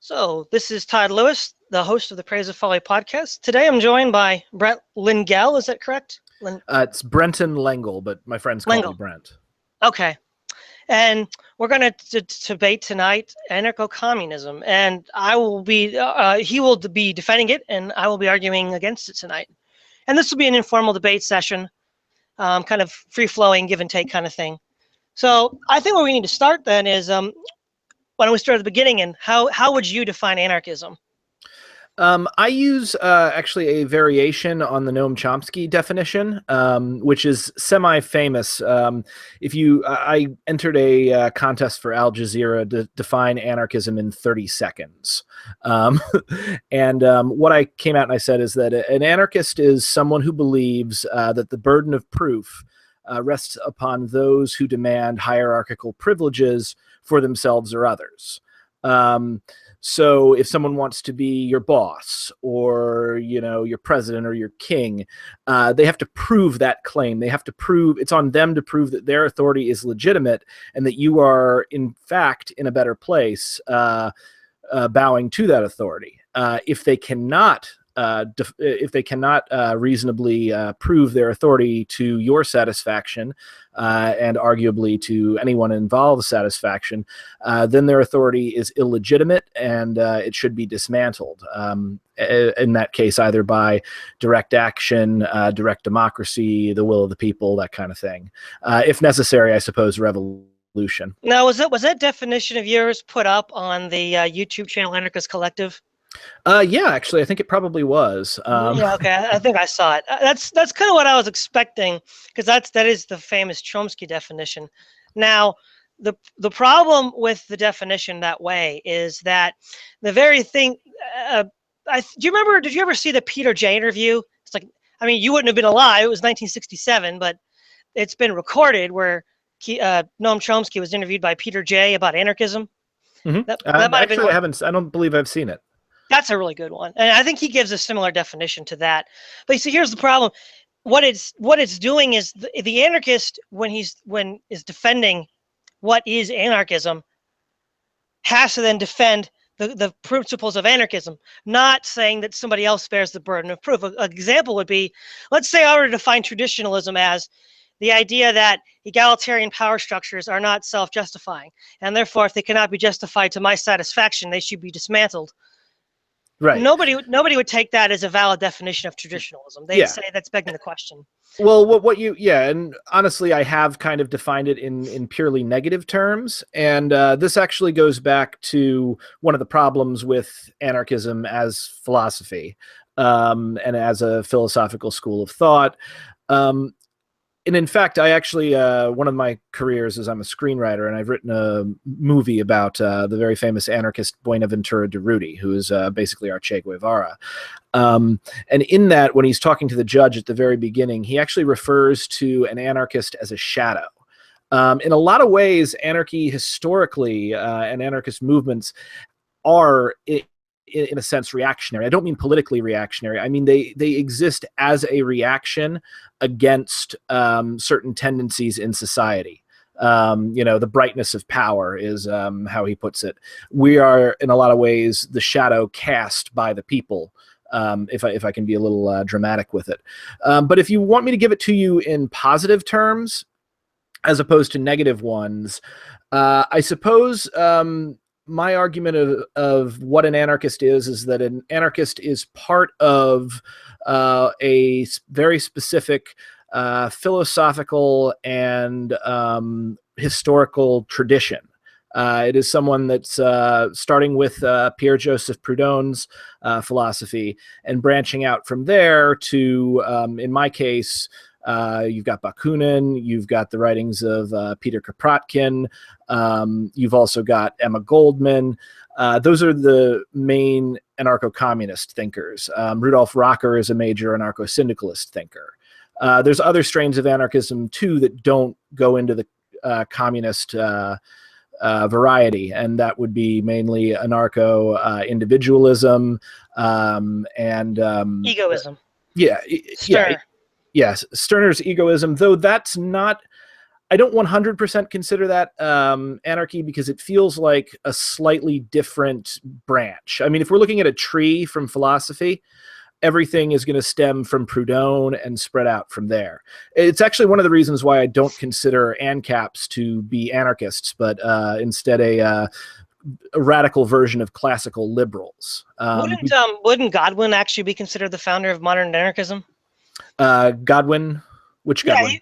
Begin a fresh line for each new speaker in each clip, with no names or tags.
So, this is Todd Lewis, the host of the Praise of Folly podcast. Today I'm joined by Brenton Lengel, is that correct?
It's Brenton Lengel, but my friends call me
Lengel.
Brent.
Okay. And we're going to debate tonight anarcho-communism. And he will be defending it, and I will be arguing against it tonight. And this will be an informal debate session, kind of free-flowing, give and take kind of thing. So, I think where we need to start then is why don't we start at the beginning, and how would you define anarchism?
I use actually a variation on the Noam Chomsky definition, which is semi-famous. I entered a contest for Al Jazeera to define anarchism in 30 seconds. What I came out and I said is that an anarchist is someone who believes that the burden of proof rests upon those who demand hierarchical privileges for themselves or others. So if someone wants to be your boss or, your president or your king, they have to prove that claim. They have to prove, it's on them to prove that their authority is legitimate and that you are, in fact, in a better place, bowing to that authority. If they cannot reasonably prove their authority to your satisfaction, and arguably to anyone involved's satisfaction, then their authority is illegitimate and it should be dismantled. In that case, either by direct action, direct democracy, the will of the people, that kind of thing. If necessary, I suppose, revolution.
Now, was that definition of yours put up on the YouTube channel Anarchist Collective?
Yeah, actually, I think it probably was.
Yeah, okay, I think I saw it. That's kind of what I was expecting, because that is the famous Chomsky definition. Now, the problem with the definition that way is that the very thing. Did you ever see the Peter J. interview? It's like, I mean, you wouldn't have been alive. It was 1967, but it's been recorded where Noam Chomsky was interviewed by Peter J. about anarchism.
Mm-hmm.
That might have been.
I don't believe I've seen it.
That's a really good one, and I think he gives a similar definition to that. But you see, here's the problem: what it's doing is the anarchist, when is defending what is anarchism, has to then defend the principles of anarchism, not saying that somebody else bears the burden of proof. An example would be, let's say I were to define traditionalism as the idea that egalitarian power structures are not self-justifying, and therefore, if they cannot be justified to my satisfaction, they should be dismantled.
Right.
Nobody would take that as a valid definition of traditionalism. They'd say that's begging the question.
Well, and honestly, I have kind of defined it in purely negative terms, and this actually goes back to one of the problems with anarchism as philosophy, and as a philosophical school of thought. And in fact, I actually, one of my careers is I'm a screenwriter, and I've written a movie about the very famous anarchist Buenaventura Durruti, who is basically our Che Guevara. And in that, when he's talking to the judge at the very beginning, he actually refers to an anarchist as a shadow. In a lot of ways, anarchy historically and anarchist movements are, in a sense, reactionary. I don't mean politically reactionary. I mean they exist as a reaction against certain tendencies in society. The brightness of power is how he puts it. We are, in a lot of ways, the shadow cast by the people, if I can be a little dramatic with it. But if you want me to give it to you in positive terms, as opposed to negative ones, I suppose my argument of what an anarchist is that an anarchist is part of a very specific philosophical and historical tradition. It is someone that's starting with Pierre-Joseph Proudhon's philosophy and branching out from there to, in my case, you've got Bakunin, you've got the writings of Peter Kropotkin, you've also got Emma Goldman. Those are the main anarcho-communist thinkers. Rudolf Rocker is a major anarcho-syndicalist thinker. There's other strains of anarchism, too, that don't go into the communist variety, and that would be mainly anarcho-individualism and
egoism.
Yes, Stirner's egoism, though that's not I don't 100% consider that anarchy, because it feels like a slightly different branch. I mean, if we're looking at a tree from philosophy, everything is going to stem from Proudhon and spread out from there. It's actually one of the reasons why I don't consider ANCAPs to be anarchists, but instead a radical version of classical liberals.
Wouldn't Godwin actually be considered the founder of modern anarchism?
Godwin, which
Yeah,
Godwin?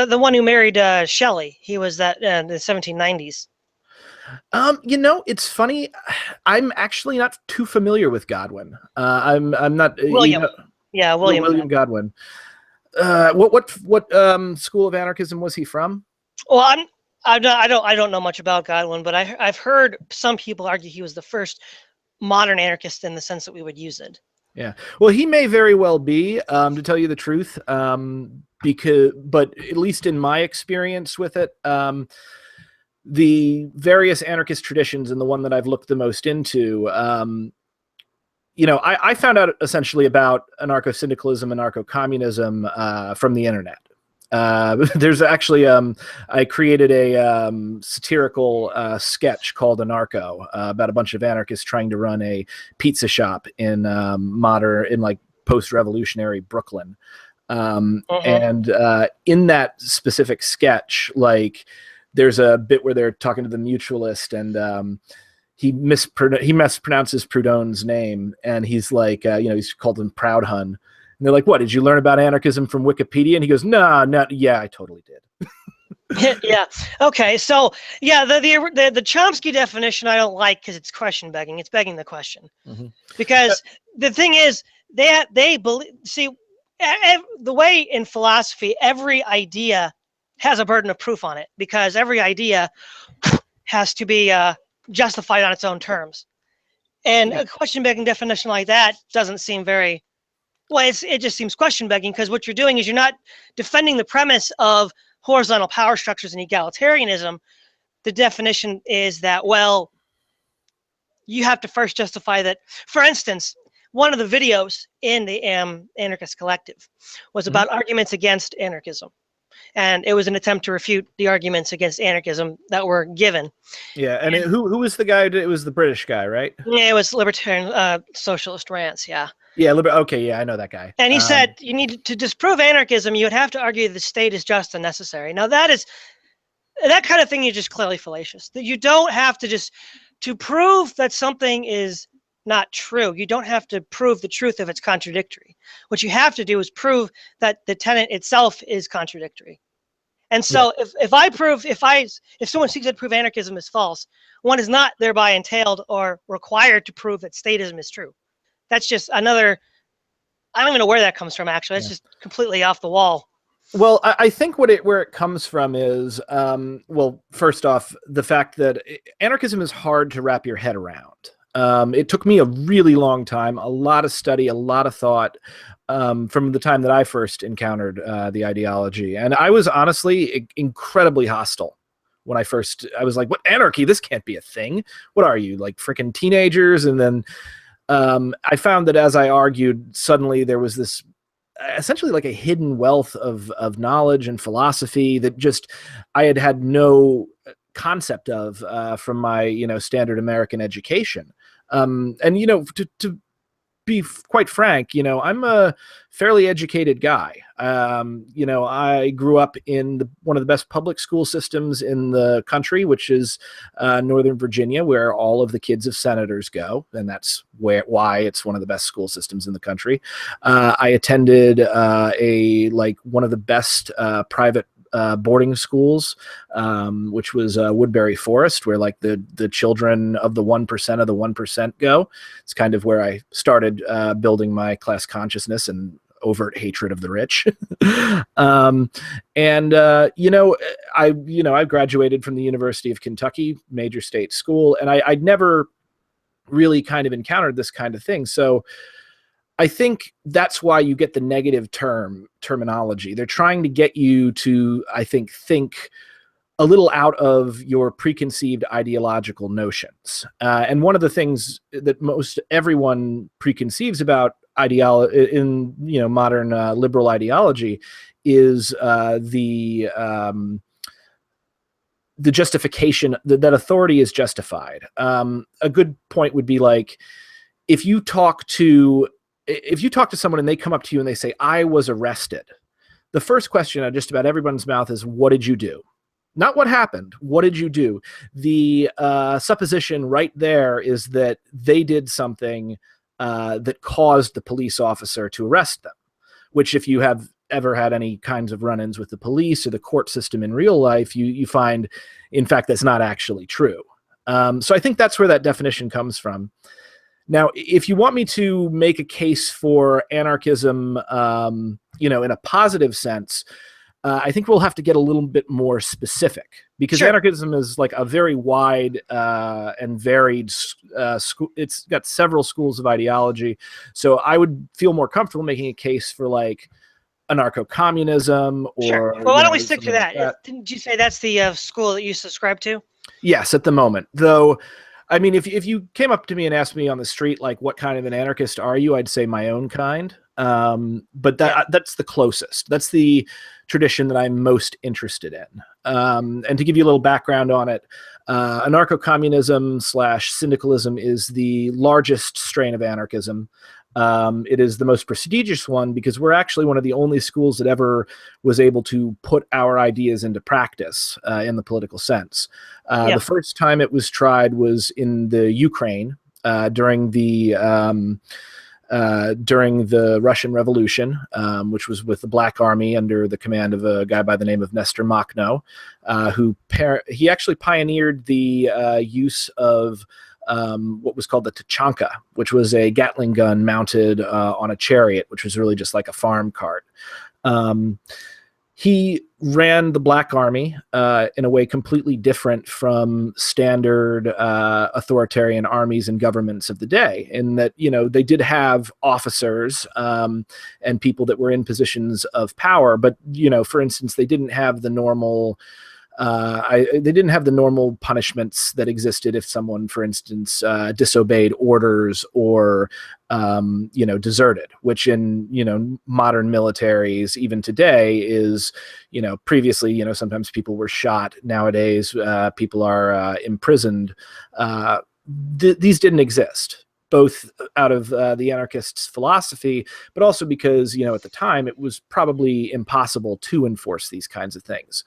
the one who married Shelley. He was that in the 1790s.
You know, it's funny. I'm actually not too familiar with Godwin. I'm not
William.
You know,
Yeah, William.
William Godwin. What school of anarchism was he from?
Well, I don't know much about Godwin, but I've heard some people argue he was the first modern anarchist in the sense that we would use it.
Yeah. Well, he may very well be, to tell you the truth, but at least in my experience with it, the various anarchist traditions, and the one that I've looked the most into, you know, I found out essentially about anarcho-syndicalism, anarcho-communism from the internet. There's actually, I created a satirical sketch called Anarcho about a bunch of anarchists trying to run a pizza shop in like post-revolutionary Brooklyn. And in that specific sketch, like, there's a bit where they're talking to the mutualist, and he mispronounces Proudhon's name, and he's like, you know, he's called him Proudhon. And they're like, "What, did you learn about anarchism from Wikipedia?" And he goes, "No, yeah, I totally did."
Yeah. Okay. So yeah, the Chomsky definition I don't like, because it's question begging. It's begging the question. Because the thing is, they believe. See, the way in philosophy, every idea has a burden of proof on it, because every idea has to be justified on its own terms. And a question begging definition like that doesn't seem very. Well, it just seems question begging, because what you're doing is you're not defending the premise of horizontal power structures and egalitarianism. The definition is that, well, you have to first justify that. For instance, one of the videos in the Anarchist Collective was about arguments against anarchism. And it was an attempt to refute the arguments against anarchism that were given.
Yeah, and who was the guy? It was the British guy, right?
Yeah, it was Libertarian Socialist Rants, yeah.
Yeah, okay, yeah, I know that guy.
And he said, you need to disprove anarchism, you would have to argue the state is just and necessary. Now, that kind of thing is just clearly fallacious. That you don't have to prove that something is not true. You don't have to prove the truth if it's contradictory. What you have to do is prove that the tenet itself is contradictory. And so if someone seeks to prove anarchism is false, one is not thereby entailed or required to prove that statism is true. That's just another, I don't even know where that comes from, actually. It's just completely off the wall.
Well, I think where it comes from is, well, first off, the fact that anarchism is hard to wrap your head around. It took me a really long time, a lot of study, a lot of thought, from the time that I first encountered the ideology. And I was honestly incredibly hostile when I was like, what, anarchy? This can't be a thing. What are you, like freaking teenagers? And then I found that as I argued, suddenly there was this essentially like a hidden wealth of knowledge and philosophy that just I had no concept of from my, you know, standard American education. And, you know, to be quite frank, you know, I'm a fairly educated guy. You know, I grew up in one of the best public school systems in the country, which is Northern Virginia, where all of the kids of senators go. And that's why it's one of the best school systems in the country. I attended one of the best private boarding schools, which was Woodbury Forest, where like the children of the 1% of the 1% go. It's kind of where I started building my class consciousness and overt hatred of the rich. I graduated from the University of Kentucky, major state school, and I'd never really kind of encountered this kind of thing. So I think that's why you get the negative terminology. They're trying to get you to, I think a little out of your preconceived ideological notions. And one of the things that most everyone preconceives about ideology in, modern liberal ideology is the justification that authority is justified. A good point would be like, if you talk to someone and they come up to you and they say, "I was arrested," the first question out of just about everyone's mouth is, "What did you do?" Not what happened. What did you do? The supposition right there is that they did something that caused the police officer to arrest them, which, if you have ever had any kinds of run-ins with the police or the court system in real life, you find, in fact, that's not actually true. So I think that's where that definition comes from. Now, if you want me to make a case for anarchism, in a positive sense, I think we'll have to get a little bit more specific, because
Sure.
anarchism is like a very wide and varied it's got several schools of ideology. So I would feel more comfortable making a case for like anarcho-communism, or
Sure. Well, why don't we stick to
something like
that? Didn't you say that's the school that you subscribe to?
Yes, at the moment, though. I mean, if you came up to me and asked me on the street, like, what kind of an anarchist are you? I'd say my own kind. But that's the closest. That's the tradition that I'm most interested in. And to give you a little background on it, anarcho-communism / syndicalism is the largest strain of anarchism. It is the most prestigious one because we're actually one of the only schools that ever was able to put our ideas into practice in the political sense. The first time it was tried was in the Ukraine during the Russian Revolution, which was with the Black Army under the command of a guy by the name of Nestor Makhno, he actually pioneered the use of what was called the tachanka, which was a Gatling gun mounted on a chariot, which was really just like a farm cart. He ran the Black Army in a way completely different from standard authoritarian armies and governments of the day, in that, they did have officers and people that were in positions of power, but, for instance, they didn't have the normal punishments that existed if someone, for instance, disobeyed orders or, deserted, which in, modern militaries, even today, is, previously, sometimes people were shot. Nowadays, people are imprisoned. These didn't exist, both out of the anarchists' philosophy, but also because, at the time, it was probably impossible to enforce these kinds of things.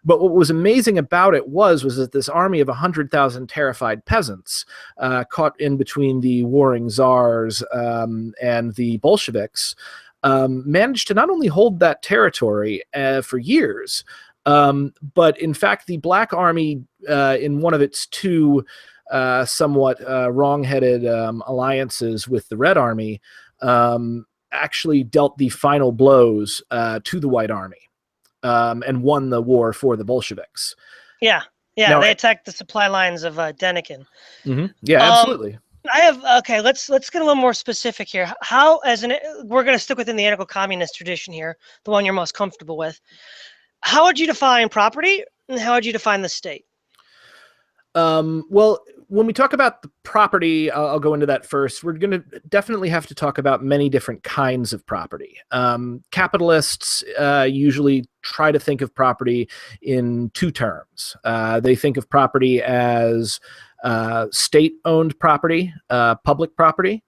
But what was amazing about it was that this army of 100,000 terrified peasants caught in between the warring czars and the Bolsheviks managed to not only hold that territory for years, but in fact the Black Army, in one of its two somewhat wrong-headed alliances with the Red Army, actually dealt the final blows to the White Army. And won the war for the Bolsheviks.
Yeah. Now, they attacked the supply lines of Denikin.
Mm-hmm. Yeah, absolutely.
Let's get a little more specific here. We're going to stick within the anarcho-communist tradition here, the one you're most comfortable with. How would you define property, and how would you define the state?
Well, when we talk about the property, I'll go into that first. We're going to definitely have to talk about many different kinds of property. Capitalists usually try to think of property in two terms. They think of property as state-owned property, public property,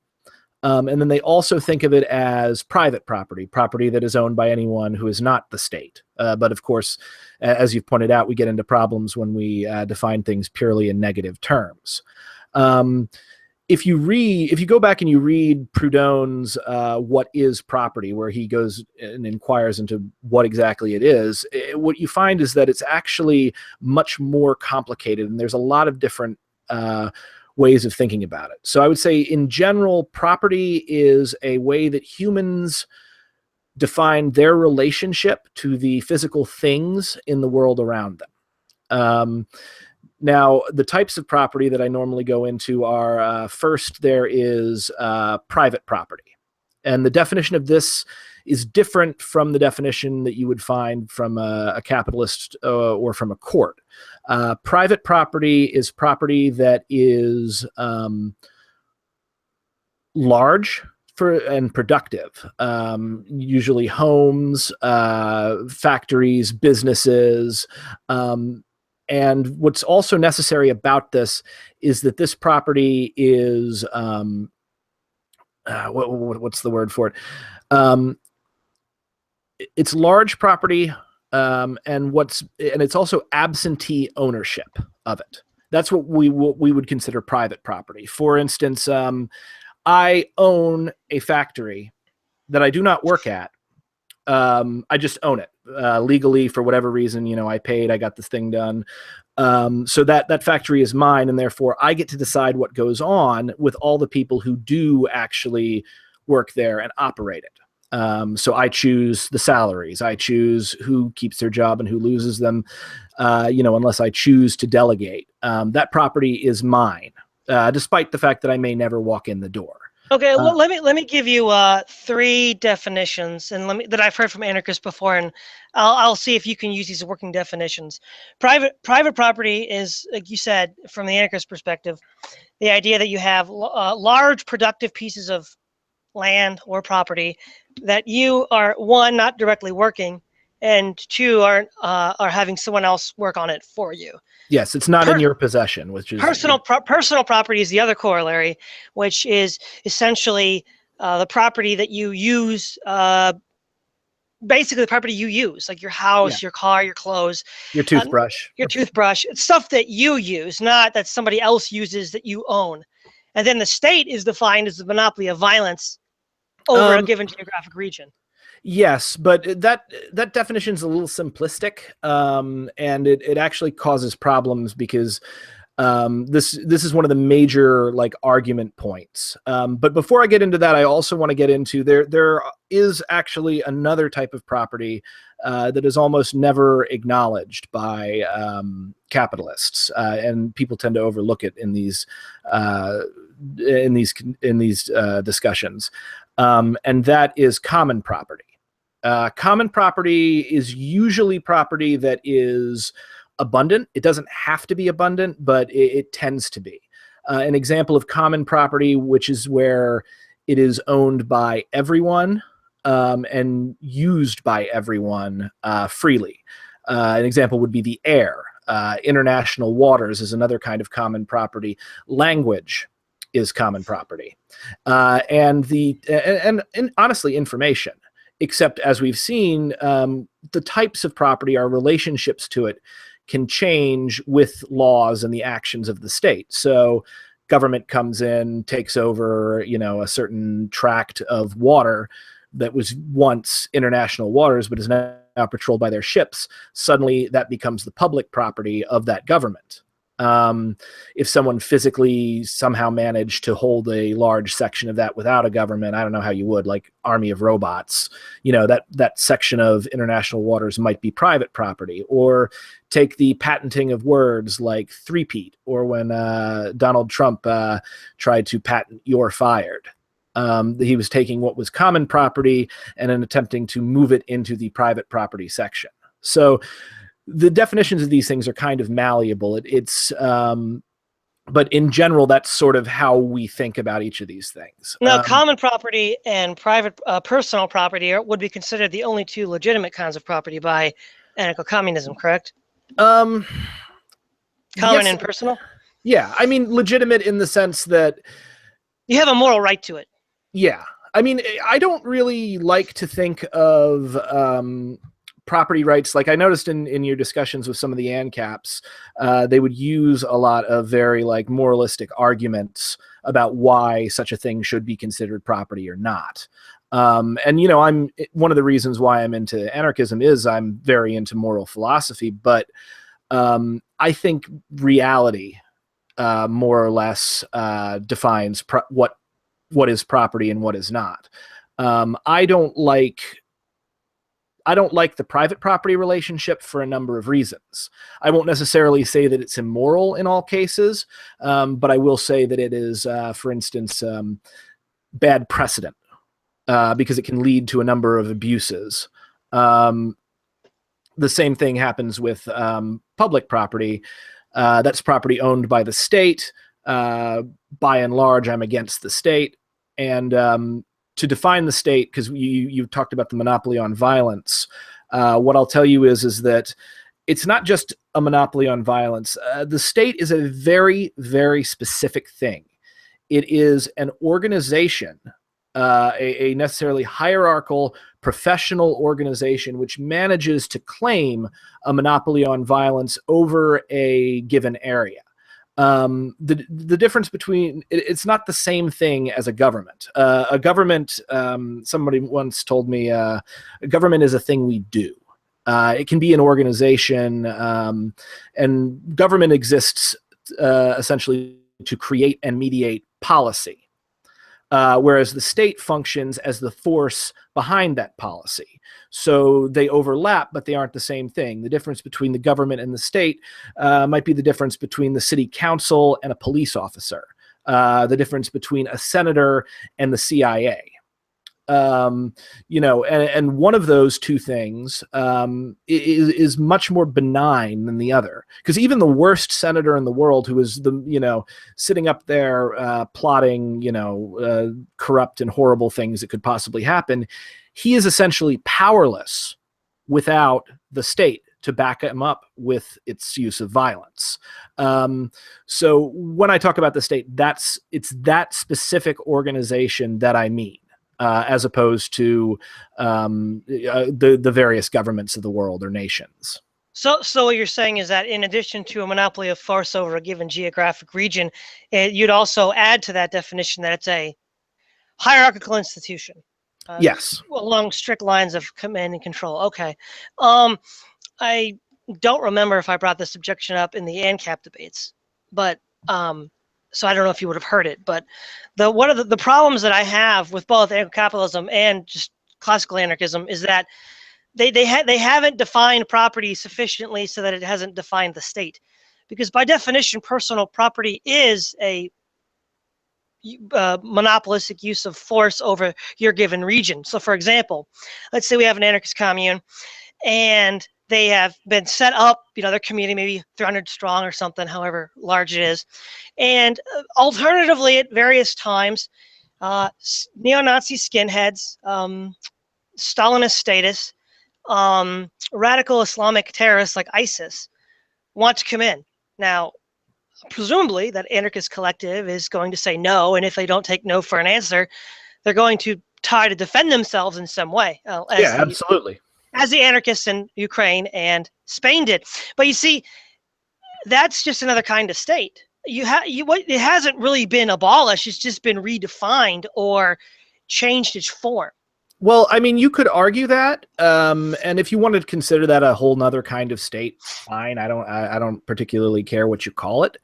and then they also think of it as private property that is owned by anyone who is not the state. But of course, as you've pointed out, we get into problems when we define things purely in negative terms. If you go back and you read Proudhon's What is Property, where he goes and inquires into what exactly it is, what you find is that it's actually much more complicated, and there's a lot of different ways of thinking about it. So I would say, in general, property is a way that humans define their relationship to the physical things in the world around them. Now, the types of property that I normally go into are, first, there is private property. And the definition of this is different from the definition that you would find from a capitalist or from a court. Private property is property that is large and productive, usually homes, factories, businesses, And what's also necessary about this is that this property is what's the word for it? It's large property, and it's also absentee ownership of it. That's what we would consider private property. For instance, I own a factory that I do not work at. I just own it legally for whatever reason. I paid, I got this thing done. So that factory is mine, and therefore I get to decide what goes on with all the people who do actually work there and operate it. So I choose the salaries. I choose who keeps their job and who loses them, unless I choose to delegate. That property is mine, despite the fact that I may never walk in the door.
Okay, let me give you 3 definitions, and that I've heard from anarchists before, and I'll see if you can use these working definitions. Private property is, like you said, from the anarchist perspective, the idea that you have large productive pieces of land or property that you are, 1, not directly working, and 2, are having someone else work on it for you.
Yes, it's not in your possession, which is
personal property is the other corollary, which is essentially the property that you use, basically the property you use, like your house, your car, your clothes,
your toothbrush.
It's stuff that you use, not that somebody else uses that you own. And then the state is defined as the monopoly of violence over a given geographic region.
Yes, but that definition is a little simplistic, and it actually causes problems because this is one of the major argument points. But before I get into that, I also want to get into there is actually another type of property that is almost never acknowledged by capitalists, and people tend to overlook it in these discussions, and that is common property. Common property is usually property that is abundant. It doesn't have to be abundant, but it tends to be. An example of common property, which is where it is owned by everyone and used by everyone freely. An example would be the air. International waters is another kind of common property. Language is common property. And honestly, information. Except, as we've seen, the types of property, our relationships to it, can change with laws and the actions of the state. So government comes in, takes over, a certain tract of water that was once international waters, but is now patrolled by their ships. Suddenly that becomes the public property of that government. If someone physically somehow managed to hold a large section of that without a government, I don't know how you would, like army of robots, that section of international waters might be private property. Or take the patenting of words like three-peat, or when Donald Trump tried to patent "you're fired." He was taking what was common property and then attempting to move it into the private property section. So the definitions of these things are kind of malleable. But in general, that's sort of how we think about each of these things.
Now, common property and private personal property would be considered the only 2 legitimate kinds of property by anarcho-communism, correct? Common and personal?
Yeah, I mean, legitimate in the sense that
you have a moral right to it.
Yeah. I mean, I don't really like to think of property rights. Like I noticed in your discussions with some of the ANCAPs, they would use a lot of very moralistic arguments about why such a thing should be considered property or not. And I'm one of the reasons why I'm into anarchism is I'm very into moral philosophy, but I think reality more or less defines what is property and what is not. I don't like the private property relationship for a number of reasons. I won't necessarily say that it's immoral in all cases, but I will say that it is, for instance, bad precedent because it can lead to a number of abuses. The same thing happens with public property. That's property owned by the state. By and large, I'm against the state. And to define the state, because you talked about the monopoly on violence, what I'll tell you is that it's not just a monopoly on violence, the state is a very, very specific thing. It is an organization, a necessarily hierarchical, professional organization which manages to claim a monopoly on violence over a given area. The difference between it's not the same thing as a government. A government, somebody once told me, a government is a thing we do. It can be an organization, and government exists essentially to create and mediate policy, whereas the state functions as the force behind that policy. So they overlap, but they aren't the same thing. The difference between the government and the state might be the difference between the city council and a police officer, the difference between a senator and the CIA. You know, and one of those two things is much more benign than the other, because even the worst senator in the world, who is the, you know, sitting up there plotting, you know, corrupt and horrible things that could possibly happen, he is essentially powerless without the state to back him up with its use of violence. So when I talk about the state, it's that specific organization that I mean. As opposed to the various governments of the world or nations.
So what you're saying is that in addition to a monopoly of force over a given geographic region, you'd also add to that definition that it's a hierarchical institution.
Yes.
Along strict lines of command and control. Okay. I don't remember if I brought this objection up in the ANCAP debates, but so I don't know if you would have heard it, but one of the problems that I have with both anarcho-capitalism and just classical anarchism is that they haven't defined property sufficiently so that it hasn't defined the state, because by definition, personal property is a monopolistic use of force over your given region. So, for example, let's say we have an anarchist commune, and they have been set up, you know, their community maybe 300 strong or something, however large it is. And alternatively, at various times, neo-Nazi skinheads, Stalinist statists, radical Islamic terrorists like ISIS want to come in. Now, presumably, that anarchist collective is going to say no, and if they don't take no for an answer, they're going to try to defend themselves in some way.
Absolutely.
As the anarchists in Ukraine and Spain did. But you see, that's just another kind of state. It hasn't really been abolished. It's just been redefined or changed its form.
Well, I mean, you could argue that, and if you wanted to consider that a whole nother kind of state, fine. I don't particularly care what you call it.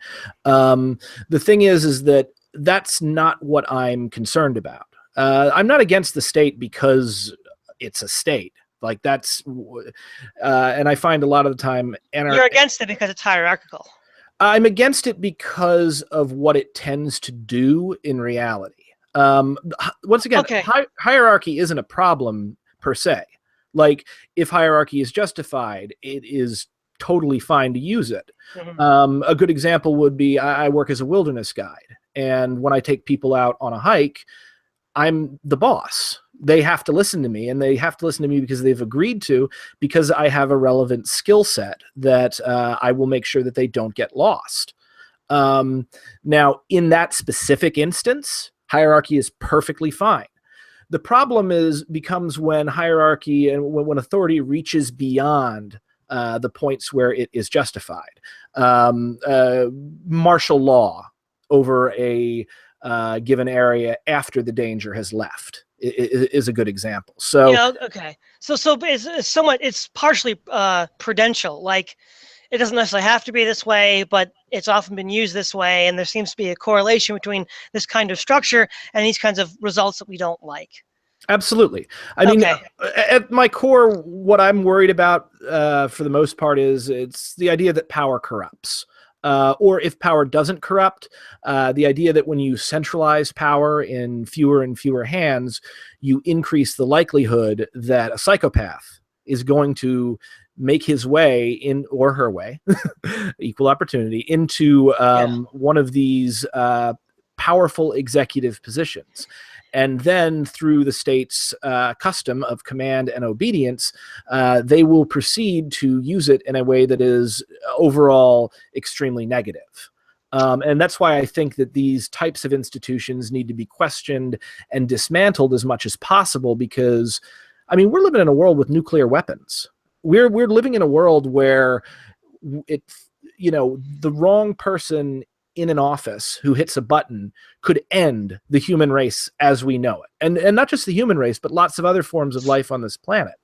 The thing is that that's not what I'm concerned about. I'm not against the state because it's a state. Like that's, and I find a lot of the time,
you're against it because it's hierarchical.
I'm against it because of what it tends to do in reality. Once again,
okay.
Hierarchy isn't a problem per se. Like, if hierarchy is justified, it is totally fine to use it. Mm-hmm. A good example would be I work as a wilderness guide, and when I take people out on a hike, I'm the boss. They have to listen to me, and they have to listen to me because they've agreed to, because I have a relevant skill set that I will make sure that they don't get lost. Now, in that specific instance, hierarchy is perfectly fine. The problem becomes when hierarchy and when authority reaches beyond the points where it is justified. Martial law over a given area after the danger has left is a good example. So
yeah, okay. So it's partially prudential. Like, it doesn't necessarily have to be this way, but it's often been used this way, and there seems to be a correlation between this kind of structure and these kinds of results that we don't like.
Absolutely. I mean, at my core, what I'm worried about for the most part is it's the idea that power corrupts. Or if power doesn't corrupt, the idea that when you centralize power in fewer and fewer hands, you increase the likelihood that a psychopath is going to make his way in, or her way, equal opportunity, into one of these powerful executive positions. And then through the state's custom of command and obedience, they will proceed to use it in a way that is overall extremely negative. And that's why I think that these types of institutions need to be questioned and dismantled as much as possible, because, I mean, we're living in a world with nuclear weapons. We're living in a world where the wrong person in an office who hits a button could end the human race as we know it. And not just the human race, but lots of other forms of life on this planet.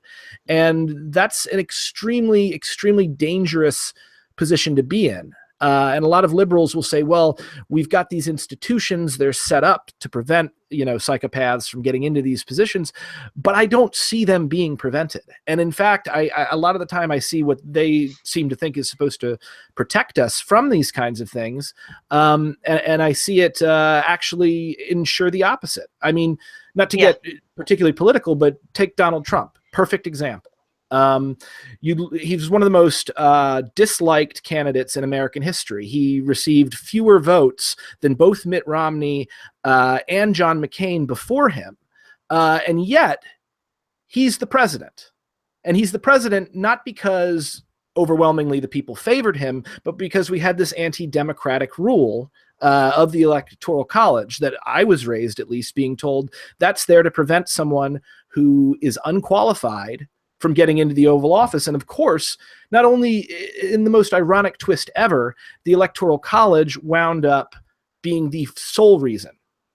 And that's an extremely, extremely dangerous position to be in. And a lot of liberals will say, well, we've got these institutions, they're set up to prevent, psychopaths from getting into these positions, but I don't see them being prevented. And in fact, a lot of the time I see what they seem to think is supposed to protect us from these kinds of things. And I see it actually ensure the opposite. I mean, not to get particularly political, but take Donald Trump, perfect example. He was one of the most disliked candidates in American history. He received fewer votes than both Mitt Romney and John McCain before him. And yet, he's the president. And he's the president not because overwhelmingly the people favored him, but because we had this anti-democratic rule of the Electoral College that I was raised, at least, being told that's there to prevent someone who is unqualified from getting into the Oval Office. And of course, not only in the most ironic twist ever, the Electoral College wound up being the sole reason,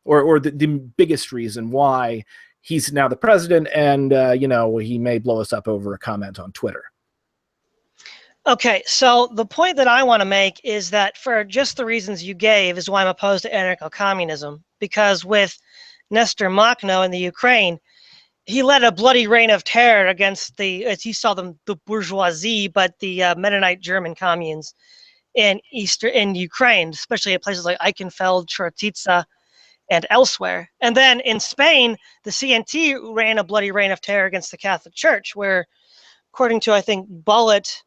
or the biggest reason why he's now the president. And, he may blow us up over a comment on Twitter.
Okay, so the point that I want to make is that for just the reasons you gave is why I'm opposed to anarcho-communism. Because with Nestor Makhno in the Ukraine, he led a bloody reign of terror against as he saw them, the bourgeoisie, but the Mennonite German communes in Ukraine, especially at places like Eichenfeld, Chortitza, and elsewhere. And then in Spain, the CNT ran a bloody reign of terror against the Catholic Church, where, according to, I think, Bulletin,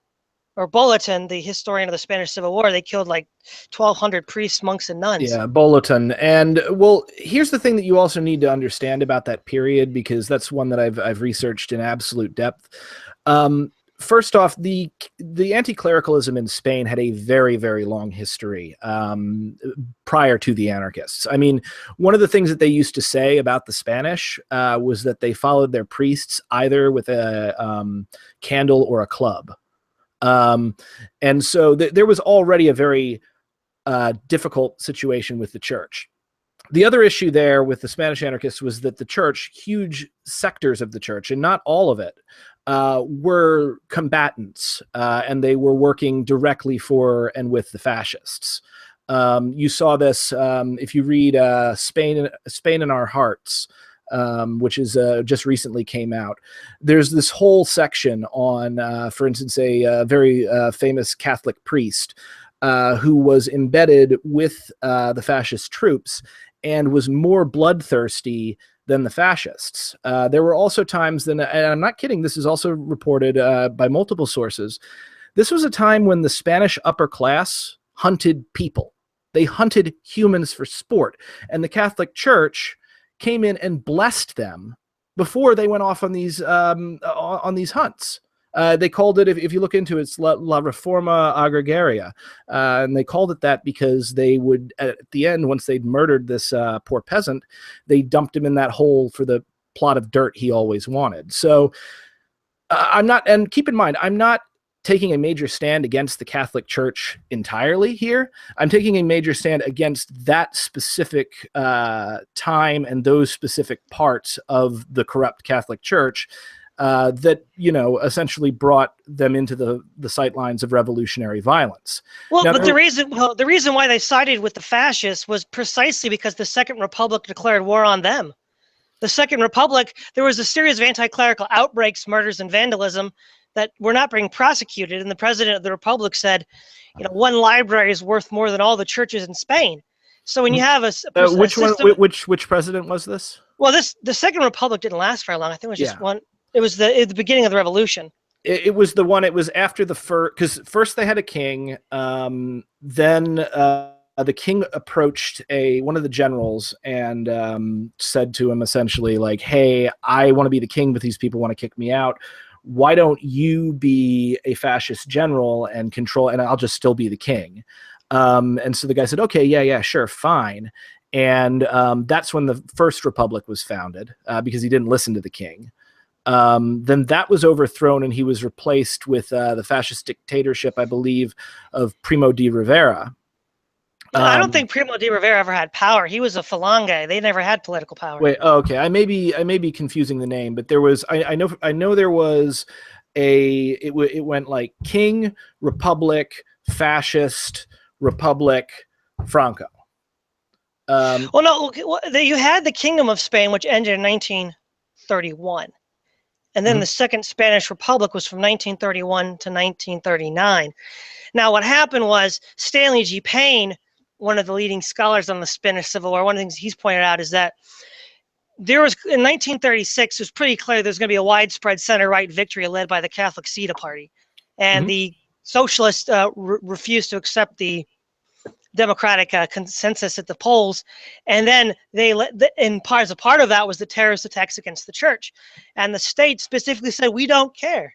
the historian of the Spanish Civil War, they killed like 1,200 priests, monks, and nuns.
Yeah, Bulletin. And well, here's the thing that you also need to understand about that period, because that's one that I've researched in absolute depth. First off, the anti-clericalism in Spain had a very, very long history prior to the anarchists. I mean, one of the things that they used to say about the Spanish was that they followed their priests either with a candle or a club. And so there was already a very difficult situation with the church. The other issue there with the Spanish anarchists was that the church, huge sectors of the church, and not all of it, were combatants, and they were working directly for and with the fascists. You saw this if you read Spain in Our Hearts, which is just recently came out. There's this whole section on, for instance, a very famous Catholic priest who was embedded with the fascist troops and was more bloodthirsty than the fascists. There were also times, and I'm not kidding, this is also reported by multiple sources, this was a time when the Spanish upper class hunted people. They hunted humans for sport, and the Catholic Church came in and blessed them before they went off on these hunts. They called it, if you look into it, it's La Reforma Agraria. And they called it that because they would, at the end, once they'd murdered this poor peasant, they dumped him in that hole for the plot of dirt he always wanted. So and keep in mind, I'm not taking a major stand against the Catholic Church entirely here. I'm taking a major stand against that specific time and those specific parts of the corrupt Catholic Church that, essentially brought them into the sightlines of revolutionary violence.
Well, now, but the reason why they sided with the fascists was precisely because the Second Republic declared war on them. The Second Republic, there was a series of anti-clerical outbreaks, murders, and vandalism that were not being prosecuted, and the president of the republic said, one library is worth more than all the churches in Spain. So when you have
which president was this?
Well, the Second Republic didn't last very long. I think it was just one. It was the beginning of the revolution.
It was the one. It was after the first, because first they had a king, then the king approached one of the generals and said to him essentially like, "Hey, I want to be the king, but these people want to kick me out. Why don't you be a fascist general and control, and I'll just still be the king?" And so the guy said, "Okay, yeah, sure, fine." And that's when the First Republic was founded, because he didn't listen to the king. Then that was overthrown, and he was replaced with the fascist dictatorship, I believe, of Primo de Rivera.
I don't think Primo de Rivera ever had power. He was a Falange. They never had political power.
Wait, okay, I may be confusing the name, but there was I know there was it went like king, republic, fascist, republic, Franco.
Well, no, you had the Kingdom of Spain, which ended in 1931. And then the Second Spanish Republic was from 1931 to 1939. Now, what happened was Stanley G. Payne, one of the leading scholars on the Spanish Civil War, one of the things he's pointed out is that there was, in 1936, it was pretty clear there's going to be a widespread center-right victory led by the Catholic CETA party. And the socialists refused to accept the Democratic consensus at the polls, and then as a part of that was the terrorist attacks against the church, and the state specifically said, "We don't care.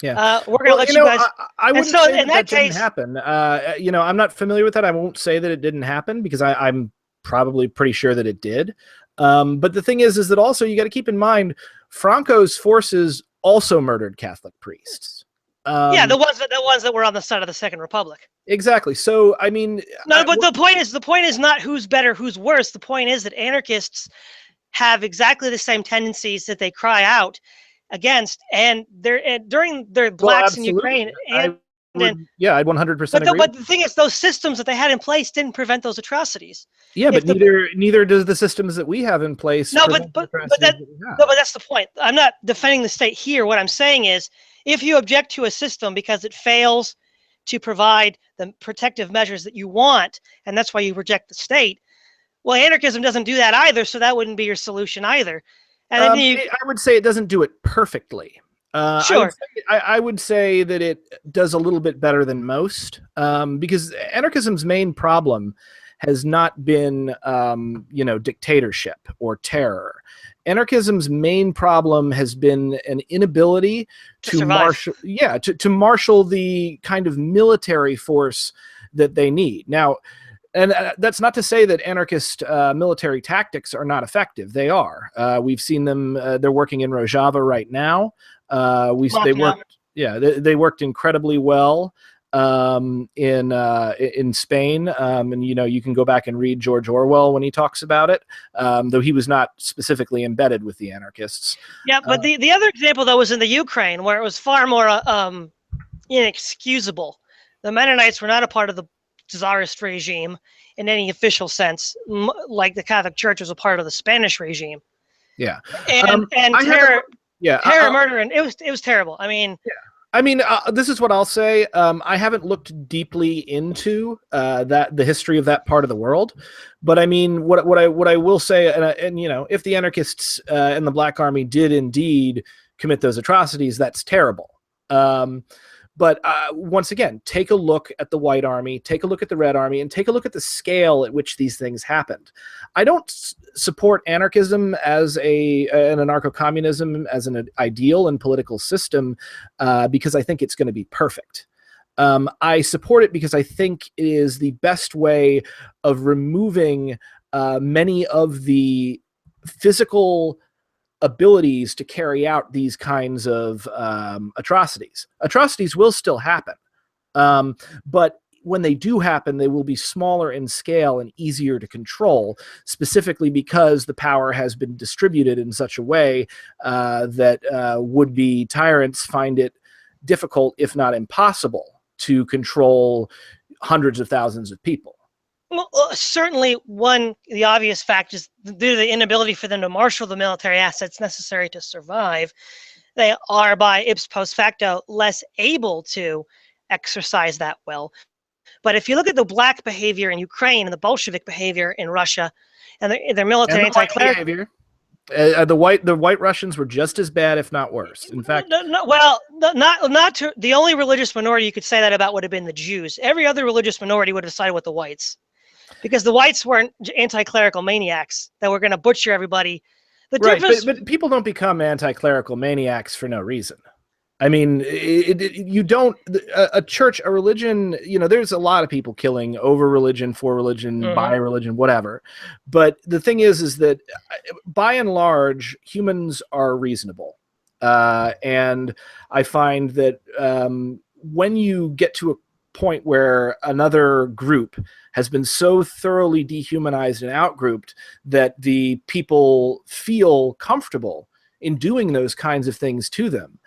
Yeah,
we're going to let you guys."
I wouldn't say that didn't happen. I'm not familiar with that. I won't say that it didn't happen because I'm probably pretty sure that it did. But the thing is that also you got to keep in mind Franco's forces also murdered Catholic priests.
Yeah, the ones that were on the side of the Second Republic.
Exactly. So I mean,
no, but the point is not who's better, who's worse. The point is that anarchists have exactly the same tendencies that they cry out against, and during their blacks in Ukraine. I'd
100% agree.
But the thing is, those systems that they had in place didn't prevent those atrocities.
Yeah, but neither does the systems that we have in place.
No, but that's the point. I'm not defending the state here. What I'm saying is, if you object to a system because it fails to provide the protective measures that you want, and that's why you reject the state, well, anarchism doesn't do that either, so that wouldn't be your solution either. And then
I would say it doesn't do it perfectly.
Sure.
I would say that it does a little bit better than most, because anarchism's main problem has not been, dictatorship or terror. Anarchism's main problem has been an inability to marshal the kind of military force that they need. Now, and that's not to say that anarchist military tactics are not effective. They are. We've seen them. They're working in Rojava right now. They worked incredibly well in Spain, and you can go back and read George Orwell when he talks about it, though he was not specifically embedded with the anarchists.
Yeah, but the other example though was in the Ukraine, where it was far more inexcusable. The Mennonites were not a part of the Tsarist regime in any official sense, like the Catholic Church was a part of the Spanish regime.
Yeah,
and terror, murder, and it was terrible. I mean,
this is what I'll say. I haven't looked deeply into the history of that part of the world, but I mean, what I will say, and if the anarchists and the Black Army did indeed commit those atrocities, that's terrible. But once again, take a look at the White Army, take a look at the Red Army, and take a look at the scale at which these things happened. I don't support anarchism as an anarcho-communism as an ideal and political system because I think it's going to be perfect. I support it because I think it is the best way of removing many of the physical abilities to carry out these kinds of atrocities. Atrocities will still happen, but when they do happen, they will be smaller in scale and easier to control, specifically because the power has been distributed in such a way that would-be tyrants find it difficult, if not impossible, to control hundreds of thousands of people.
Well, certainly the obvious fact is due to the inability for them to marshal the military assets necessary to survive, they are by ipso post facto less able to exercise that will. But if you look at the black behavior in Ukraine and the Bolshevik behavior in Russia and their military anti-clerical behavior,
the white Russians were just as bad, if not worse. In fact,
the only religious minority you could say that about would have been the Jews. Every other religious minority would have sided with the whites. because the whites weren't anti-clerical maniacs that were going to butcher everybody. The
Right,
difference,
but people don't become anti-clerical maniacs for no reason. I mean, you don't, a church, a religion, there's a lot of people killing over religion, for religion, by religion, whatever. But the thing is that by and large, humans are reasonable. And I find that when you get to a point where another group has been so thoroughly dehumanized and outgrouped that the people feel comfortable in doing those kinds of things to them,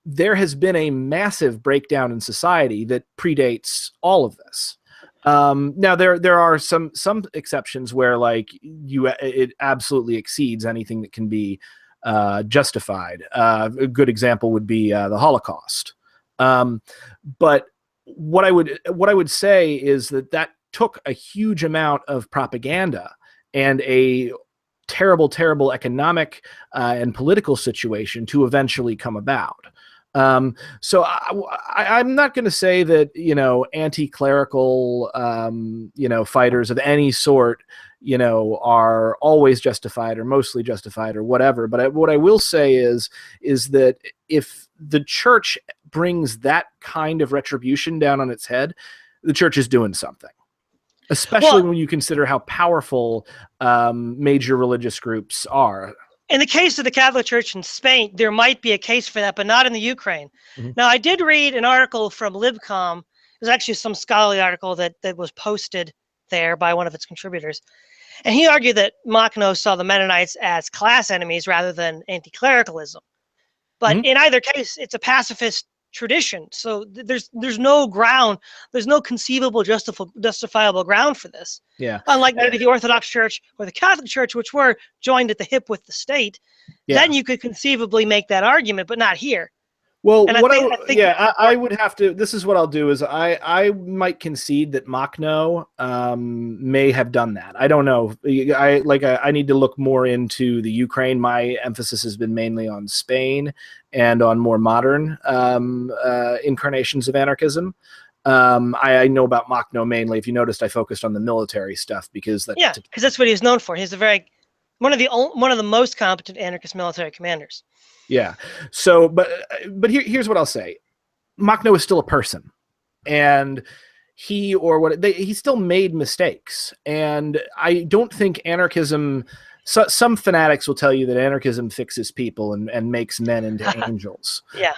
there has been a massive breakdown in society that predates all of this. Now there are some exceptions where like it absolutely exceeds anything that can be justified. A good example would be the Holocaust. But what I would say is that took a huge amount of propaganda and a terrible economic and political situation to eventually come about. So I'm not going to say that, anti-clerical, fighters of any sort, are always justified or mostly justified or whatever. But what I will say is that if the church brings that kind of retribution down on its head, the church is doing something. Especially when you consider how powerful major religious groups are.
In the case of the Catholic Church in Spain, there might be a case for that, but not in the Ukraine. Now, I did read an article from Libcom. There's actually some scholarly article that was posted there by one of its contributors. And he argued that Machno saw the Mennonites as class enemies rather than anti-clericalism. But in either case, it's a pacifist tradition. So there's no ground, there's no conceivable justifiable ground for this.
Yeah.
Unlike maybe the Orthodox Church or the Catholic Church, which were joined at the hip with the state, then you could conceivably make that argument, but not here.
Well, and I would have to. This is what I'll do: is I might concede that Machno may have done that. I don't know. I need to look more into the Ukraine. My emphasis has been mainly on Spain and on more modern incarnations of anarchism. I know about Machno mainly. If you noticed, I focused on the military stuff because
that's what he's known for. He's one of the most competent anarchist military commanders.
Yeah. So, but here's what I'll say. Machno is still a person, and he still made mistakes. And I don't think anarchism, some fanatics will tell you that anarchism fixes people and makes men into angels.
Yeah.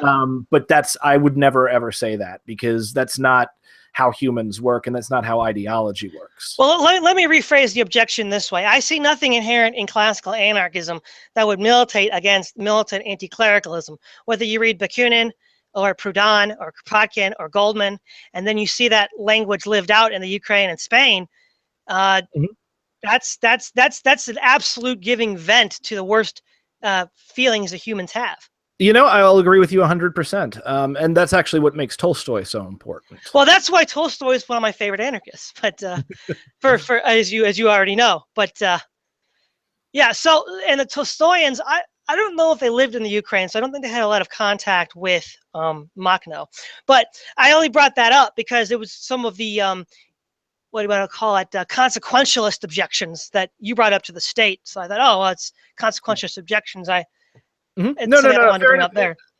But I would never, ever say that, because that's not how humans work, and that's not how ideology works.
Well, let me rephrase the objection this way. I see nothing inherent in classical anarchism that would militate against militant anti-clericalism. Whether you read Bakunin or Proudhon or Kropotkin or Goldman, and then you see that language lived out in the Ukraine and Spain, that's an absolute giving vent to the worst feelings that humans have.
I'll agree with you 100%. And that's actually what makes Tolstoy so important.
Well, that's why Tolstoy is one of my favorite anarchists. But for as you already know. But yeah. So, and the Tolstoyans, I don't know if they lived in the Ukraine, so I don't think they had a lot of contact with Machno. But I only brought that up because it was some of the what do you want to call it, consequentialist objections that you brought up to the state. So I thought, oh, well, it's consequentialist objections.
No.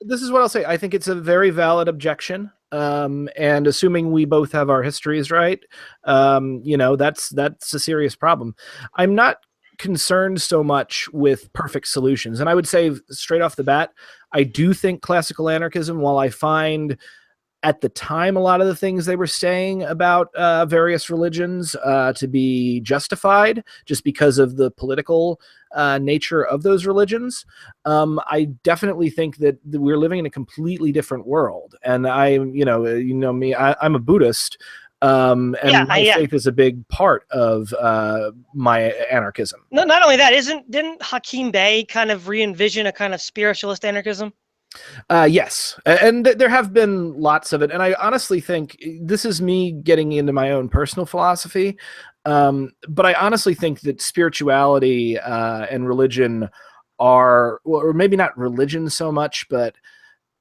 This is what I'll say. I think it's a very valid objection. And assuming we both have our histories right, that's a serious problem. I'm not concerned so much with perfect solutions. And I would say straight off the bat, I do think classical anarchism, while I find at the time a lot of the things they were saying about various religions to be justified just because of the political nature of those religions, I definitely think that we're living in a completely different world. And you know me, I'm a Buddhist, and my faith is a big part of my anarchism.
No, not only that, didn't Hakim Bey kind of re-envision a kind of spiritualist anarchism?
Yes, and there have been lots of it, and I honestly think this is me getting into my own personal philosophy, but I honestly think that spirituality and religion are, or maybe not religion so much, but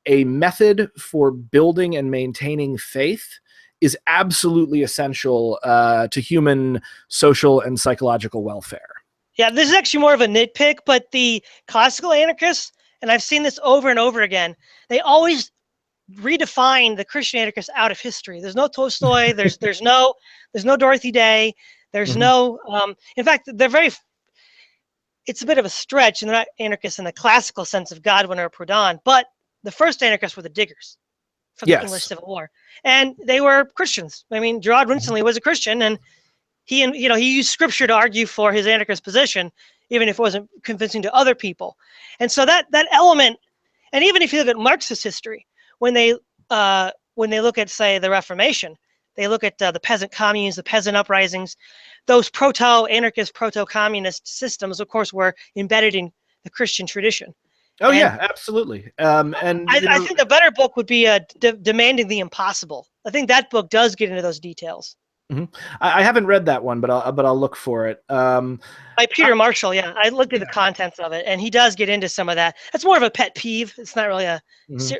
a method for building and maintaining faith is absolutely essential to human social and psychological welfare.
Yeah, this is actually more of a nitpick, but the classical anarchists, and I've seen this over and over again, they always redefine the Christian anarchists out of history. There's no Tolstoy. There's no Dorothy Day. There's no. In fact, they're very. It's a bit of a stretch, and they're not anarchists in the classical sense of Godwin or Proudhon. But the first anarchists were the Diggers from the English Civil War, and they were Christians. I mean, Gerard Winstanley was a Christian, and he used scripture to argue for his anarchist position, even if it wasn't convincing to other people. And so that element, and even if you look at Marxist history, when they look at, say, the Reformation, they look at the peasant communes, the peasant uprisings. Those proto-anarchist, proto-communist systems, of course, were embedded in the Christian tradition.
Oh, and yeah, absolutely. And
I think a better book would be Demanding the Impossible. I think that book does get into those details.
I haven't read that one, but I'll look for it.
By Peter Marshall, yeah. I looked at the contents of it, and he does get into some of that. That's more of a pet peeve. It's not really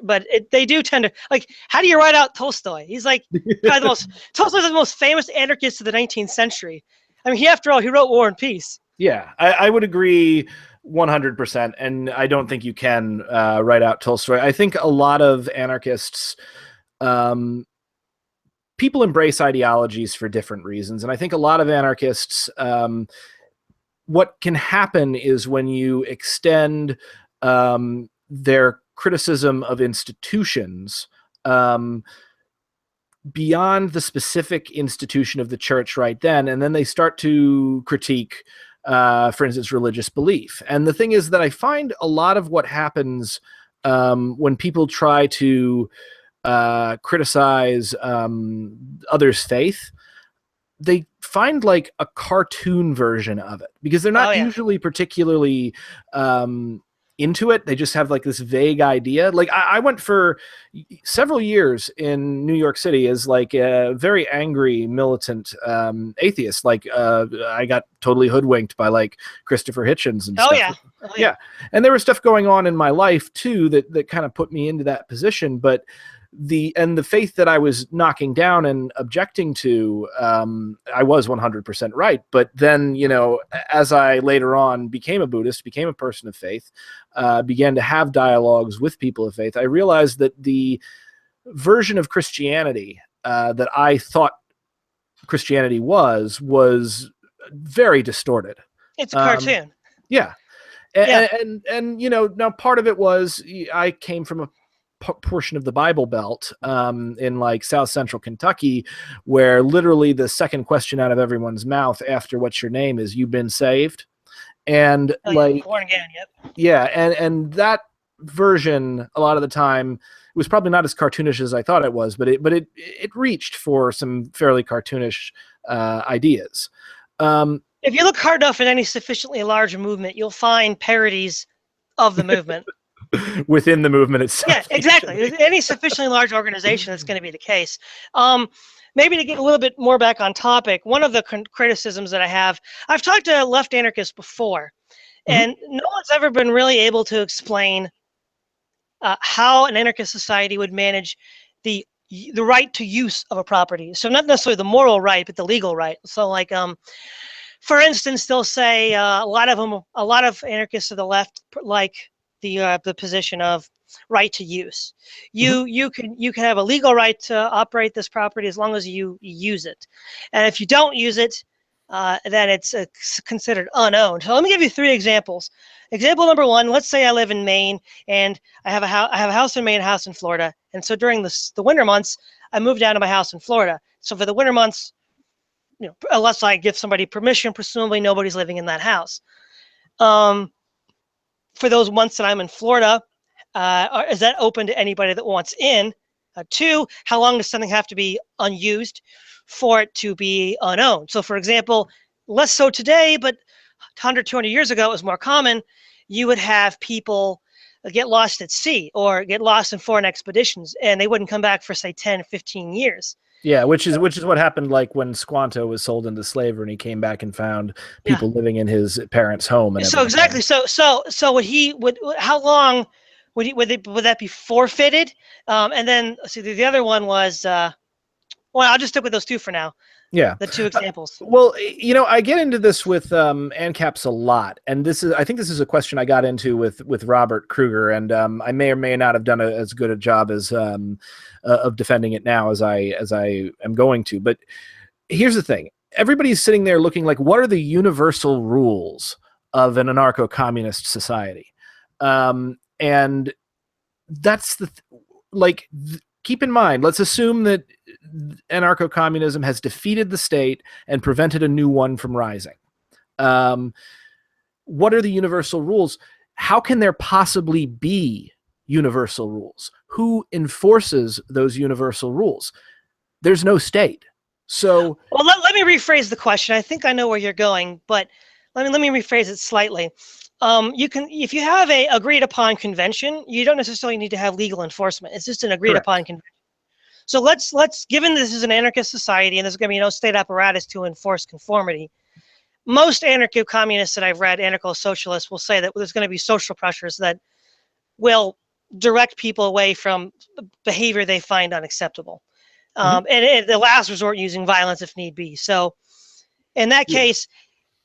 but they do tend to, like, how do you write out Tolstoy? He's like probably Tolstoy's the most famous anarchist of the 19th century. I mean, after all, he wrote War and Peace.
Yeah, I would agree 100%, and I don't think you can write out Tolstoy. I think a lot of anarchists, people embrace ideologies for different reasons, and I think a lot of anarchists, what can happen is when you extend their criticism of institutions beyond the specific institution of the church right then, and then they start to critique, for instance, religious belief. And the thing is that I find a lot of what happens when people try to criticize others' faith, they find like a cartoon version of it, because they're not usually particularly into it. They just have like this vague idea. Like I went for several years in New York City as like a very angry militant atheist. Like I got totally hoodwinked by like Christopher Hitchens and stuff. Yeah. And there was stuff going on in my life too that kind of put me into that position. But the faith that I was knocking down and objecting to, I was 100% right. But then, you know, as I later on became a Buddhist, became a person of faith, began to have dialogues with people of faith, I realized that the version of Christianity that I thought Christianity was very distorted.
It's a cartoon.
Yeah. And you know, now part of it was I came from a portion of the Bible Belt in like South Central Kentucky, where literally the second question out of everyone's mouth after "what's your name" is "you've been saved," and like
born again. Yep.
Yeah, and that version a lot of the time was probably not as cartoonish as I thought it was, but it reached for some fairly cartoonish ideas.
If you look hard enough in any sufficiently large movement, you'll find parodies of the movement.
Within the movement itself.
Yeah, exactly. Any sufficiently large organization, that's going to be the case. Maybe to get a little bit more back on topic, one of the criticisms that I've talked to left anarchists before, and no one's ever been really able to explain how an anarchist society would manage the right to use of a property. So not necessarily the moral right, but the legal right. So like, for instance, they'll say a lot of anarchists to the left like the position of right to use. You can have a legal right to operate this property as long as you use it, and if you don't use it, then it's considered unowned. So let me give you 3 examples. Example number 1: let's say I live in Maine and I have a house in Maine, a house in Florida, and so during the winter months I move down to my house in Florida. So for the winter months, you know, unless I give somebody permission, presumably nobody's living in that house. For those months that I'm in Florida, is that open to anybody that wants in? 2, how long does something have to be unused for it to be unowned? So for example, less so today, but 100, 200 years ago, it was more common. You would have people get lost at sea or get lost in foreign expeditions, and they wouldn't come back for, say, 10, 15 years.
Yeah, which is what happened like when Squanto was sold into slavery and he came back and found people living in his parents' home. And
so exactly. So how long would that be forfeited? And then see the other one was Well, I'll just stick with those two for now.
Yeah.
The two examples.
Well, you know, I get into this with ANCAPs a lot, and I think this is a question I got into with Robert Kruger, and I may or may not have done as good a job as of defending it now as I am going to. But here's the thing: everybody's sitting there looking like, what are the universal rules of an anarcho-communist society? And that's keep in mind, let's assume that anarcho-communism has defeated the state and prevented a new one from rising. What are the universal rules? How can there possibly be universal rules? Who enforces those universal rules? There's no state. So,
well, let me rephrase the question. I think I know where you're going, but let me rephrase it slightly. You can, if you have a agreed upon convention, you don't necessarily need to have legal enforcement. It's just an agreed upon convention. So let's given this is an anarchist society and there's going to be no state apparatus to enforce conformity, most anarcho-communists that I've read, anarcho-socialists, will say that there's going to be social pressures that will direct people away from behavior they find unacceptable. And at the last resort, using violence if need be. So in that case,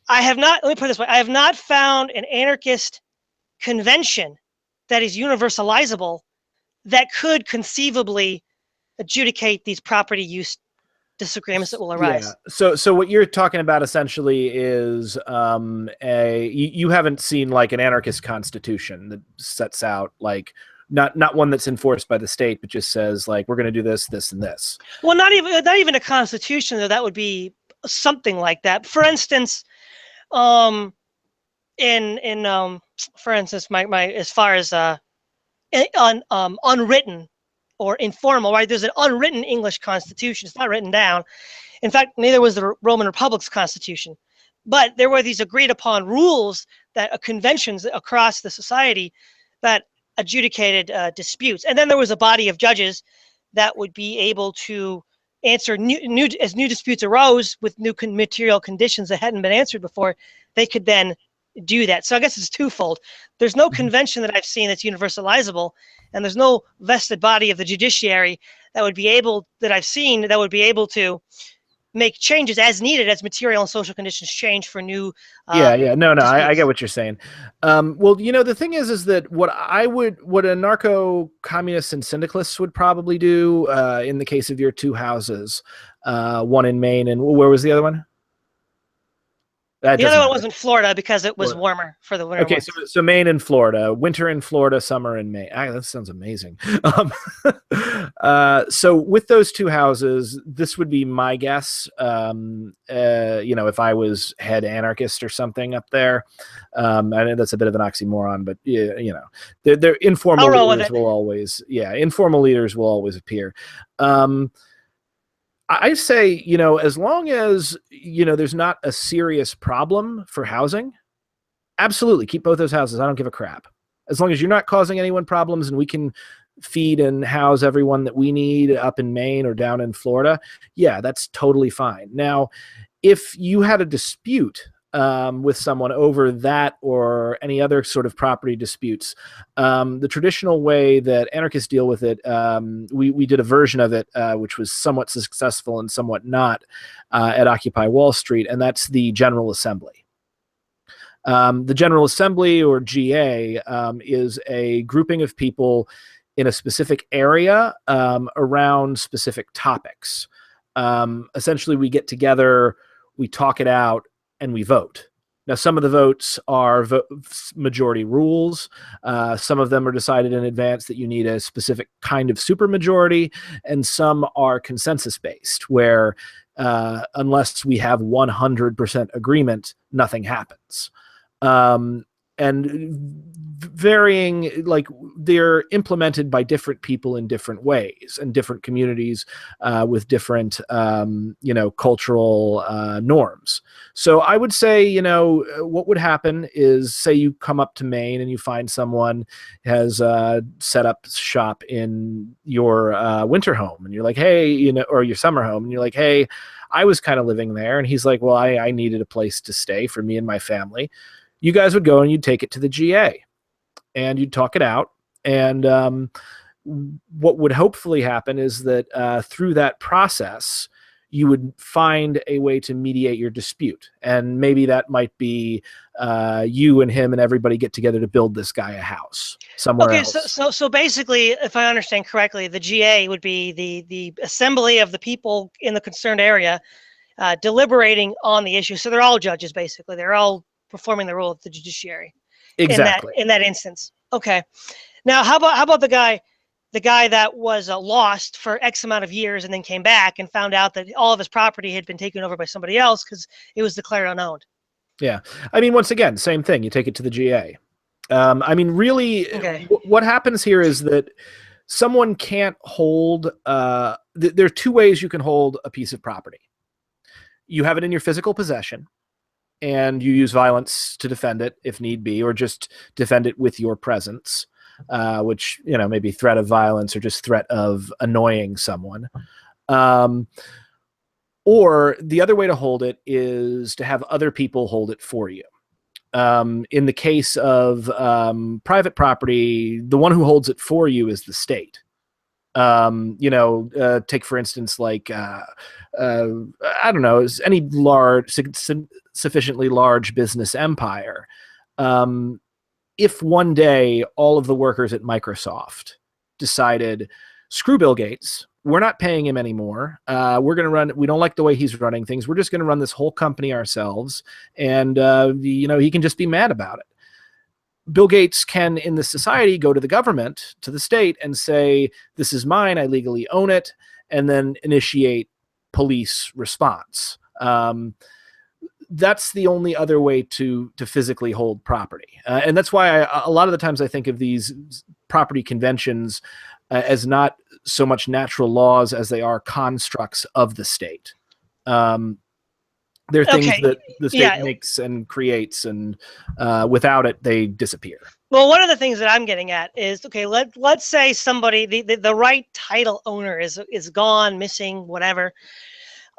I have not, let me put it this way, I have not found an anarchist convention that is universalizable that could conceivably adjudicate these property use disagreements that will arise.
Yeah. So what you're talking about essentially is you haven't seen like an anarchist constitution that sets out like not one that's enforced by the state, but just says like, we're going to do this, this, and this.
Well, not even a constitution, though. That would be something like that. For instance, for instance, my as far as unwritten or informal, right? There's an unwritten English constitution. It's not written down. In fact, neither was the Roman Republic's constitution. But there were these agreed upon rules that conventions across the society that adjudicated disputes. And then there was a body of judges that would be able to answer as new disputes arose with new material conditions that hadn't been answered before. They could then do that. So I guess it's twofold. There's no convention that I've seen that's universalizable, and there's no vested body of the judiciary that would be able, that I've seen, that would be able to make changes as needed as material and social conditions change for new
no, I get what you're saying. Well, you know, the thing is that what anarcho-communists and syndicalists would probably do in the case of your two houses, one in Maine, and where was the other one?
The other one was in Florida because it was warmer for the winter.
Okay, so Maine and Florida, winter in Florida, summer in Maine. That sounds amazing. So with those two houses, this would be my guess. You know, if I was head anarchist or something up there, I know that's a bit of an oxymoron, but you know, they're informal leaders will always, informal leaders will always appear. I say, you know, as long as, you know, there's not a serious problem for housing, absolutely keep both those houses. I don't give a crap. As long as you're not causing anyone problems and we can feed and house everyone that we need up in Maine or down in Florida, yeah, that's totally fine. Now, if you had a dispute with someone over that or any other sort of property disputes, the traditional way that anarchists deal with it, we did a version of it which was somewhat successful and somewhat not at Occupy Wall Street, and that's the General Assembly. The General Assembly, or GA, is a grouping of people in a specific area around specific topics. Essentially, we get together, we talk it out, and we vote. Now, some of the votes are majority rules. Some of them are decided in advance that you need a specific kind of supermajority, and some are consensus-based, where unless we have 100% agreement, nothing happens. And varying, like, they're implemented by different people in different ways and different communities with different, you know, cultural norms. So I would say, you know, what would happen is, say you come up to Maine and you find someone has set up shop in your winter home, and you're like, hey, you know, or your summer home, and you're like, hey, I was kind of living there. And he's like, well, I needed a place to stay for me and my family. You guys would go and you'd take it to the GA and you'd talk it out. And what would hopefully happen is that through that process, you would find a way to mediate your dispute. And maybe that might be you and him and everybody get together to build this guy a house somewhere
Okay,
else.
so basically, if I understand correctly, the GA would be the assembly of the people in the concerned area deliberating on the issue. So they're all judges, basically. They're all performing the role of the judiciary
Exactly.
in that instance. Okay. Now, how about the guy that was lost for X amount of years and then came back and found out that all of his property had been taken over by somebody else because it was declared unowned?
Yeah. I mean, once again, same thing. You take it to the GA. I mean, really,
Okay.
what happens here is that someone can't hold, there are two ways you can hold a piece of property. You have it in your physical possession, and you use violence to defend it if need be, or just defend it with your presence, which, you know, maybe threat of violence or just threat of annoying someone. Or the other way to hold it is to have other people hold it for you. In the case of private property, the one who holds it for you is the state. You know, take for instance, like, I don't know, is any large, sufficiently large business empire. If one day all of the workers at Microsoft decided, screw Bill Gates, we're not paying him anymore. We're going to run, we don't like the way he's running things. We're just going to run this whole company ourselves. And, you know, he can just be mad about it. Bill Gates can, in this society, go to the government, to the state, and say, this is mine, I legally own it, and then initiate police response. That's the only other way to physically hold property. And that's why a lot of the times I think of these property conventions as not so much natural laws as they are constructs of the state. They're things that the state makes and creates, and without it, they disappear.
Well, one of the things that I'm getting at is, okay, let's say somebody, the right title owner is gone, missing, whatever.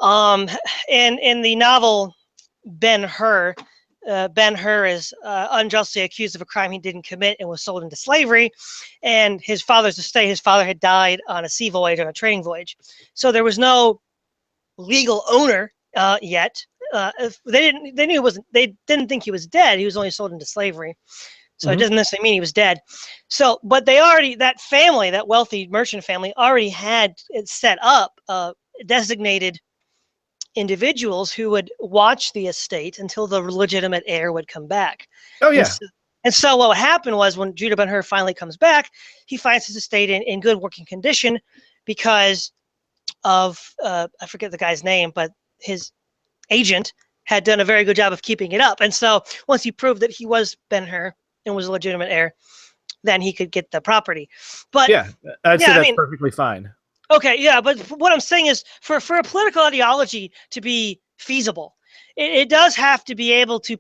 And in the novel Ben-Hur, Ben-Hur is unjustly accused of a crime he didn't commit and was sold into slavery. And his father's estate, his father had died on a sea voyage, on a trading voyage. So there was no legal owner yet. They didn't think he was dead. He was only sold into slavery. So it doesn't necessarily mean he was dead. So, but they already, that family, that wealthy merchant family, already had it set up, designated individuals who would watch the estate until the legitimate heir would come back.
Oh, yeah.
And so what happened was, when Judah Ben-Hur finally comes back, he finds his estate in good working condition because of, I forget the guy's name, but his agent had done a very good job of keeping it up. And so once he proved that he was Ben-Hur and was a legitimate heir, then he could get the property. But
yeah, I'd say that's perfectly fine.
Okay, yeah, but what I'm saying is, for a political ideology to be feasible, it does have to be able to,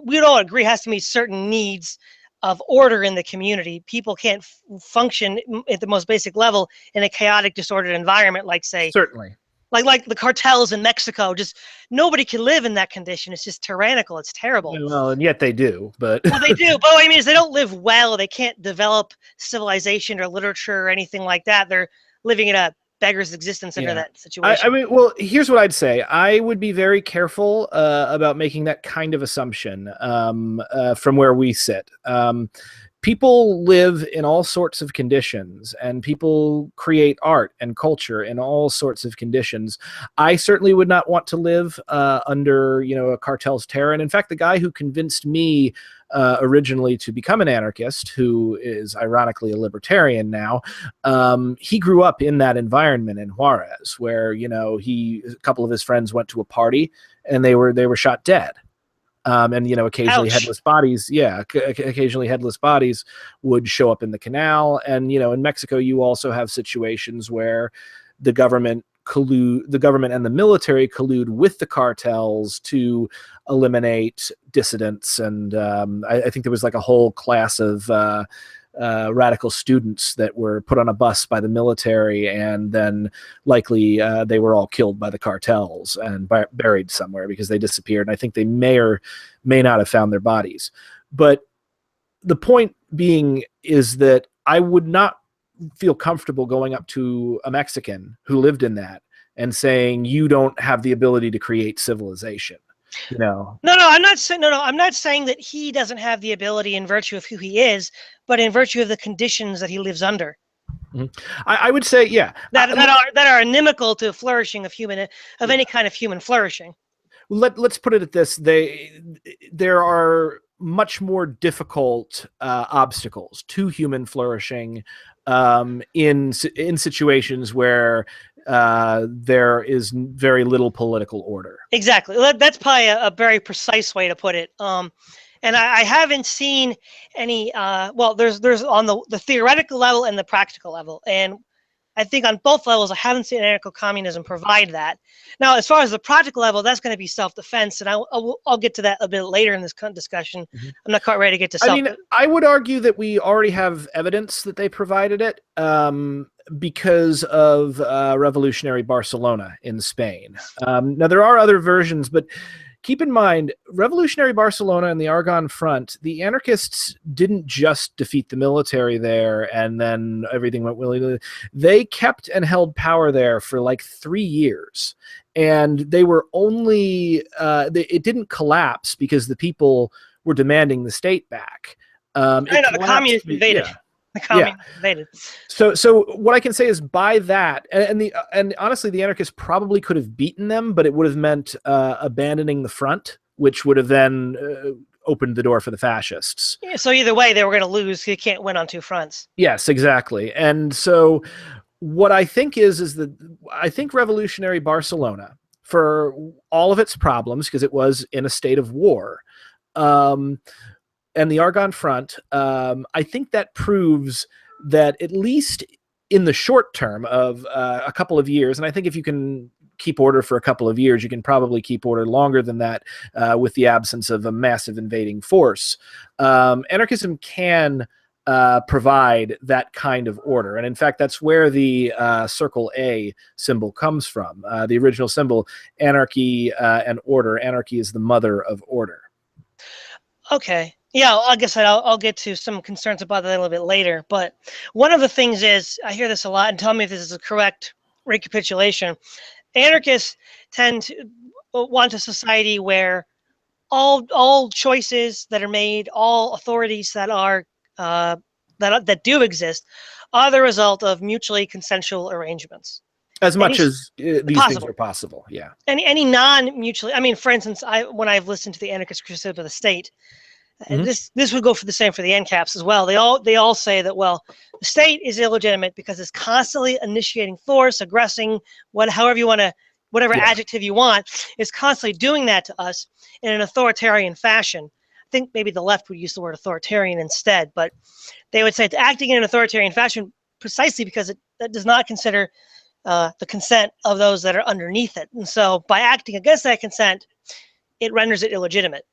we'd all agree, has to meet certain needs of order in the community. People can't function at the most basic level in a chaotic, disordered environment, like, say,
certainly,
like the cartels in Mexico. Just nobody can live in that condition. It's just tyrannical. It's terrible.
Well, and yet they do, but
well, they do. But what I mean is, they don't live well. They can't develop civilization or literature or anything like that. They're living in a beggar's existence under that situation.
I mean, well, here's what I'd say. I would be very careful about making that kind of assumption from where we sit. People live in all sorts of conditions, and people create art and culture in all sorts of conditions. I certainly would not want to live under, you know, a cartel's terror. And in fact, the guy who convinced me originally to become an anarchist, who is ironically a libertarian now, he grew up in that environment in Juarez, where, you know, a couple of his friends went to a party and they were shot dead. And, you know, occasionally headless bodies, occasionally headless bodies would show up in the canal. And, you know, in Mexico, you also have situations where the government and the military collude with the cartels to eliminate dissidents. And I think there was like a whole class of radical students that were put on a bus by the military, and then likely they were all killed by the cartels and buried somewhere because they disappeared. And I think they may or may not have found their bodies. But the point being is that I would not feel comfortable going up to a Mexican who lived in that and saying, you don't have the ability to create civilization. You know?
No, I'm not saying. No, I'm not saying that he doesn't have the ability in virtue of who he is, but in virtue of the conditions that he lives under.
Mm-hmm. I would say, yeah,
that are inimical to flourishing of any kind of human flourishing.
Let's put it at this: there are much more difficult obstacles to human flourishing in situations where there is very little political order.
Exactly. That's probably a very precise way to put it. And I haven't seen any. Well, there's on the theoretical level and the practical level, and I think on both levels, I haven't seen anarcho-communism provide that. Now, as far as the practical level, that's going to be self-defense, and I'll get to that a bit later in this discussion. Mm-hmm. I'm not quite ready to get to self.
I mean, I would argue that we already have evidence that they provided it because of revolutionary Barcelona in Spain. Now, there are other versions, but keep in mind, revolutionary Barcelona and the Argonne Front, the anarchists didn't just defeat the military there and then everything went willy-nilly. They kept and held power there for like 3 years. And they were only, it didn't collapse because the people were demanding the state back.
I know, the communists invaded. Yeah. The communists invaded.
So what I can say is by that, and honestly, the anarchists probably could have beaten them, but it would have meant abandoning the front, which would have then opened the door for the fascists.
Yeah, so either way, they were going to lose. You can't win on two fronts.
Yes, exactly. And so what I think is that I think revolutionary Barcelona, for all of its problems, because it was in a state of war, and the Argonne Front, I think that proves that at least in the short term of a couple of years, and I think if you can keep order for a couple of years, you can probably keep order longer than that with the absence of a massive invading force. Anarchism can provide that kind of order. And in fact, that's where the circle A symbol comes from. The original symbol, anarchy and order. Anarchy is the mother of order.
Okay. Yeah, I guess I'll get to some concerns about that a little bit later. But one of the things is, I hear this a lot, and tell me if this is a correct recapitulation. Anarchists tend to want a society where all choices that are made, all authorities that are that do exist, are the result of mutually consensual arrangements.
As much as these things are possible, yeah.
Any non-mutually, I mean, for instance, when I've listened to the anarchist criticism of the state, and this would go for the same for the NCAPs as well. They all say that, well, the state is illegitimate because it's constantly initiating force, aggressing, however you want to, whatever adjective you want, is constantly doing that to us in an authoritarian fashion. I think maybe the left would use the word authoritarian instead, but they would say it's acting in an authoritarian fashion precisely because it does not consider the consent of those that are underneath it. And so by acting against that consent, it renders it illegitimate.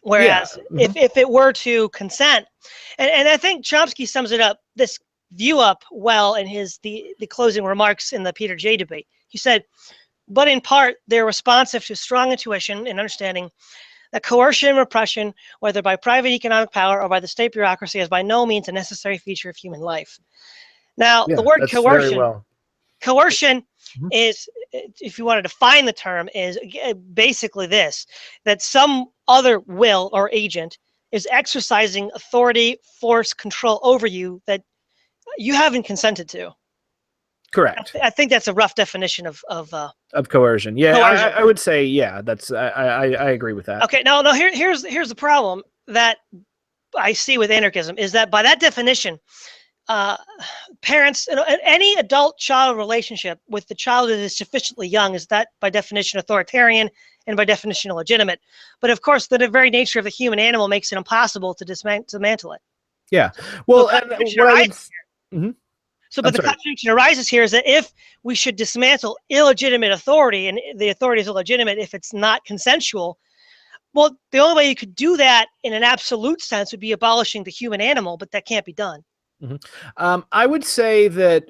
Whereas if it were to consent, and I think Chomsky sums this view up well in the closing remarks in the Peter J. debate. He said, but in part, they're responsive to strong intuition and understanding that coercion and repression, whether by private economic power or by the state bureaucracy, is by no means a necessary feature of human life. Now, the word coercion is, if you want to define the term, is basically this, that some other will or agent is exercising authority, force, control over you that you haven't consented to.
Correct.
I think that's a rough definition of
coercion. Yeah, coercion. I would say, yeah, that's I agree with that.
Okay, now here's the problem that I see with anarchism is that by that definition, parents, any adult-child relationship with the child that is sufficiently young is that by definition authoritarian and by definition illegitimate. But of course, the very nature of the human animal makes it impossible to dismantle it.
Yeah. Well,
the contradiction arises here is that if we should dismantle illegitimate authority, and the authority is illegitimate if it's not consensual, well, the only way you could do that in an absolute sense would be abolishing the human animal, but that can't be done.
I would say that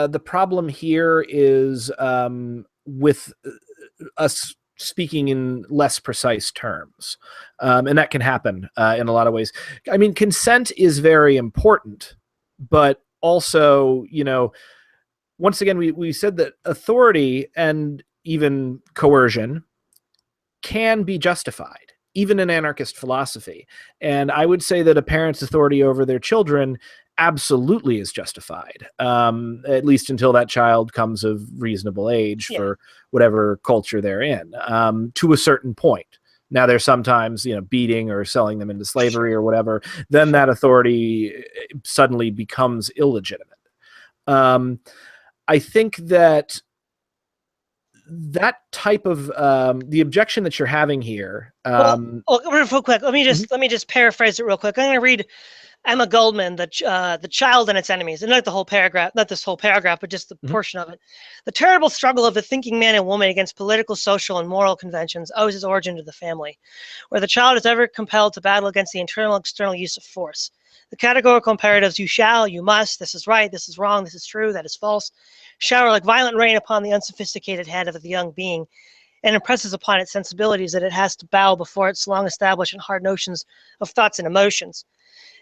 the problem here is with us speaking in less precise terms, and that can happen in a lot of ways. I mean, consent is very important, but also, once again, we said that authority and even coercion can be justified, even in anarchist philosophy. And I would say that a parent's authority over their children absolutely is justified, at least until that child comes of reasonable age for whatever culture they're in, to a certain point. Now, there's sometimes, beating or selling them into slavery or whatever, then that authority suddenly becomes illegitimate. I think that type of the objection that you're having here.
Real quick, let me just paraphrase it real quick. I'm going to read Emma Goldman, the Child and Its Enemies, and not the whole paragraph, not this whole paragraph, but just the portion of it. The terrible struggle of the thinking man and woman against political, social, and moral conventions owes its origin to the family, where the child is ever compelled to battle against the internal and external use of force. The categorical imperatives, you shall, you must, this is right, this is wrong, this is true, that is false, shower like violent rain upon the unsophisticated head of the young being, and impresses upon its sensibilities that it has to bow before its long established and hard notions of thoughts and emotions.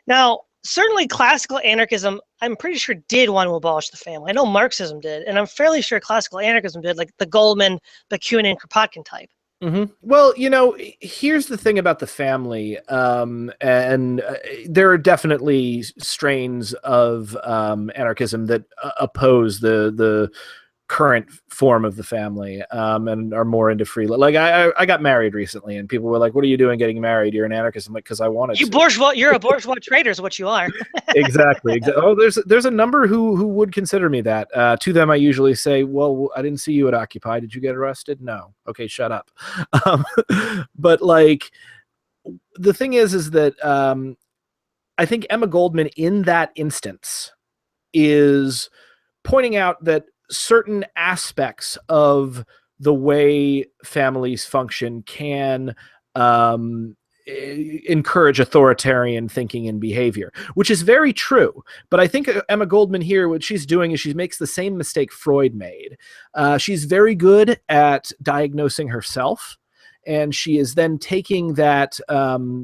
Now, certainly classical anarchism, I'm pretty sure, did want to abolish the family. I know Marxism did, and I'm fairly sure classical anarchism did, like the Goldman, Bakunin, Kropotkin type.
Well, here's the thing about the family, and there are definitely strains of anarchism that oppose the current form of the family, and are more into free. Like I got married recently, and people were like, "What are you doing getting married? You're an anarchist." I'm like, "Because I wanted to."
You're a bourgeois traitor is what you are.
Exactly. Oh, there's a number who would consider me that. To them, I usually say, "Well, I didn't see you at Occupy. Did you get arrested?" No. Okay, shut up. But like, the thing is that I think Emma Goldman in that instance is pointing out that certain aspects of the way families function can encourage authoritarian thinking and behavior, which is very true. But I think Emma Goldman here, what she's doing is she makes the same mistake Freud made. She's very good at diagnosing herself, and she is then taking that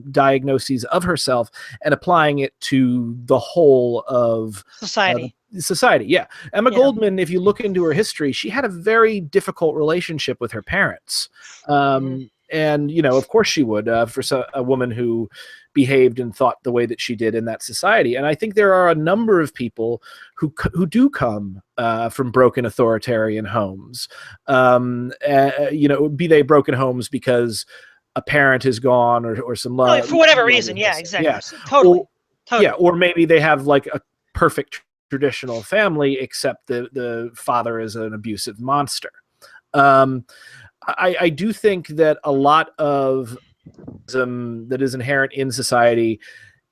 diagnoses of herself and applying it to the whole of
society.
Yeah. Emma Goldman, if you look into her history, she had a very difficult relationship with her parents. And, of course she would, for a woman who behaved and thought the way that she did in that society. And I think there are a number of people who do come from broken authoritarian homes, be they broken homes because a parent is gone or some love.
For whatever reason. Yeah, exactly. Yeah. Totally.
Yeah. Or maybe they have like a perfect traditional family, except the father is an abusive monster. I do think that a lot of that is inherent in society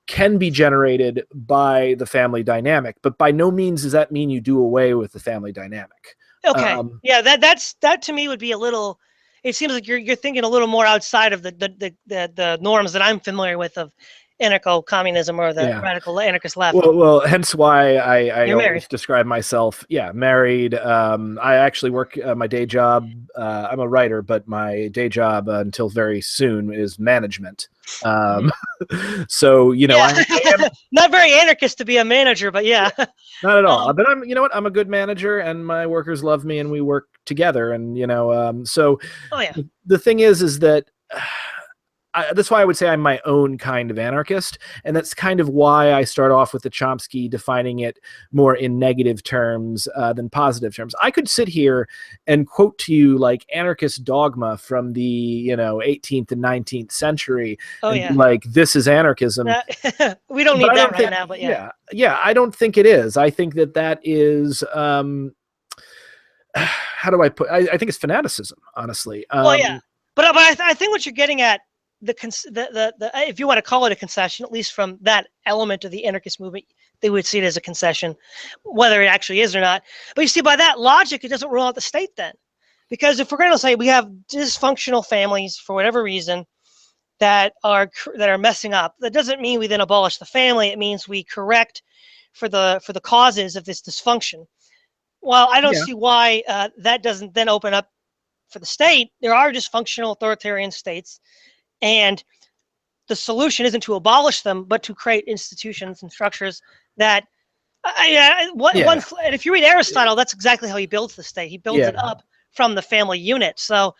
can be generated by the family dynamic, but by no means does that mean you do away with the family dynamic.
Okay. That to me would be a little. It seems like you're thinking a little more outside of the norms that I'm familiar with of anarcho-communism or the radical anarchist left.
Well, hence why I always describe myself, married. I actually work my day job. I'm a writer, but my day job until very soon is management. So, I am
not very anarchist to be a manager, but yeah.
Not at all. But I'm a good manager, and my workers love me, and we work together. And, the thing is that that's why I would say I'm my own kind of anarchist. And that's kind of why I start off with the Chomsky defining it more in negative terms than positive terms. I could sit here and quote to you like anarchist dogma from the 18th and 19th century. Like, this is anarchism.
We don't need that right now, but
I don't think it is. I think that is how do I put? I think it's fanaticism, honestly.
But I think what you're getting at, if you want to call it a concession, at least from that element of the anarchist movement, they would see it as a concession, whether it actually is or not. But you see, by that logic, it doesn't rule out the state then. Because if we're going to say we have dysfunctional families for whatever reason that are messing up, that doesn't mean we then abolish the family. It means we correct for the causes of this dysfunction. Well, I don't see why that doesn't then open up for the state. There are dysfunctional authoritarian states, and the solution isn't to abolish them, but to create institutions and structures that And if you read Aristotle, that's exactly how he builds the state. He builds it up from the family unit. So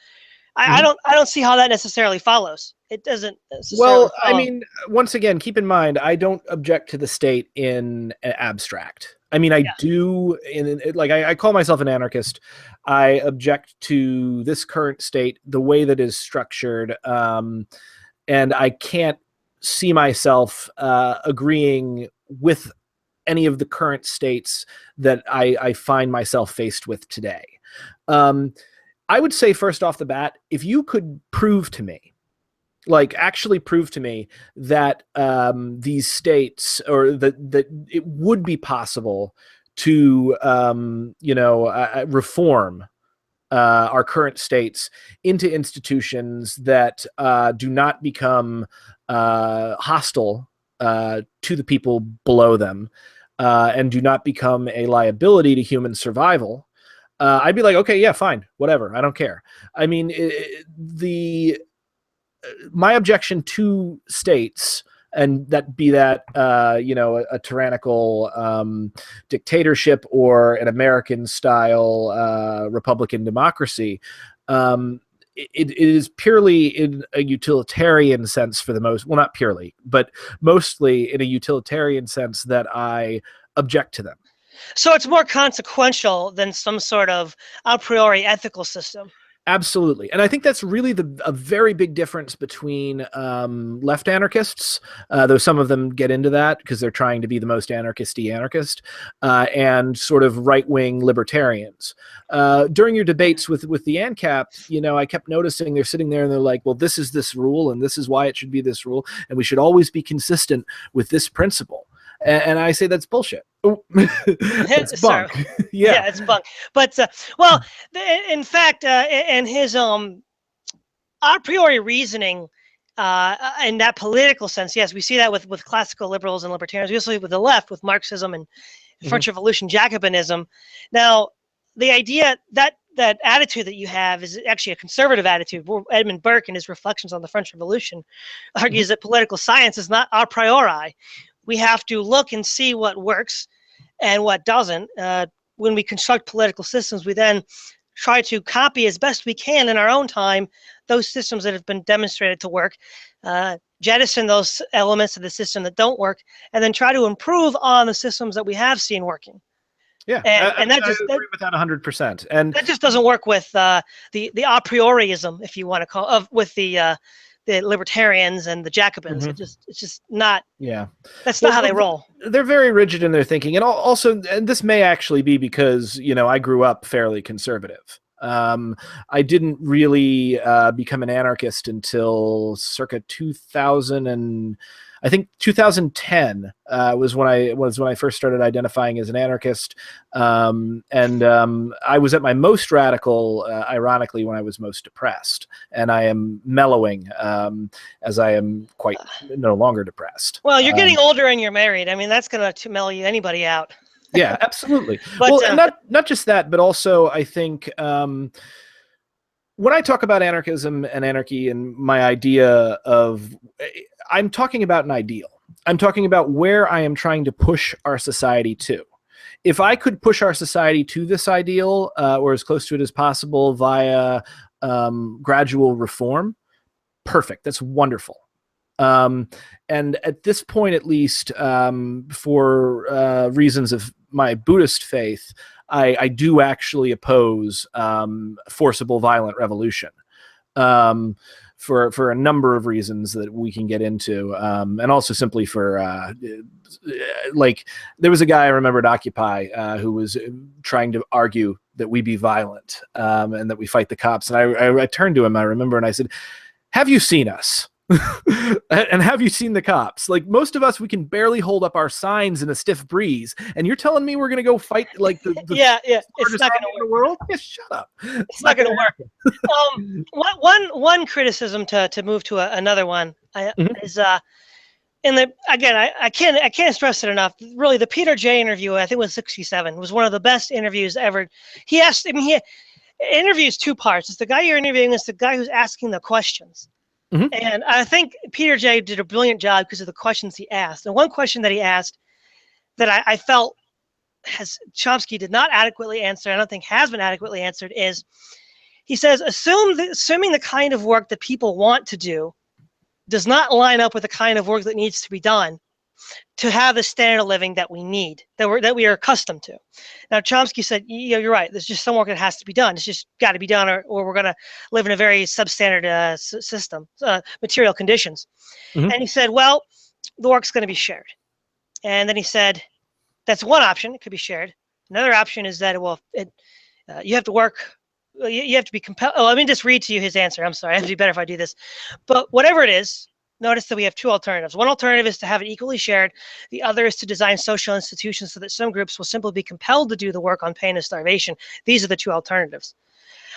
I don't see how that necessarily follows. It doesn't necessarily
Well, I mean, once again, keep in mind, I don't object to the state in abstract. I mean, I do, like, I call myself an anarchist. I object to this current state, the way that is structured, and I can't see myself agreeing with any of the current states that I find myself faced with today. I would say, first off the bat, if you could prove to me, like actually prove to me that these states, or that it would be possible to reform our current states into institutions that do not become hostile to the people below them, and do not become a liability to human survival, I'd be like, okay, yeah, fine, whatever, I don't care. I mean, my objection to states, and that be that a tyrannical dictatorship or an American style Republican democracy, it is purely in a utilitarian sense for the most, well, not purely, but mostly in a utilitarian sense that I object to them.
So it's more consequential than some sort of a priori ethical system.
Absolutely. And I think that's really a very big difference between left anarchists, though some of them get into that because they're trying to be the most anarchist-y anarchist, and sort of right-wing libertarians. During your debates with the ANCAP, I kept noticing they're sitting there and they're like, well, this is this rule and this is why it should be this rule, and we should always be consistent with this principle. And I say that's bullshit. It's bunk.
Yeah, it's bunk. But well, in fact, in his a priori reasoning, in that political sense, yes, we see that with classical liberals and libertarians. We also see it with the left, with Marxism and French Revolution, Jacobinism. Now, the idea that attitude that you have is actually a conservative attitude. Edmund Burke, in his Reflections on the French Revolution, argues that political science is not a priori. We have to look and see what works and what doesn't. When we construct political systems, we then try to copy as best we can in our own time those systems that have been demonstrated to work, jettison those elements of the system that don't work, and then try to improve on the systems that we have seen working.
Yeah,
and that just,
I agree with that 100%. And
that just doesn't work with the a priorism, if you want to call, with the libertarians and the Jacobins. It's just not. Yeah, that's not how they roll.
They're very rigid in their thinking, and also, and this may actually be because I grew up fairly conservative. I didn't really become an anarchist until circa 2010 was when I first started identifying as an anarchist, and I was at my most radical, ironically, when I was most depressed, and I am mellowing as I am quite no longer depressed.
Well, you're getting older and you're married. I mean, that's going to mellow anybody out.
Yeah, absolutely.
But,
well, and not just that, but also I think when I talk about anarchism and anarchy and my idea of, I'm talking about an ideal. I'm talking about where I am trying to push our society to. If I could push our society to this ideal, or as close to it as possible via gradual reform, perfect. That's wonderful. And at this point, at least, for reasons of my Buddhist faith, I do actually oppose forcible violent revolution. For a number of reasons that we can get into, and also simply for, like, there was a guy I remember at Occupy who was trying to argue that we be violent and that we fight the cops. And I turned to him, I remember, and I said, have you seen us? And have you seen the cops? Like, most of us, we can barely hold up our signs in a stiff breeze, and you're telling me we're going to go fight like the
yeah, it's not going to
work. The world? Yeah, shut up.
It's not going to work. One criticism to move to another one is I can't stress it enough. Really, the Peter J. interview, I think it was 1967, was one of the best interviews ever. He interviews two parts. It's the guy you're interviewing, it's the guy who's asking the questions. And I think Peter J. did a brilliant job because of the questions he asked. And one question that he asked that I felt Chomsky did not adequately answer, I don't think has been adequately answered, is he says, assuming the kind of work that people want to do does not line up with the kind of work that needs to be done to have the standard of living that we need, that we are accustomed to. Now, Chomsky said, you're right. There's just some work that has to be done. It's just got to be done, or we're going to live in a very substandard system, material conditions.
Mhm.
And he said, well, the work's going to be shared. And then he said, that's one option. It could be shared. Another option is that, you have to work. You have to be compelled. Oh, let me just read to you his answer. I'm sorry. It'd be better if I do this. But whatever it is, notice that we have two alternatives. One alternative is to have it equally shared. The other is to design social institutions so that some groups will simply be compelled to do the work on pain of starvation. These are the two alternatives.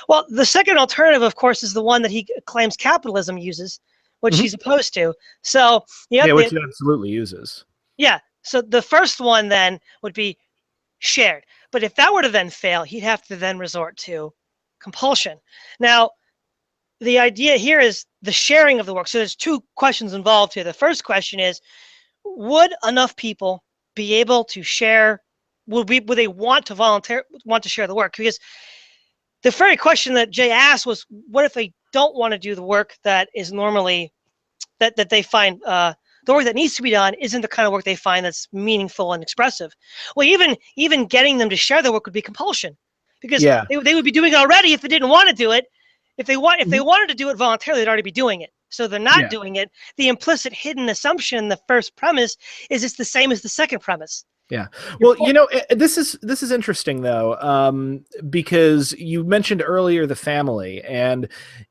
Well, the second alternative, of course, is the one that he claims capitalism uses, which he's opposed to. So
which it absolutely uses.
Yeah. So the first one then would be shared. But if that were to then fail, he'd have to then resort to compulsion. Now, the idea here is the sharing of the work. So there's two questions involved here. The first question is, would enough people be able to share? Would they want to share the work? Because the very question that Jay asked was, what if they don't want to do the work that is normally that they find the work that needs to be done isn't the kind of work they find that's meaningful and expressive? Well, even getting them to share their work would be compulsion, because they would be doing it already if they didn't want to do it. If they wanted to do it voluntarily, they'd already be doing it. So they're not doing it. The implicit hidden assumption in the first premise is it's the same as the second premise.
Yeah. Well, this is interesting though, because you mentioned earlier the family, and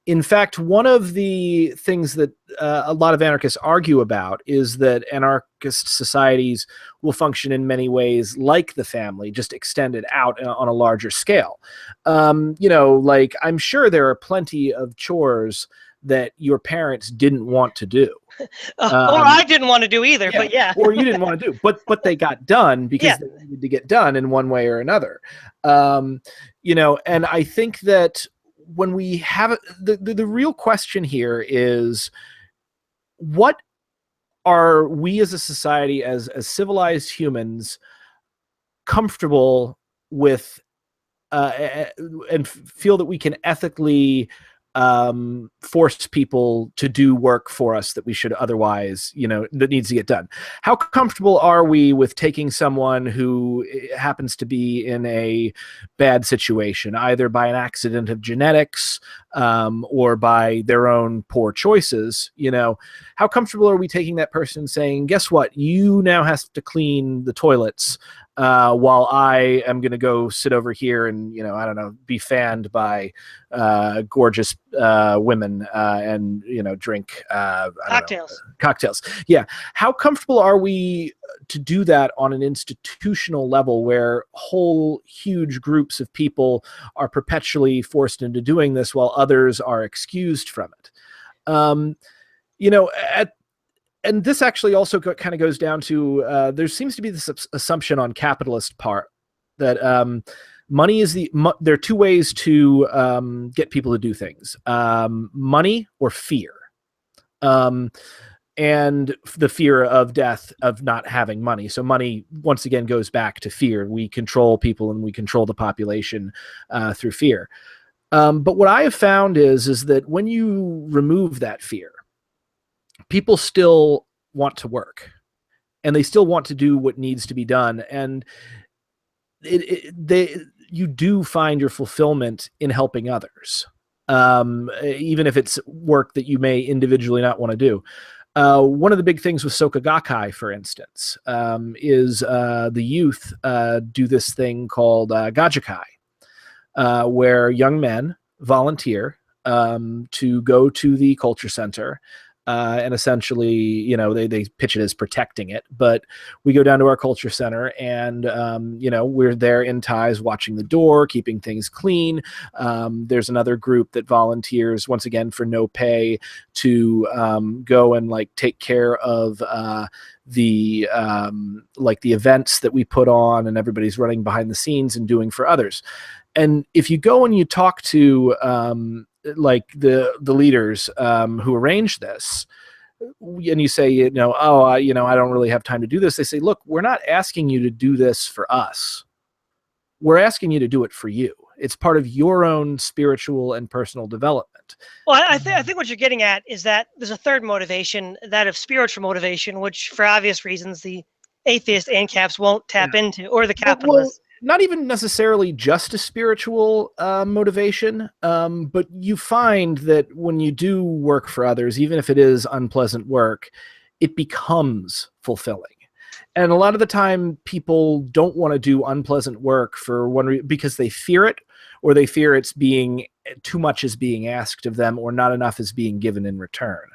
in fact, one of the things that a lot of anarchists argue about is that anarchist societies will function in many ways like the family, just extended out on a larger scale. Like I'm sure there are plenty of chores that your parents didn't want to do.
Or I didn't want to do either, but
or you didn't want to do, but they got done because they needed to get done in one way or another. And I think that when we have the real question here is, what are we as a society, as civilized humans, comfortable with, and feel that we can ethically force people to do work for us that we should otherwise, that needs to get done? How comfortable are we with taking someone who happens to be in a bad situation, either by an accident of genetics, or by their own poor choices? How comfortable are we taking that person, saying, guess what, you now have to clean the toilets, while I am going to go sit over here and, I don't know, be fanned by gorgeous women and, drink cocktails. Yeah. How comfortable are we to do that on an institutional level, where whole huge groups of people are perpetually forced into doing this while others are excused from it? And this actually also kind of goes down to, there seems to be this assumption on capitalist part that money is there are two ways to get people to do things: money or fear. And the fear of death, of not having money. So money, once again, goes back to fear. We control people and we control the population through fear. But what I have found is that when you remove that fear, people still want to work, and they still want to do what needs to be done. And you do find your fulfillment in helping others, even if it's work that you may individually not want to do. One of the big things with Soka Gakkai, for instance, is the youth do this thing called Gajakai, where young men volunteer to go to the culture center. And essentially, they pitch it as protecting it, but we go down to our culture center and, we're there in ties, watching the door, keeping things clean. There's another group that volunteers, once again, for no pay, to go and take care of the events that we put on, and everybody's running behind the scenes and doing for others. And if you go and you talk to the leaders who arranged this, and you say, oh, I don't really have time to do this. They say, look, we're not asking you to do this for us. We're asking you to do it for you. It's part of your own spiritual and personal development.
Well, I think what you're getting at is that there's a third motivation, that of spiritual motivation, which for obvious reasons the atheist ANCAPs won't tap into, or the capitalists.
Not even necessarily just a spiritual motivation, but you find that when you do work for others, even if it is unpleasant work, it becomes fulfilling. And a lot of the time, people don't want to do unpleasant work for because they fear it, or they fear it's being too much is being asked of them, or not enough is being given in return.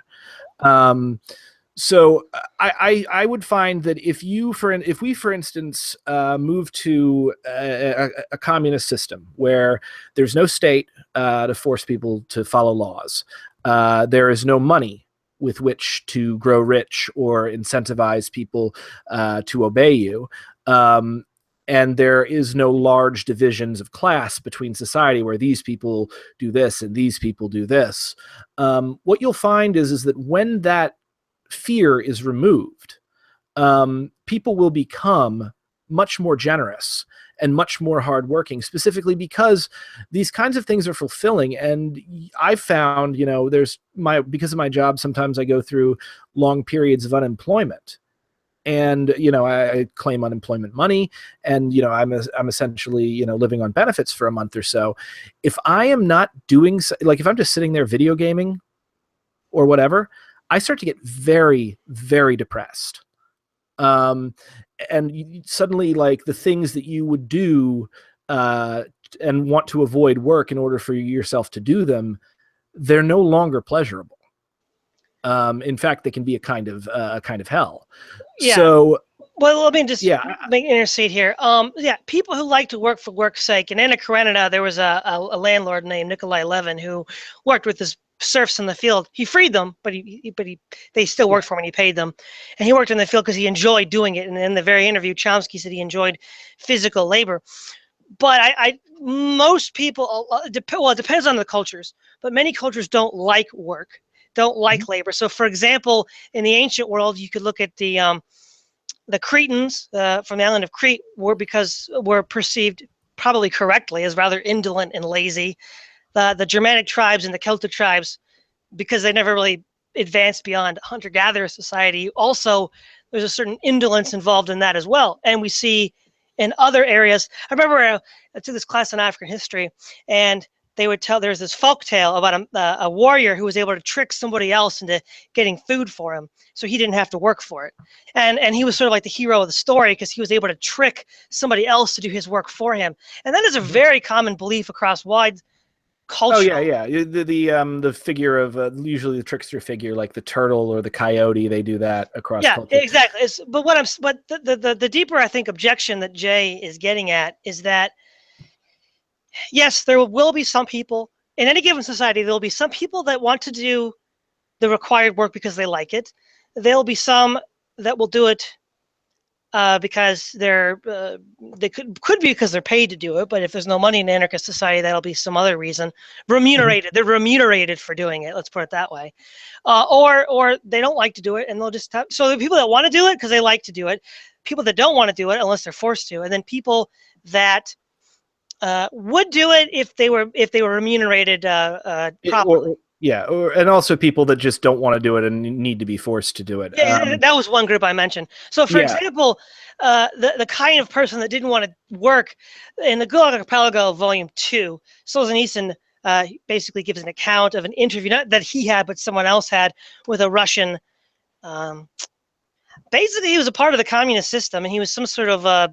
So I would find that if we, for instance, move to a communist system where there's no state to force people to follow laws, there is no money with which to grow rich or incentivize people to obey you, and there is no large divisions of class between society where these people do this and these people do this, what you'll find is that when that fear is removed, people will become much more generous and much more hardworking, specifically because these kinds of things are fulfilling. And I've found, because of my job, sometimes I go through long periods of unemployment, and I claim unemployment money, and I'm essentially living on benefits for a month or so. If I am not doing if I'm just sitting there video gaming or whatever, I start to get very, very depressed. And suddenly, like, the things that you would do and want to avoid work in order for yourself to do them, they're no longer pleasurable. In fact, they can be a kind of hell.
Yeah.
So,
well, let me just intercede here. People who like to work for work's sake. In Anna Karenina, there was a landlord named Nikolai Levin who worked with his serfs in the field. He freed them, but they still worked for him and he paid them. And he worked in the field because he enjoyed doing it. And in the very interview, Chomsky said he enjoyed physical labor. But most people, it depends on the cultures, but many cultures don't like work, don't like labor. So, for example, in the ancient world, you could look at the Cretans from the island of Crete were perceived, probably correctly, as rather indolent and lazy. The Germanic tribes and the Celtic tribes, because they never really advanced beyond hunter-gatherer society, also there's a certain indolence involved in that as well. And we see in other areas, I remember I took this class in African history, and they would tell, there's this folk tale about a warrior who was able to trick somebody else into getting food for him, so he didn't have to work for it. And he was sort of like the hero of the story because he was able to trick somebody else to do his work for him. And that is a very common belief across wide culture.
Oh yeah. The figure of usually the trickster figure, like the turtle or the coyote, they do that across culture.
Yeah, exactly. But the deeper, I think, objection that Jay is getting at is that, yes, there will be some people in any given society. There will be some people that want to do the required work because they like it. There'll be some that will do it because they could be because they're paid to do it. But if there's no money in anarchist society, that'll be some other reason. Remunerated. They're remunerated for doing it. Let's put it that way. Or they don't like to do it, and they'll just so the people that want to do it because they like to do it. People that don't want to do it unless they're forced to, and then people that would do it if they were remunerated properly.
And also people that just don't want to do it and need to be forced to do it.
Yeah, that was one group I mentioned. So, for example, the kind of person that didn't want to work in the Gulag Archipelago, Volume 2, Solzhenitsyn basically gives an account of an interview, not that he had, but someone else had, with a Russian. Basically, he was a part of the communist system, and he was some sort of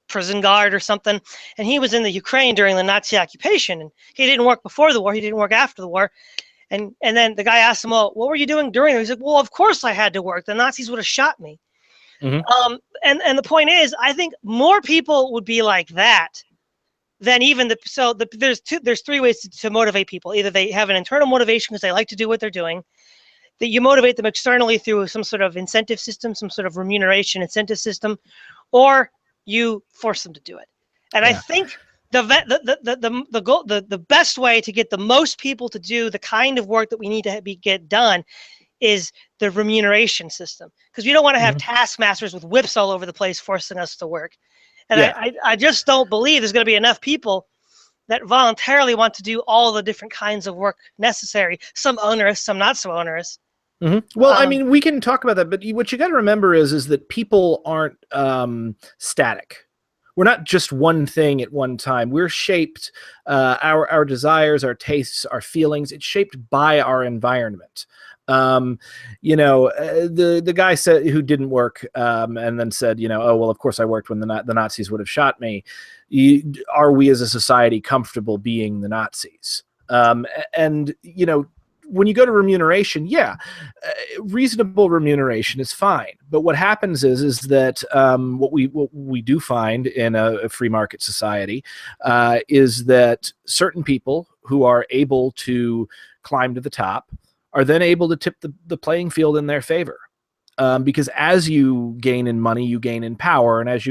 prison guard or something, and he was in the Ukraine during the Nazi occupation, and he didn't work before the war, he didn't work after the war. And then the guy asked him, well, what were you doing during it? He said, well, of course I had to work. The Nazis would have shot me. And the point is, I think more people would be like that than even there's three ways to motivate people. Either they have an internal motivation because they like to do what they're doing, that you motivate them externally through some sort of incentive system, some sort of remuneration incentive system, or you force them to do it. And I think the best way to get the most people to do the kind of work that we need to get done is the remuneration system, because we don't want to have
Mhm.
taskmasters with whips all over the place forcing us to work. And
Yeah.
I just don't believe there's going to be enough people that voluntarily want to do all the different kinds of work necessary, some onerous, some not so onerous.
Well, I mean, we can talk about that, but what you got to remember is that people aren't static. We're not just one thing at one time. We're shaped, our desires, our tastes, our feelings. It's shaped by our environment. You know, the guy said who didn't work, and then said, you know, oh well, of course I worked when the Nazis would have shot me. Are we as a society comfortable being the Nazis? And you know, when you go to remuneration, yeah, reasonable remuneration is fine. But what happens is that what we do find in a free market society is that certain people who are able to climb to the top are then able to tip the playing field in their favor. Because as you gain in money, you gain in power, and as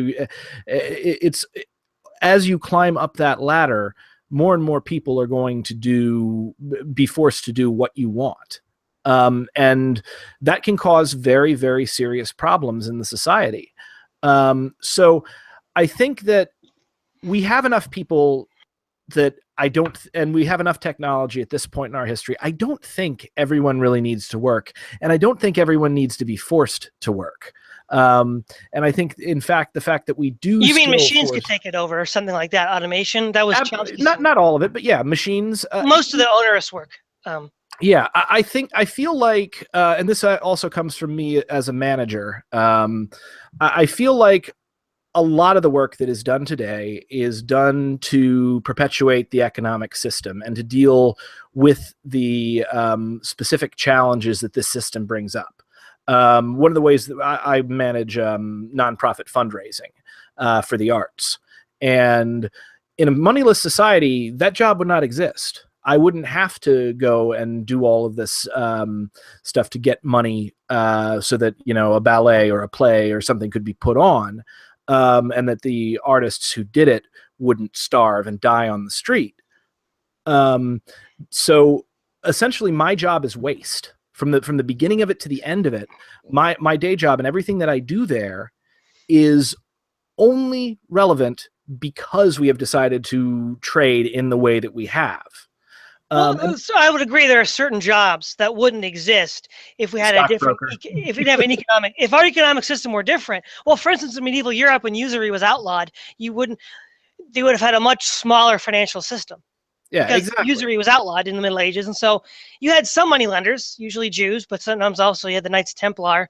you climb up that ladder, more and more people are going to be forced to do what you want. And that can cause very, very serious problems in the society. So I think that we have enough people that and we have enough technology at this point in our history. I don't think everyone really needs to work, and I don't think everyone needs to be forced to work. And I think, in fact, the fact that we do.
You mean machines could take it over or something like that? Automation? That was
not all of it, but yeah, machines.
Most of the onerous work.
Yeah, I feel like, and this also comes from me as a manager. I feel like a lot of the work that is done today is done to perpetuate the economic system and to deal with the specific challenges that this system brings up. One of the ways that I manage nonprofit fundraising for the arts. And in a moneyless society, that job would not exist. I wouldn't have to go and do all of this stuff to get money so that, you know, a ballet or a play or something could be put on, and that the artists who did it wouldn't starve and die on the street. So essentially, my job is waste. From the beginning of it to the end of it, my day job and everything that I do there is only relevant because we have decided to trade in the way that we have.
So I would agree there are certain jobs that wouldn't exist if we had a different, if we'd have an economic, if our economic system were different. Well, for instance, in medieval Europe, when usury was outlawed, they would have had a much smaller financial system.
Yeah,
because
exactly.
usury was outlawed in the Middle Ages. And so you had some money lenders, usually Jews, but sometimes also you had the Knights Templar,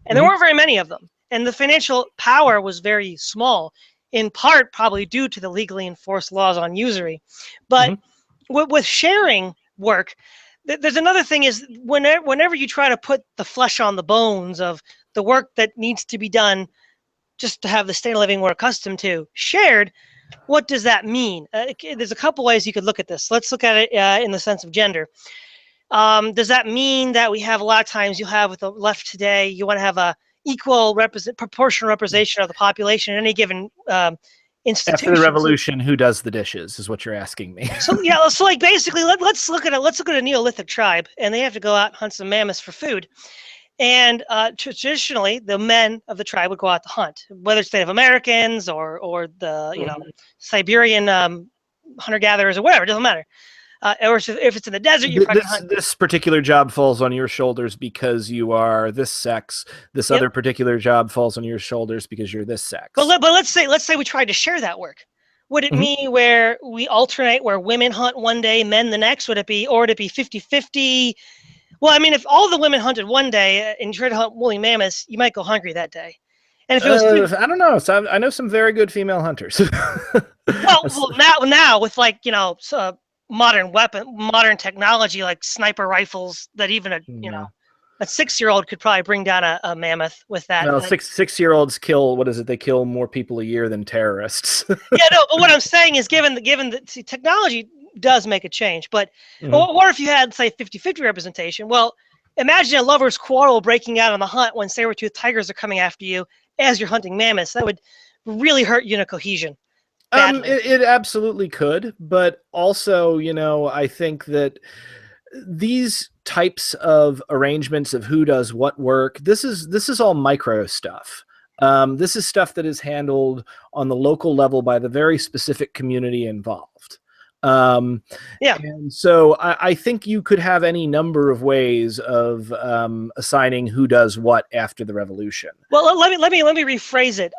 and there weren't very many of them. And the financial power was very small, in part probably due to the legally enforced laws on usury. But with sharing work, there's another thing is whenever you try to put the flesh on the bones of the work that needs to be done just to have the standard of living we're accustomed to shared, what does that mean? There's a couple ways you could look at this. Let's look at it in the sense of gender. Does that mean that we have a lot of times you have with the left today, you want to have a equal proportional representation of the population in any given institution?
After the revolution, who does the dishes is what you're asking me.
So yeah, so like basically, let's look at a Neolithic tribe, and they have to go out and hunt some mammoths for food. And traditionally, the men of the tribe would go out to hunt, whether it's Native Americans or the Siberian hunter-gatherers or whatever. It doesn't matter. Or if it's in the desert, you probably hunt. This
particular job falls on your shoulders because you are this sex. This other particular job falls on your shoulders because you're this sex.
But let's say we tried to share that work. Would it mean where we alternate, where women hunt one day, men the next? Would it be 50-50? Well, I mean, if all the women hunted one day and you tried to hunt woolly mammoths, you might go hungry that day. And if it was,
I don't know. So I know some very good female hunters.
well, now with modern technology like sniper rifles that even a 6-year-old could probably bring down a mammoth with that.
No, six-year-olds kill. What is it? They kill more people a year than terrorists.
Yeah, no. But what I'm saying is, given the technology does make a change, but what if you had, say, 50-50 representation? Well, imagine a lover's quarrel breaking out on the hunt when saber-toothed tigers are coming after you as you're hunting mammoths. That would really hurt unit cohesion.
It absolutely could, but also, I think that these types of arrangements of who does what work, this is all micro stuff. This is stuff that is handled on the local level by the very specific community involved.
Yeah.
And so I think you could have any number of ways of assigning who does what after the revolution.
Well, let me rephrase it.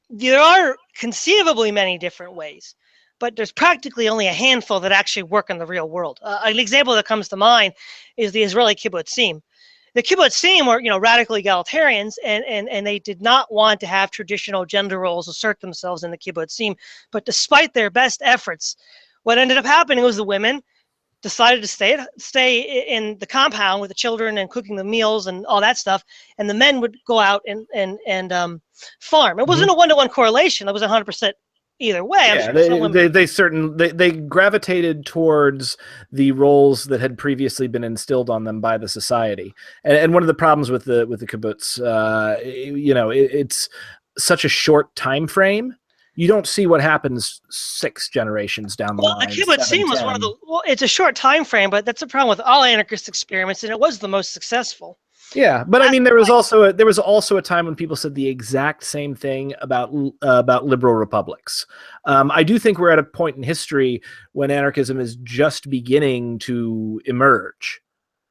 There are conceivably many different ways, but there's practically only a handful that actually work in the real world. An example that comes to mind is the Israeli kibbutzim. The kibbutzim were, radical egalitarians, and they did not want to have traditional gender roles assert themselves in the kibbutzim. But despite their best efforts, what ended up happening was the women decided to stay in the compound with the children and cooking the meals and all that stuff, and the men would go out and farm. It wasn't a one-to-one correlation. It was 100% either way.
Yeah, they gravitated towards the roles that had previously been instilled on them by the society. And one of the problems with the kibbutz, it's such a short time frame. You don't see what happens 6 generations down the line.
Well, the kibbutzim was one of the. Well, it's a short time frame, but that's the problem with all anarchist experiments, and it was the most successful.
Yeah, but I mean, there was also a time when people said the exact same thing about liberal republics. I do think we're at a point in history when anarchism is just beginning to emerge.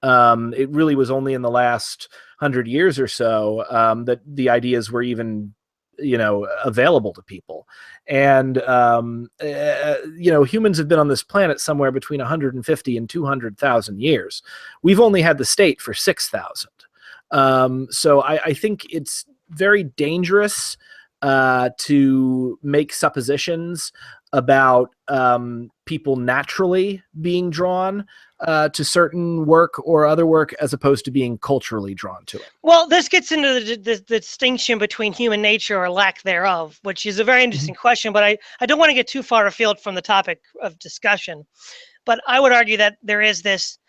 It really was only in the last 100 years or so that the ideas were even available to people. And humans have been on this planet somewhere between 150 and 200,000 years. We've only had the state for 6,000. So I think it's very dangerous to make suppositions about people naturally being drawn to certain work or other work as opposed to being culturally drawn to it.
Well, this gets into the distinction between human nature or lack thereof, which is a very interesting question, but I don't want to get too far afield from the topic of discussion. But I would argue that there is this,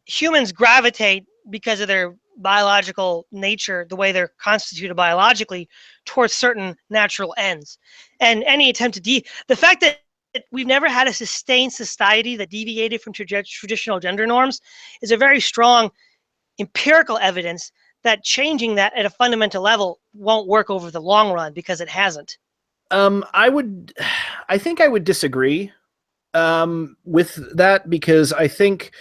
humans gravitate because of their biological nature, the way they're constituted biologically, towards certain natural ends. And any attempt to the fact that we've never had a sustained society that deviated from traditional gender norms is a very strong empirical evidence that changing that at a fundamental level won't work over the long run, because it hasn't.
I think I would disagree with that, because I think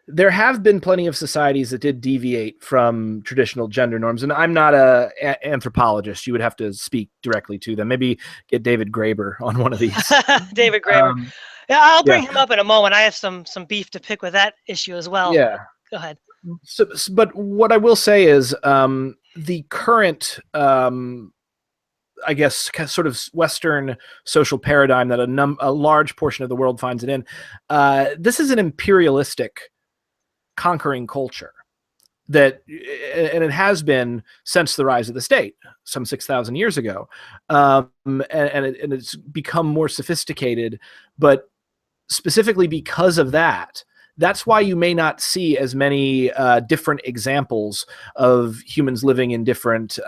there have been plenty of societies that did deviate from traditional gender norms, and I'm not an anthropologist. You would have to speak directly to them. Maybe get David Graeber on one of these.
David Graeber. Yeah, I'll bring him up in a moment. I have some beef to pick with that issue as well.
Yeah.
Go ahead.
So, but what I will say is the current, I guess, sort of Western social paradigm that a large portion of the world finds it in, this is an imperialistic conquering culture and it has been since the rise of the state some 6,000 years ago, and it's become more sophisticated. But specifically because of that, that's why you may not see as many different examples of humans living in different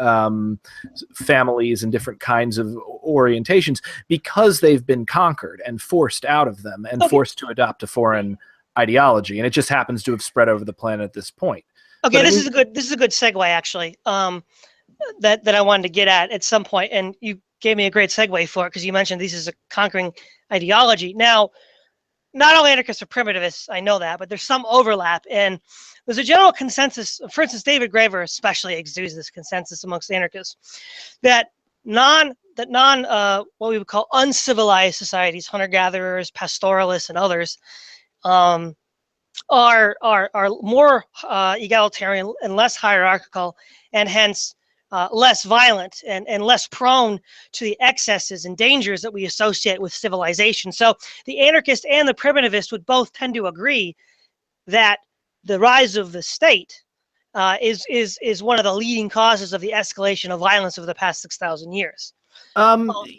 families and different kinds of orientations, because they've been conquered and forced out of them and forced to adopt a foreign ideology, and it just happens to have spread over the planet at this point.
Okay, this is a good segue, actually, that I wanted to get at some point, and you gave me a great segue for it, because you mentioned this is a conquering ideology. Now, not all anarchists are primitivists, I know that, but there's some overlap, and there's a general consensus. For instance, David Graeber especially exudes this consensus amongst anarchists that what we would call uncivilized societies, hunter-gatherers, pastoralists, and others, are more egalitarian and less hierarchical, and hence less violent and less prone to the excesses and dangers that we associate with civilization. So the anarchist and the primitivist would both tend to agree that the rise of the state is one of the leading causes of the escalation of violence over the past 6,000 years.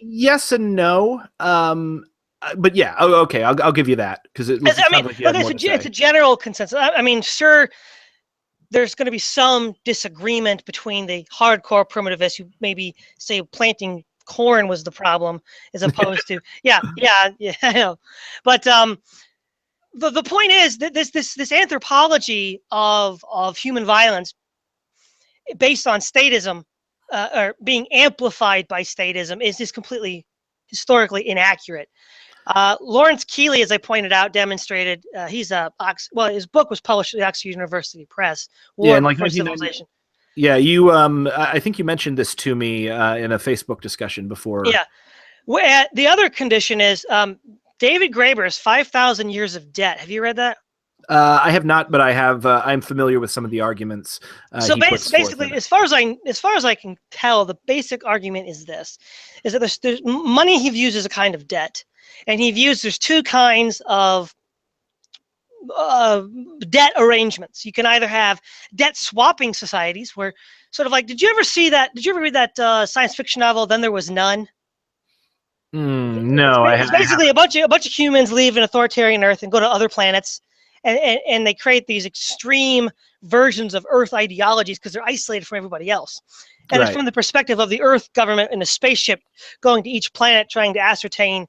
Yes and no. But yeah, okay, I'll give you that, because
it's a general consensus. I mean, sure, there's going to be some disagreement between the hardcore primitivists who maybe say planting corn was the problem, as opposed to I know. But the point is that this anthropology of human violence based on statism, or being amplified by statism, is just completely historically inaccurate. Lawrence Keeley, as I pointed out, demonstrated. His book was published at the Oxford University Press.
Yeah,
War
in like
Before
1990.
Civilization.
Yeah, you. I think you mentioned this to me in a Facebook discussion before.
Yeah. The other condition is David Graeber's 5,000 Years of Debt. Have you read that?
I have not, but I have. I'm familiar with some of the arguments.
So
he puts forth
basically,
in it.
as far as I can tell, the basic argument is this: is that there's money he views as a kind of debt, and he views there's two kinds of debt arrangements. You can either have debt swapping societies, where sort of like, did you ever read that science fiction novel? Then There Was None.
No,
It's basically a bunch of humans leave an authoritarian Earth and go to other planets, and they create these extreme versions of Earth ideologies because they're isolated from everybody else. And it's from the perspective of the Earth government in a spaceship going to each planet, trying to ascertain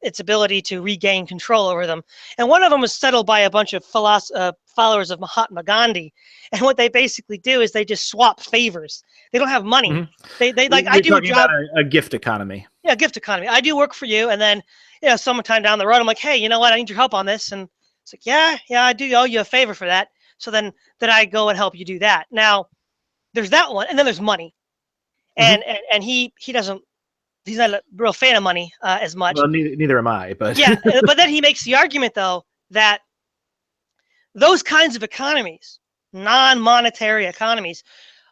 its ability to regain control over them. And one of them was settled by a bunch of followers of Mahatma Gandhi. And what they basically do is they just swap favors. They don't have money.
Mm-hmm.
They like, I do a job.
A gift economy.
Yeah, gift economy. I do work for you, and then sometime down the road, I'm like, hey, you know what? I need your help on this, and it's like, yeah, I do owe you a favor for that. So then I go and help you do that. Now, there's that one, and then there's money, and he doesn't. He's not a real fan of money as much.
Well, neither am I. But
yeah, but then he makes the argument though that those kinds of economies, non-monetary economies,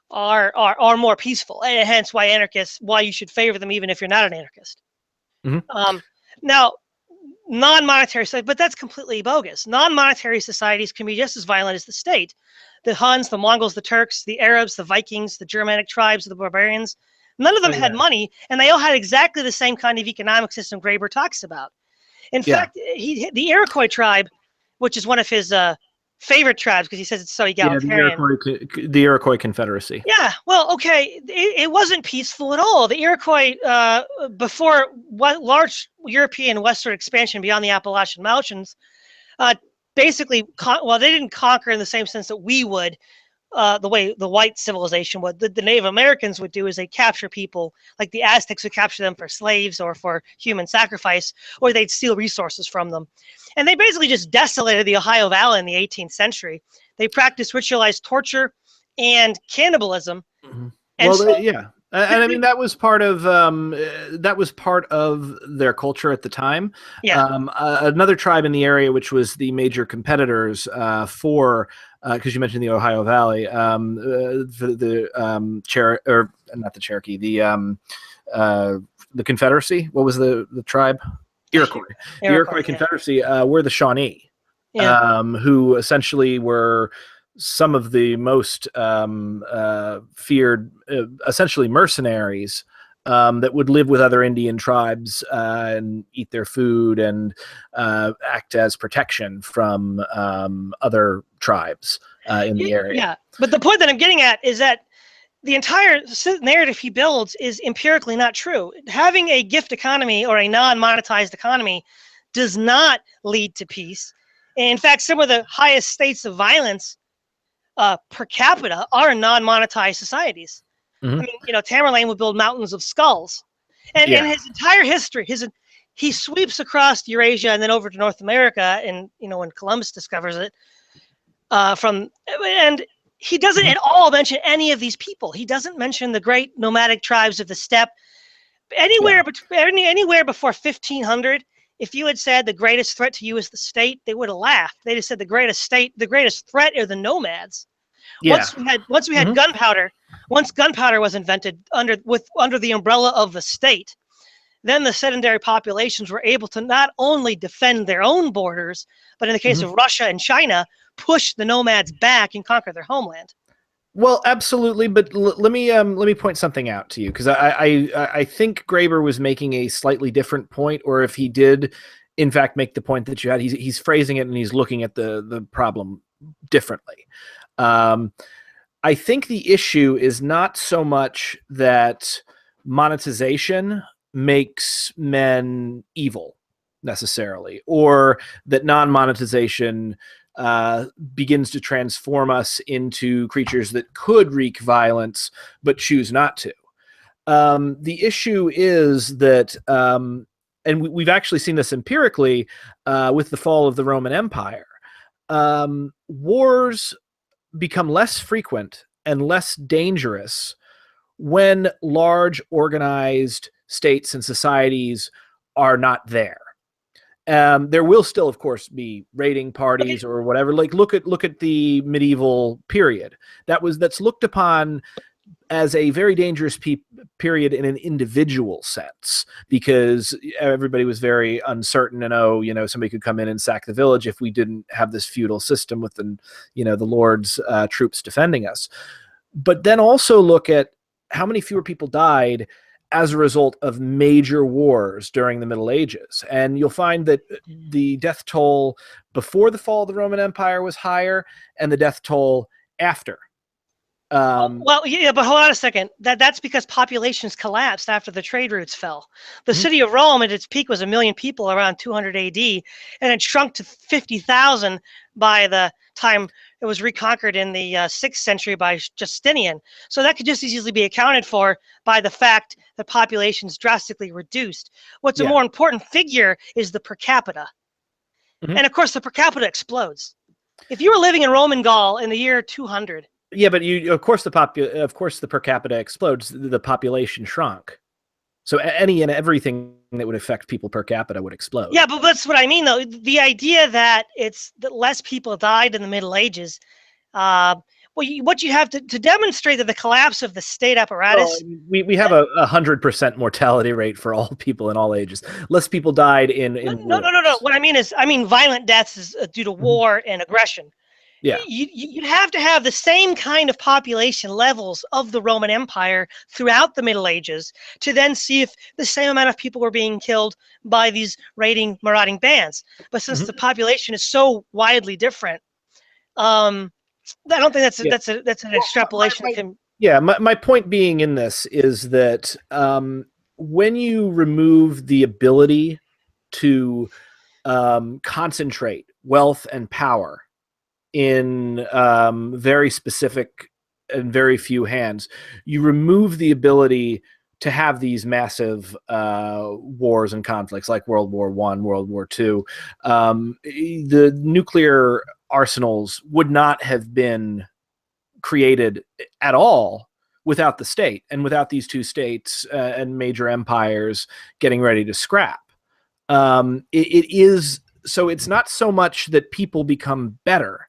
are more peaceful, and hence why you should favor them even if you're not an anarchist. Now, non-monetary society, but that's completely bogus. Non-monetary societies can be just as violent as the state. The Huns, the Mongols, the Turks, the Arabs, the Vikings, the Germanic tribes, the barbarians, none of them had money, and they all had exactly the same kind of economic system Graeber talks about. In fact, the Iroquois tribe, which is one of his favorite tribes because he says it's so egalitarian.
Yeah, the Iroquois Confederacy.
Yeah, well, okay, it wasn't peaceful at all. The Iroquois, before large European westward expansion beyond the Appalachian Mountains, basically, they didn't conquer in the same sense that we would, the way the white civilization would. The Native Americans would do is they capture people, like the Aztecs would capture them for slaves or for human sacrifice, or they'd steal resources from them. And they basically just desolated the Ohio Valley in the 18th century. They practiced ritualized torture and cannibalism. And
and I mean that was part of their culture at the time.
Yeah.
Another tribe in the area, which was the major competitors for, because you mentioned the Ohio Valley, not the Cherokee, the Confederacy. What was the tribe? Iroquois. The Iroquois Confederacy were the Shawnee, who essentially were some of the most feared, essentially mercenaries that would live with other Indian tribes and eat their food and act as protection from other tribes in the area.
Yeah, but the point that I'm getting at is that the entire narrative he builds is empirically not true. Having a gift economy or a non-monetized economy does not lead to peace. And in fact, some of the highest states of violence per capita are non-monetized societies. I mean, Tamerlane would build mountains of skulls. And his entire history, he sweeps across Eurasia and then over to North America, and when Columbus discovers it, and he doesn't at all mention any of these people. He doesn't mention the great nomadic tribes of the steppe. Anywhere before 1500, if you had said the greatest threat to you is the state, they would have laughed. They'd have said the greatest threat are the nomads.
Yeah.
Once we had gunpowder, once gunpowder was invented under the umbrella of the state, then the sedentary populations were able to not only defend their own borders, but in the case of Russia and China, push the nomads back and conquer their homeland.
Well, absolutely, but let me point something out to you, because I think Graeber was making a slightly different point, or if he did, in fact, make the point that you had, he's phrasing it and he's looking at the problem differently. I think the issue is not so much that monetization makes men evil. necessarily, or that non-monetization begins to transform us into creatures that could wreak violence but choose not to. The issue is that, and we've actually seen this empirically with the fall of the Roman Empire, wars become less frequent and less dangerous when large organized states and societies are not there. There will still, of course, be raiding parties or whatever. Like look at the medieval period. That's looked upon as a very dangerous period in an individual sense, because everybody was very uncertain, and somebody could come in and sack the village if we didn't have this feudal system with the Lord's troops defending us. But then also look at how many fewer people died as a result of major wars during the Middle Ages. And you'll find that the death toll before the fall of the Roman Empire was higher, and the death toll after.
Well, yeah, but hold on a second. That's because populations collapsed after the trade routes fell. The city of Rome at its peak was 1 million people around 200 AD, and it shrunk to 50,000 by the time it was reconquered in the 6th century by Justinian. So that could just as easily be accounted for by the fact that populations drastically reduced. What's a more important figure is the per capita. And of course, the per capita explodes. If you were living in Roman Gaul in the year 200,
yeah, but of course the per capita explodes. The population shrunk, so any and everything that would affect people per capita would explode.
Yeah, but that's what I mean, though. The idea that that less people died in the Middle Ages. What you have to demonstrate that the collapse of the state apparatus.
Well, we have a 100% mortality rate for all people in all ages. Less people died in
No. What I mean is, violent deaths is due to war and aggression.
Yeah,
you'd have to have the same kind of population levels of the Roman Empire throughout the Middle Ages to then see if the same amount of people were being killed by these raiding, marauding bands. But since the population is so widely different, I don't think that's an extrapolation.
My point being in this is that when you remove the ability to concentrate wealth and power in very specific and very few hands, you remove the ability to have these massive wars and conflicts like World War I, World War II. The nuclear arsenals would not have been created at all without the state and without these two states and major empires getting ready to scrap. So it's not so much that people become better.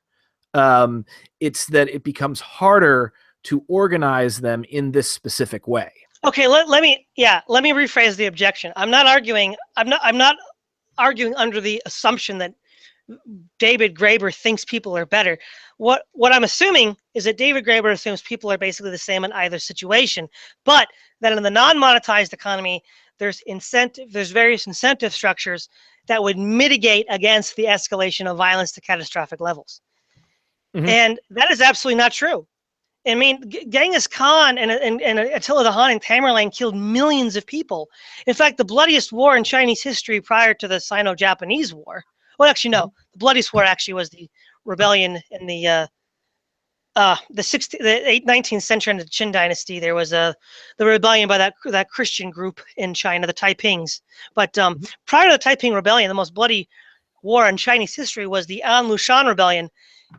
It's that it becomes harder to organize them in this specific way.
Okay, let me rephrase the objection. I'm not arguing under the assumption that David Graeber thinks people are better. What I'm assuming is that David Graeber assumes people are basically the same in either situation, but that in the non-monetized economy, there's various incentive structures that would mitigate against the escalation of violence to catastrophic levels. And that is absolutely not true. I mean, Genghis Khan and Attila the Hun and Tamerlane killed millions of people. In fact, the bloodiest war in Chinese history prior to the Sino-Japanese War. Well, actually, no. The bloodiest war actually was the rebellion in the 19th century under the Qin dynasty. There was the rebellion by that Christian group in China, the Taipings. But prior to the Taiping Rebellion, the most bloody war in Chinese history was the An Lushan Rebellion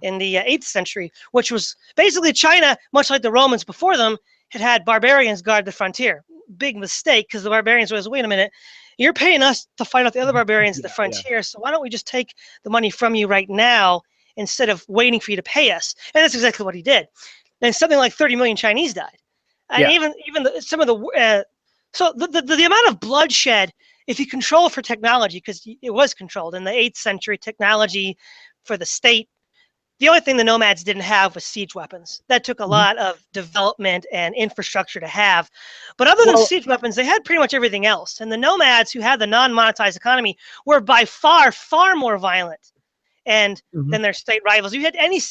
in the 8th century, which was basically China, much like the Romans before them, had barbarians guard the frontier. Big mistake, because the barbarians was, wait a minute, you're paying us to fight out the other barbarians at the frontier, so why don't we just take the money from you right now instead of waiting for you to pay us? And that's exactly what he did. And something like 30 million Chinese died. And some of the so the amount of bloodshed, if you control for technology, because it was controlled in the 8th century, technology for the state. The only thing the nomads didn't have was siege weapons. That took a lot of development and infrastructure to have. But other than siege weapons, they had pretty much everything else. And the nomads who had the non-monetized economy were by far, far more violent than their state rivals. You had any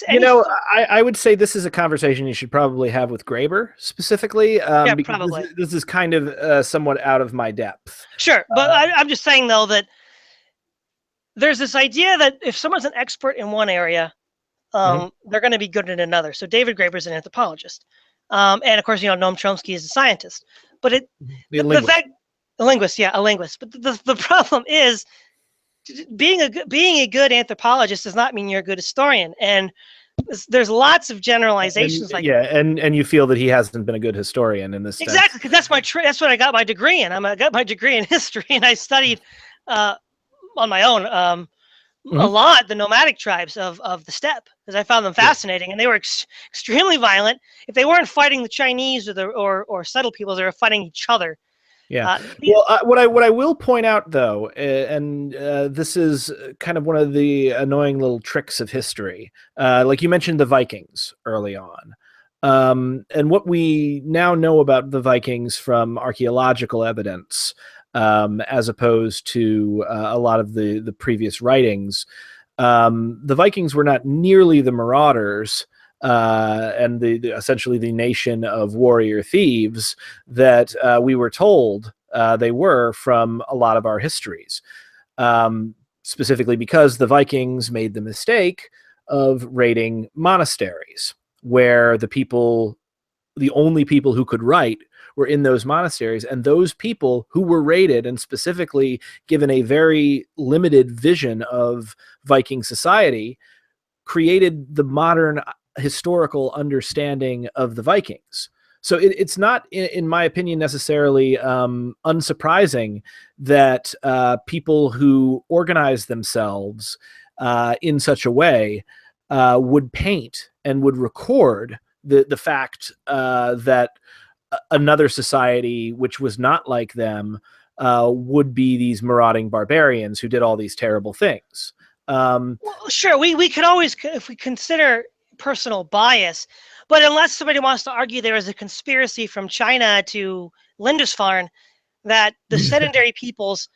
I would say this is a conversation you should probably have with Graeber specifically. Because
probably.
This is kind of somewhat out of my depth.
Sure, but I'm just saying, though, that there's this idea that if someone's an expert in one area, they're going to be good in another. So David Graeber's an anthropologist, and of course, Noam Chomsky is a scientist. But the fact, a linguist, yeah, a linguist. But the problem is, being a good anthropologist does not mean you're a good historian. And there's lots of generalizations
and you feel that he hasn't been a good historian in this sense.
Exactly, because that's what I got my degree in. I got my degree in history, and I studied on my own a lot the nomadic tribes of the steppe, because I found them fascinating, and they were extremely violent. If they weren't fighting the Chinese or settled peoples, they were fighting each other.
Yeah. What I will point out, though, and this is kind of one of the annoying little tricks of history, like you mentioned the Vikings early on. And what we now know about the Vikings from archaeological evidence, as opposed to a lot of the previous writings, the Vikings were not nearly the marauders and essentially the nation of warrior thieves that we were told they were from a lot of our histories, specifically because the Vikings made the mistake of raiding monasteries, where the only people who could write were in those monasteries, and those people who were raided and specifically given a very limited vision of Viking society created the modern historical understanding of the Vikings. So it's not, in my opinion, necessarily unsurprising that people who organize themselves in such a way would paint and would record the fact that another society which was not like them would be these marauding barbarians who did all these terrible things.
Well, sure, we could always, if we consider personal bias, but unless somebody wants to argue there was a conspiracy from China to Lindisfarne, that the sedentary peoples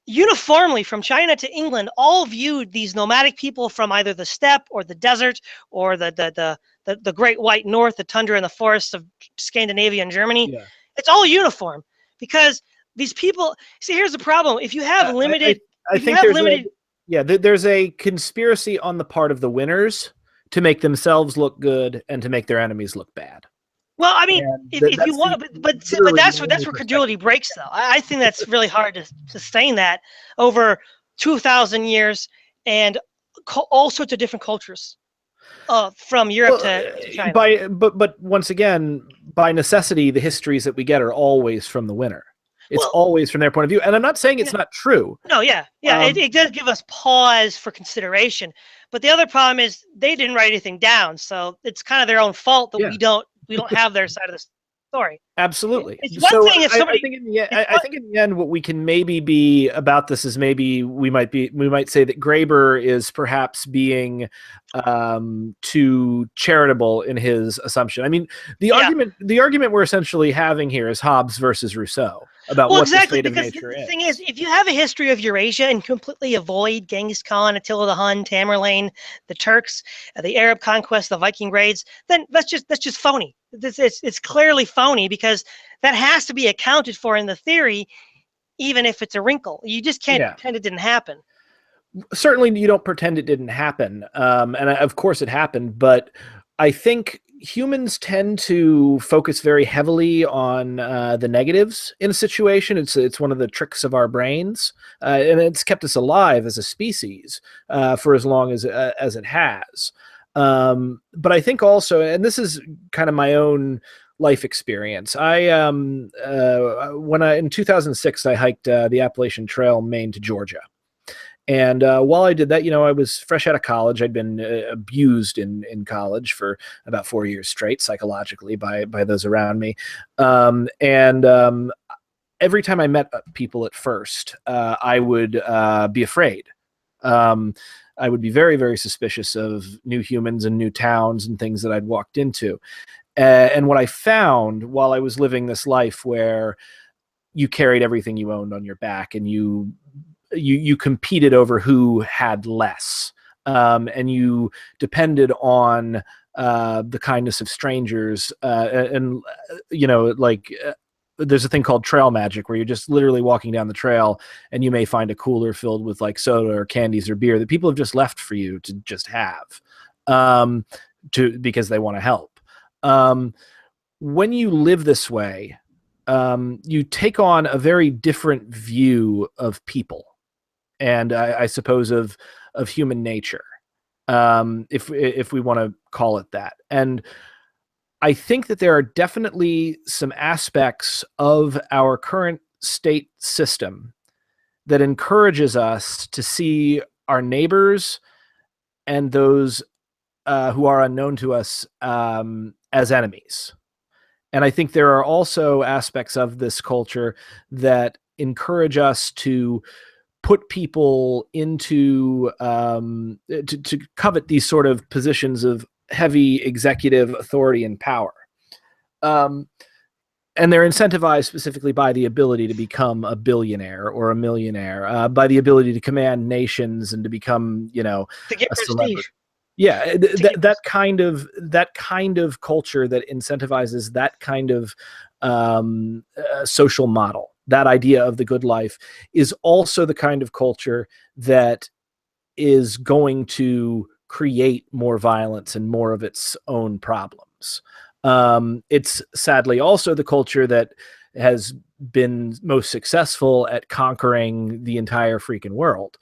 uniformly from China to England all viewed these nomadic people from either the steppe or the desert or the great white north, the tundra and the forests of Scandinavia and Germany.
Yeah.
It's all uniform, because these people, see, here's the problem. If you have limited,
there's a conspiracy on the part of the winners to make themselves look good and to make their enemies look bad.
Well, I mean, if you want, but that's where credulity breaks, though. I think that's really hard to sustain that over 2,000 years and all sorts of different cultures, from Europe to China.
But once again, by necessity, the histories that we get are always from the winner. It's always from their point of view, and I'm not saying it's not true.
No, it does give us pause for consideration. But the other problem is they didn't write anything down, so it's kind of their own fault that we don't have their side of the story.
Absolutely.
It's one thing if somebody.
I think in the end, what we can maybe be about this is maybe we might say that Graeber is perhaps being too charitable in his assumption. I mean, the argument we're essentially having here is Hobbes versus Rousseau about what the state of nature is.
The thing is, if you have a history of Eurasia and completely avoid Genghis Khan, Attila the Hun, Tamerlane, the Turks, the Arab conquest, the Viking raids, then that's just phony. It's clearly phony, because that has to be accounted for in the theory, even if it's a wrinkle. You just can't pretend it didn't happen.
Certainly, you don't pretend it didn't happen, and of course it happened. But I think humans tend to focus very heavily on the negatives in a situation. It's one of the tricks of our brains, and it's kept us alive as a species for as long as it has. But I think also, and this is kind of my own life experience. In 2006, I hiked the Appalachian Trail, Maine to Georgia. And while I did that, I was fresh out of college. I'd been abused in college for about 4 years straight, psychologically, by those around me. Every time I met people at first, I would be afraid. I would be very, very suspicious of new humans and new towns and things that I'd walked into. And what I found while I was living this life where you carried everything you owned on your back and you competed over who had less, and you depended on the kindness of strangers, there's a thing called trail magic, where you're just literally walking down the trail and you may find a cooler filled with like soda or candies or beer that people have just left for you to just have, because they want to help. When you live this way, you take on a very different view of people, and I suppose of human nature, if we want to call it that. And I think that there are definitely some aspects of our current state system that encourages us to see our neighbors and those who are unknown to us as enemies. And I think there are also aspects of this culture that encourage us to put people into to covet these sort of positions of heavy executive authority and power. And they're incentivized specifically by the ability to become a billionaire or a millionaire, by the ability to command nations and to become, you know,
To get
a
prestige.
celebrity. Yeah, that kind of culture that incentivizes that kind of social model, that idea of the good life, is also the kind of culture that is going to create more violence and more of its own problems. It's sadly also the culture that has been most successful at conquering the entire freaking world.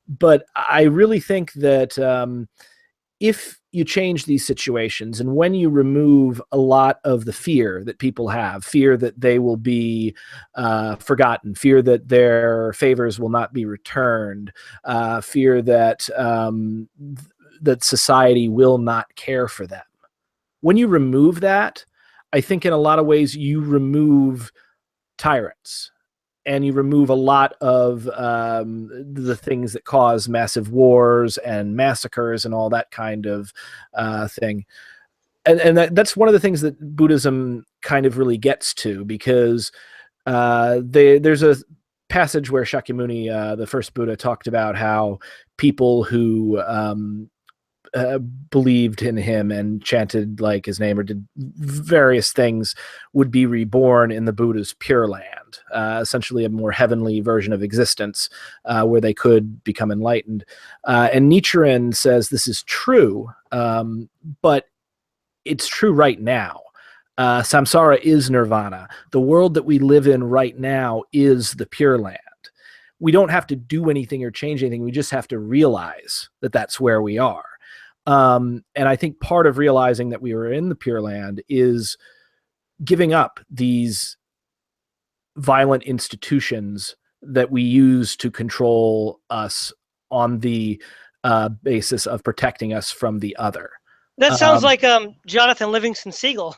But I really think that if you change these situations, and when you remove a lot of the fear that people have, fear that they will be forgotten, fear that their favors will not be returned, fear that that society will not care for them. When you remove that, I think in a lot of ways you remove tyrants, and you remove a lot of the things that cause massive wars and massacres and all that kind of thing. And that's one of the things that Buddhism kind of really gets to, because there's a passage where Shakyamuni, the first Buddha, talked about how people who believed in him and chanted like his name or did various things would be reborn in the Buddha's Pure Land, essentially a more heavenly version of existence, where they could become enlightened. And Nichiren says this is true, but it's true right now. Samsara is nirvana. The world that we live in right now is the Pure Land. We don't have to do anything or change anything. We just have to realize that that's where we are. And I think part of realizing that we were in the Pure Land is giving up these violent institutions that we use to control us on the basis of protecting us from the other.
That sounds like Jonathan Livingston Seagull,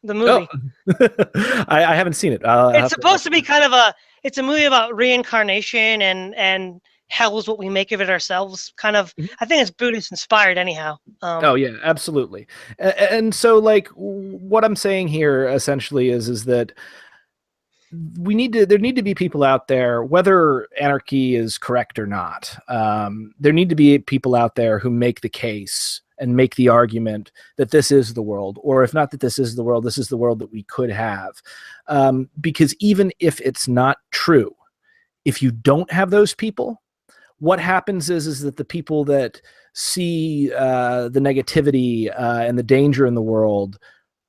the movie.
Oh. I haven't seen it.
It's supposed to be kind of it's a movie about reincarnation and hell is what we make of it ourselves. Kind of, I think it's Buddhist inspired anyhow.
Oh yeah, absolutely. And so like what I'm saying here essentially is that there need to be people out there, whether anarchy is correct or not. There need to be people out there who make the case and make the argument that this is the world, or if not that this is the world, this is the world that we could have. Because even if it's not true, if you don't have those people, what happens is that the people that see the negativity and the danger in the world,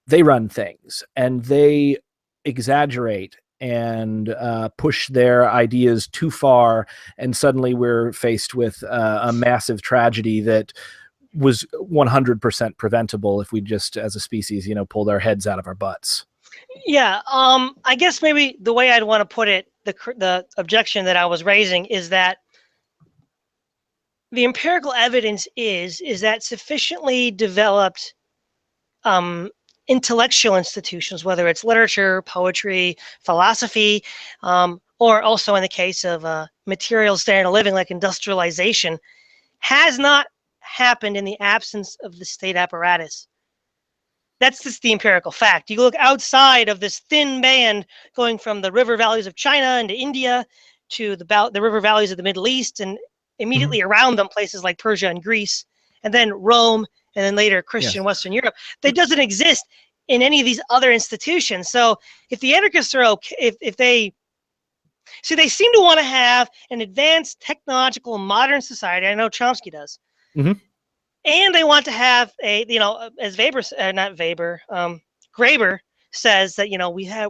they run things and they exaggerate and push their ideas too far, and suddenly we're faced with a massive tragedy that was 100% preventable if we just, as a species, pulled our heads out of our butts.
Yeah, I guess maybe the way I'd want to put it, the objection that I was raising is that the empirical evidence is that sufficiently developed intellectual institutions, whether it's literature, poetry, philosophy, or also in the case of material standard of living like industrialization, has not happened in the absence of the state apparatus. That's just the empirical fact. You look outside of this thin band going from the river valleys of China into India to the river valleys of the Middle East, and immediately around them places like Persia and Greece, and then Rome, and then later Christian Western Europe. That doesn't exist. in any of these other institutions. So if the anarchists are okay, if they see, they seem to want to have an advanced technological modern society. I know Chomsky does.
Mm-hmm.
And they want to have a, as Weber, not Weber, Graeber says that,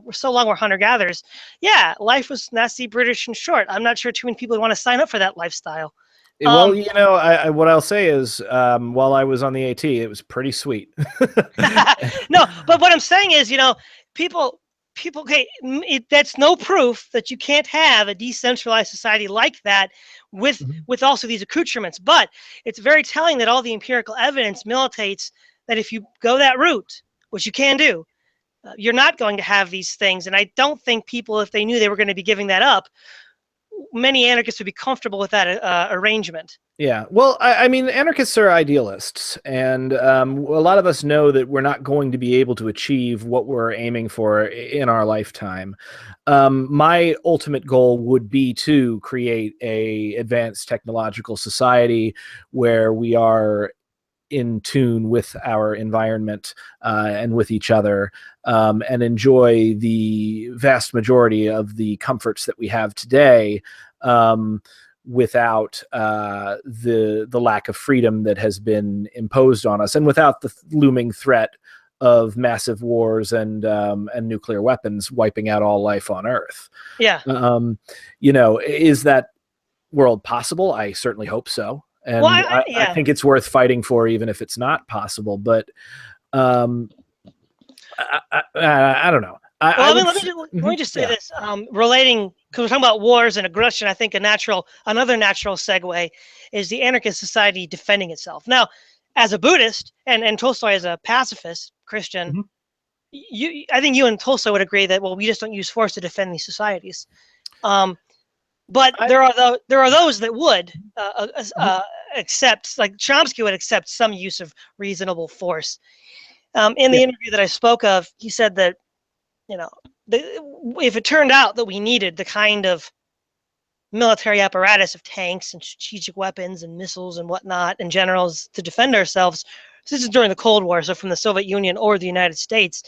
we're so long we're hunter-gatherers. Yeah, life was nasty, British, and short. I'm not sure too many people want to sign up for that lifestyle.
Well, what I'll say is, while I was on the AT, it was pretty sweet.
No, but what I'm saying is, people, okay, that's no proof that you can't have a decentralized society like that with also these accoutrements. But it's very telling that all the empirical evidence militates that if you go that route, which you can do, you're not going to have these things. And I don't think people, if they knew they were going to be giving that up, many anarchists would be comfortable with that arrangement.
Yeah, well, I mean, anarchists are idealists, and a lot of us know that we're not going to be able to achieve what we're aiming for in our lifetime. My ultimate goal would be to create a advanced technological society where we are in tune with our environment and with each other, and enjoy the vast majority of the comforts that we have today, without the lack of freedom that has been imposed on us, and without the looming threat of massive wars and nuclear weapons wiping out all life on Earth.
Yeah.
Is that world possible? I certainly hope so. And
well,
I think it's worth fighting for, even if it's not possible. But I don't know.
Let me just say this, relating, because we're talking about wars and aggression. I think another natural segue is the anarchist society defending itself. Now, as a Buddhist and Tolstoy as a pacifist Christian, I think you and Tolstoy would agree that, well, we just don't use force to defend these societies. But there are those that would accept, like Chomsky would accept some use of reasonable force. In the interview that I spoke of, he said that, if it turned out that we needed the kind of military apparatus of tanks and strategic weapons and missiles and whatnot and generals to defend ourselves, this is during the Cold War, so from the Soviet Union or the United States,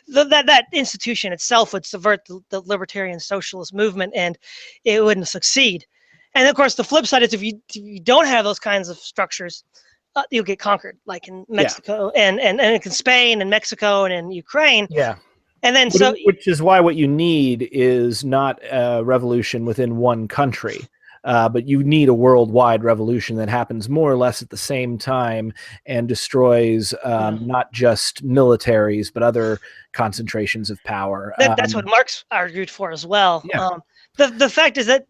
that institution itself would subvert the libertarian socialist movement, and it wouldn't succeed. And of course, the flip side is if you don't have those kinds of structures, you'll get conquered, like in Mexico and in Spain and Mexico and in Ukraine.
Yeah.
And then
which is why what you need is not a revolution within one country. But you need a worldwide revolution that happens more or less at the same time and destroys not just militaries, but other concentrations of power.
That's what Marx argued for as well.
Yeah.
The fact is that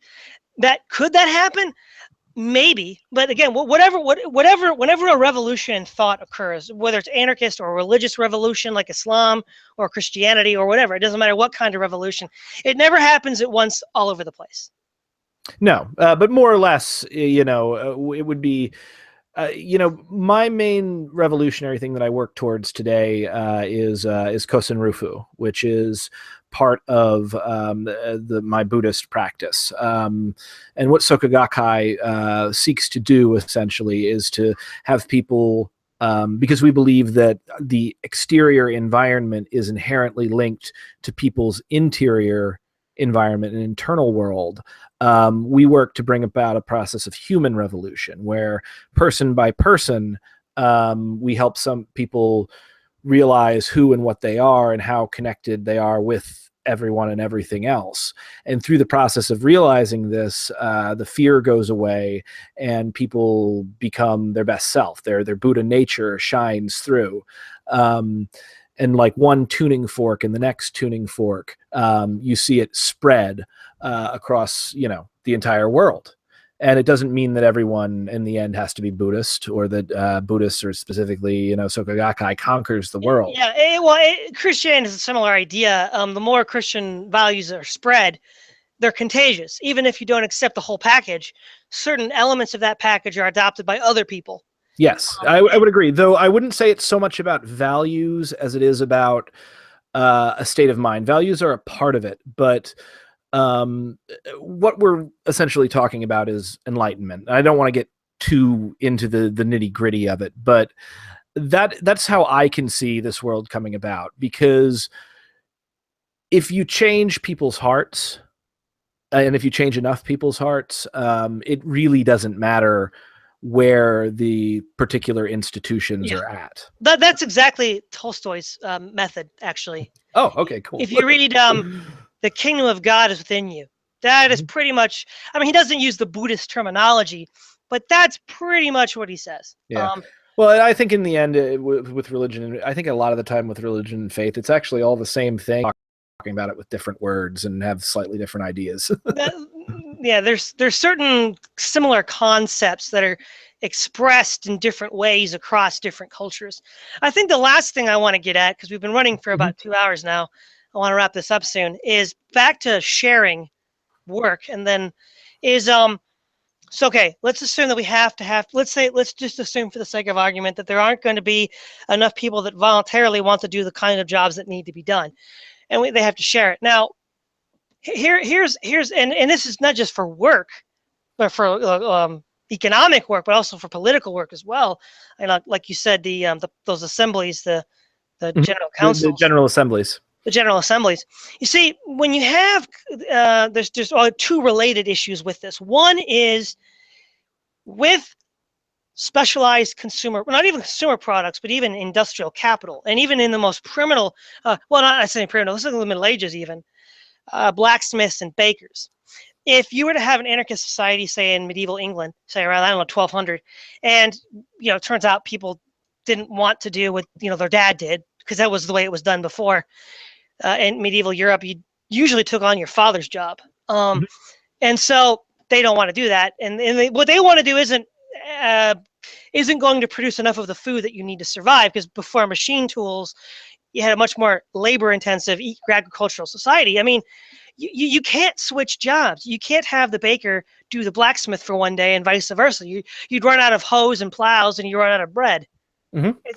could that happen? Maybe, but again, whenever a revolution in thought occurs, whether it's anarchist or religious revolution like Islam or Christianity or whatever, it doesn't matter what kind of revolution, it never happens at once all over the place.
No, but more or less, it would be, my main revolutionary thing that I work towards today is Kosen Rufu, which is part of my Buddhist practice. And what Soka Gakkai seeks to do essentially is to have people, because we believe that the exterior environment is inherently linked to people's interior environment and internal world. We work to bring about a process of human revolution where person by person, we help some people realize who and what they are and how connected they are with everyone and everything else. And through the process of realizing this, the fear goes away and people become their best self. Their Buddha nature shines through. And like one tuning fork and the next tuning fork, you see it spread across, the entire world. And it doesn't mean that everyone in the end has to be Buddhist, or that Buddhists, or specifically, Soka Gakkai, conquers the world.
Yeah, Christianity is a similar idea. The more Christian values are spread, they're contagious. Even if you don't accept the whole package, certain elements of that package are adopted by other people.
Yes, I would agree. Though I wouldn't say it's so much about values as it is about a state of mind. Values are a part of it, but what we're essentially talking about is enlightenment. I don't want to get too into the nitty gritty of it, but that's how I can see this world coming about, because if you change people's hearts, and if you change enough people's hearts, it really doesn't matter where the particular institutions are at.
That's exactly Tolstoy's method, actually.
Oh, okay, cool.
If you read The Kingdom of God is Within You, that is pretty much, I mean, he doesn't use the Buddhist terminology, but that's pretty much what he says.
Yeah. Well, I think in the end, with religion, I think a lot of the time with religion and faith, it's actually all the same thing, talking about it with different words and have slightly different ideas.
Yeah, there's certain similar concepts that are expressed in different ways across different cultures. I think the last thing I want to get at, because we've been running for about 2 hours now, I want to wrap this up soon, is back to sharing work. And then is so okay, let's assume that we have to let's just assume for the sake of argument that there aren't going to be enough people that voluntarily want to do the kind of jobs that need to be done, and they have to share it. Now here's and this is not just for work, but for economic work, but also for political work as well. And like you said, those assemblies, the general councils,
the general assemblies.
The general assemblies. You see, when you have there's two related issues with this. One is with specialized consumer, well, not even consumer products, but even industrial capital, and even in the most primitive, well, not saying primitive, let's look at the Middle Ages even, blacksmiths and bakers. If you were to have an anarchist society, say in medieval England, say around, I don't know, 1200, and it turns out people didn't want to do what their dad did, because that was the way it was done before. In medieval Europe, you usually took on your father's job, and so they don't want to do that. And what they want to do isn't going to produce enough of the food that you need to survive, because before machine tools, you had a much more labor-intensive agricultural society. I mean, you can't switch jobs. You can't have the baker do the blacksmith for one day and vice versa. You'd run out of hoes and plows, and you run out of bread.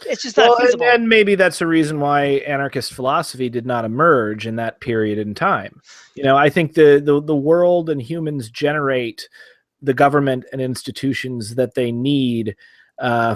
It's just not feasible.
And maybe that's the reason why anarchist philosophy did not emerge in that period in time. I think the world and humans generate the government and institutions that they need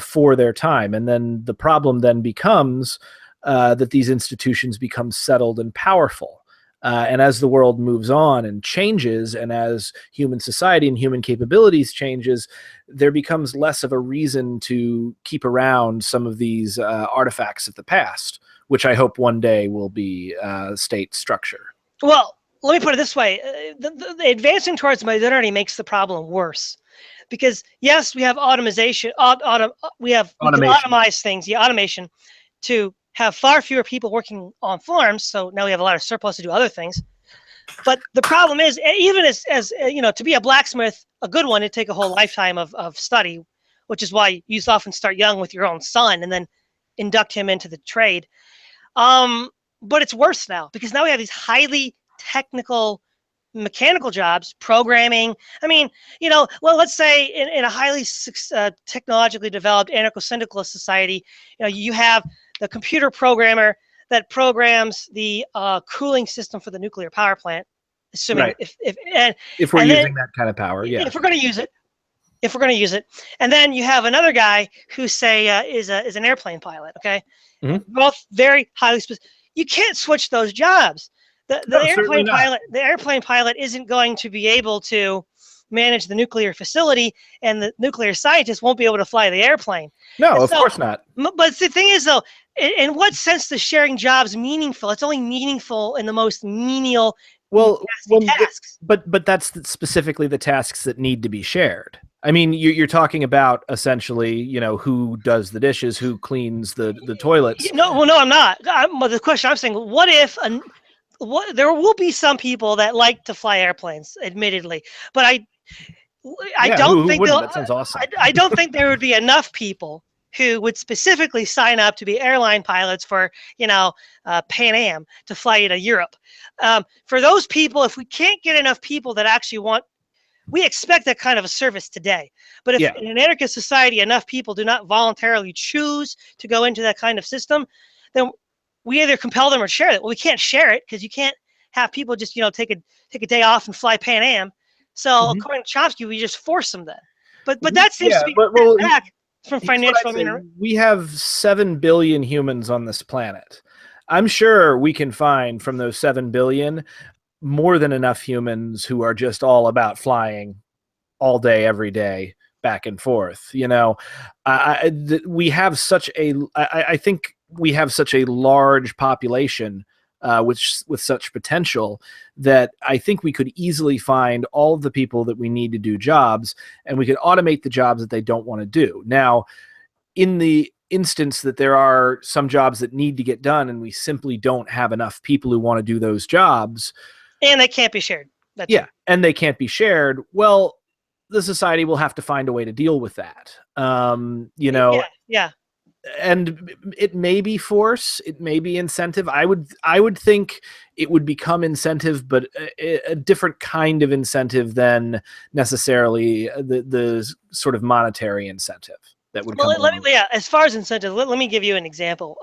for their time. And then the problem then becomes that these institutions become settled and powerful. And as the world moves on and changes, and as human society and human capabilities changes, there becomes less of a reason to keep around some of these artifacts of the past, which I hope one day will be state structure.
Well, let me put it this way. The advancing towards modernity makes the problem worse. Because, yes, we have automation. We can automize things, automation, to have far fewer people working on farms, so now we have a lot of surplus to do other things. But the problem is, even as to be a blacksmith, a good one, it'd take a whole lifetime of study, which is why you often start young with your own son and then induct him into the trade. But it's worse now, because now we have these highly technical mechanical jobs, programming. I mean, well, let's say in a highly technologically developed anarcho-syndicalist society, you have the computer programmer that programs the cooling system for the nuclear power plant, assuming
right.
if
we're using that kind of power, yeah.
If we're going to use it, and then you have another guy who say is an airplane pilot. Okay, both very highly specific. You can't switch those jobs. The airplane pilot isn't going to be able to manage the nuclear facility, and the nuclear scientist won't be able to fly the airplane.
No, of course not.
But the thing is, though, in what sense is sharing jobs meaningful? It's only meaningful in the most menial tasks.
But that's specifically the tasks that need to be shared. I mean, you're talking about essentially, who does the dishes, who cleans the toilets.
No, I'm not. The question I'm saying, what if there will be some people that like to fly airplanes, admittedly, but I don't think
that sounds awesome.
I don't think there would be enough people who would specifically sign up to be airline pilots for Pan Am to fly to Europe. For those people, if we can't get enough people that actually want, we expect that kind of a service today. But if in an anarchist society enough people do not voluntarily choose to go into that kind of system, then we either compel them or share it. Well, we can't share it because you can't have people just take a day off and fly Pan Am. So according to Chomsky, we just force them then. But that seems to be back. from
Here's what
financial
I'd say.
remuneration.
We have 7 billion humans on this planet. I'm sure we can find from those 7 billion more than enough humans who are just all about flying all day, every day, back and forth. You know, we have such a. I think we have such a large population, with such potential, that I think we could easily find all of the people that we need to do jobs, and we could automate the jobs that they don't want to do. Now, in the instance that there are some jobs that need to get done, and we simply don't have enough people who want to do those jobs,
And they can't be shared. That's
yeah, and they can't be shared. Well, the society will have to find a way to deal with that. You know,
yeah.
and it may be force, it may be incentive. I would think it would become incentive, but a different kind of incentive than necessarily the sort of monetary incentive that would come along.
Yeah. As far as incentive, let me give you an example.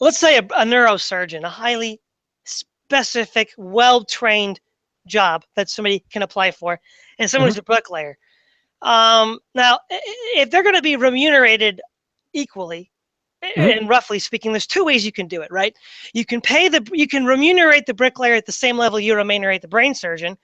Let's say a neurosurgeon, a highly specific, well-trained job that somebody can apply for, and someone who's a bricklayer. Now, if they're going to be remunerated equally, and roughly speaking, there's two ways you can do it, right? You can remunerate the bricklayer at the same level you remunerate the brain surgeon,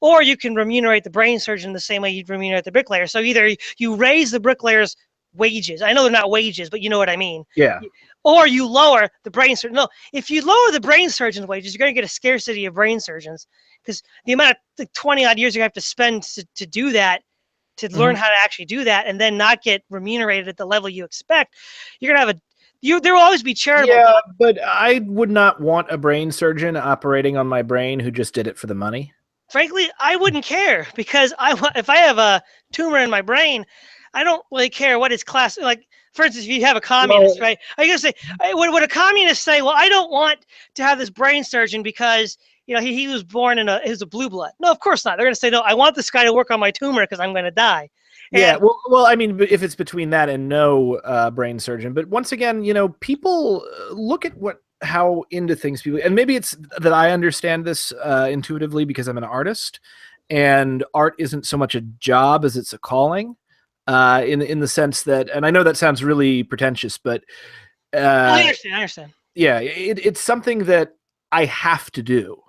or you can remunerate the brain surgeon the same way you'd remunerate the bricklayer. So either you raise the bricklayer's wages. I know they're not wages, but you know what I mean.
Yeah.
Or you lower the brain surgeon. No, if you lower the brain surgeon's wages, you're going to get a scarcity of brain surgeons, because the amount of 20 odd years you have to spend to do that, to learn how to actually do that, and then not get remunerated at the level you expect, you're going to have there will always be charitable.
Yeah, but I would not want a brain surgeon operating on my brain who just did it for the money.
Frankly, I wouldn't care, because if I have a tumor in my brain, I don't really care what its class. Like, for instance, if you have a communist, right? I guess would a communist say, "Well, I don't want to have this brain surgeon because he was born he was a blue blood"? No, of course not. They're going to say, "No, I want this guy to work on my tumor because I'm going to die."
Yeah, well, I mean, if it's between that and no brain surgeon, but once again, people look at how into things people, and maybe it's that I understand this intuitively because I'm an artist, and art isn't so much a job as it's a calling, in the sense that, and I know that sounds really pretentious, but
I understand.
Yeah, it's something that I have to do.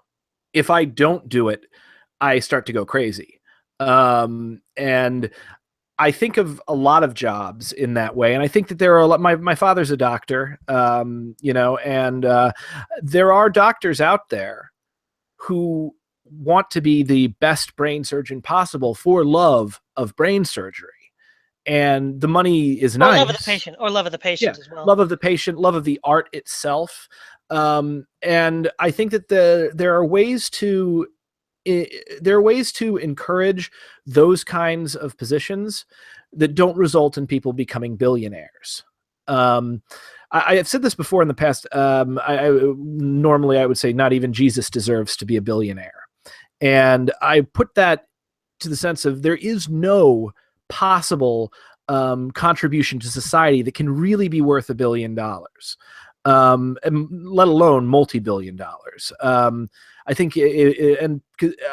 If I don't do it, I start to go crazy, and I think of a lot of jobs in that way. And I think that there are a lot, my father's a doctor, and there are doctors out there who want to be the best brain surgeon possible for love of brain surgery. And the money is nice.
Love of the patient, or love of the patient as well.
Love of the patient, love of the art itself. And I think that there are ways to encourage those kinds of positions that don't result in people becoming billionaires. I have said this before in the past. Normally I would say not even Jesus deserves to be a billionaire. And I put that to the sense of there is no possible contribution to society that can really be worth $1 billion, and let alone multi-billion dollars. I think, and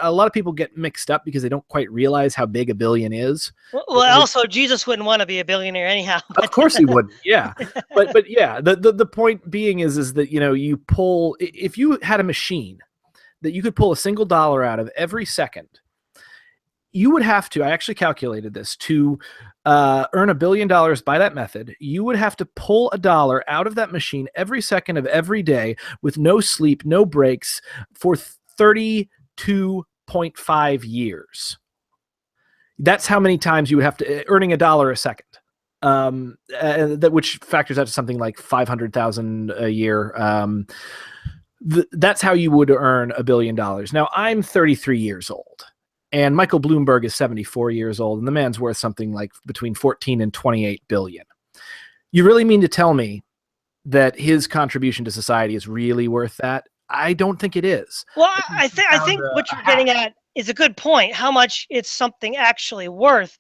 a lot of people get mixed up because they don't quite realize how big $1 billion is.
Well, also Jesus wouldn't want to be a billionaire anyhow.
Of course he wouldn't. Yeah, but yeah, the point being is that you pull, if you had a machine that you could pull a single dollar out of every second, you would have to. I actually calculated this to earn $1 billion by that method. You would have to pull a dollar out of that machine every second of every day with no sleep, no breaks, for 32.5 years. That's how many times you would have to, earning $1 a second. Which factors out to something like 500,000 a year. That's how you would earn $1 billion. Now, I'm 33 years old. And Michael Bloomberg is 74 years old, and the man's worth something like between 14 and 28 billion. You really mean to tell me that his contribution to society is really worth that? I don't think it is.
Well, I think what you're getting at is a good point. How much it's something actually worth.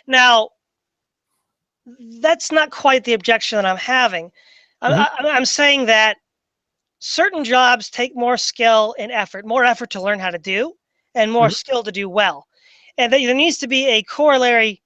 Now, that's not quite the objection that I'm having. I'm saying that certain jobs take more skill and effort, more effort to learn how to do, and more skill to do well. And there needs to be a corollary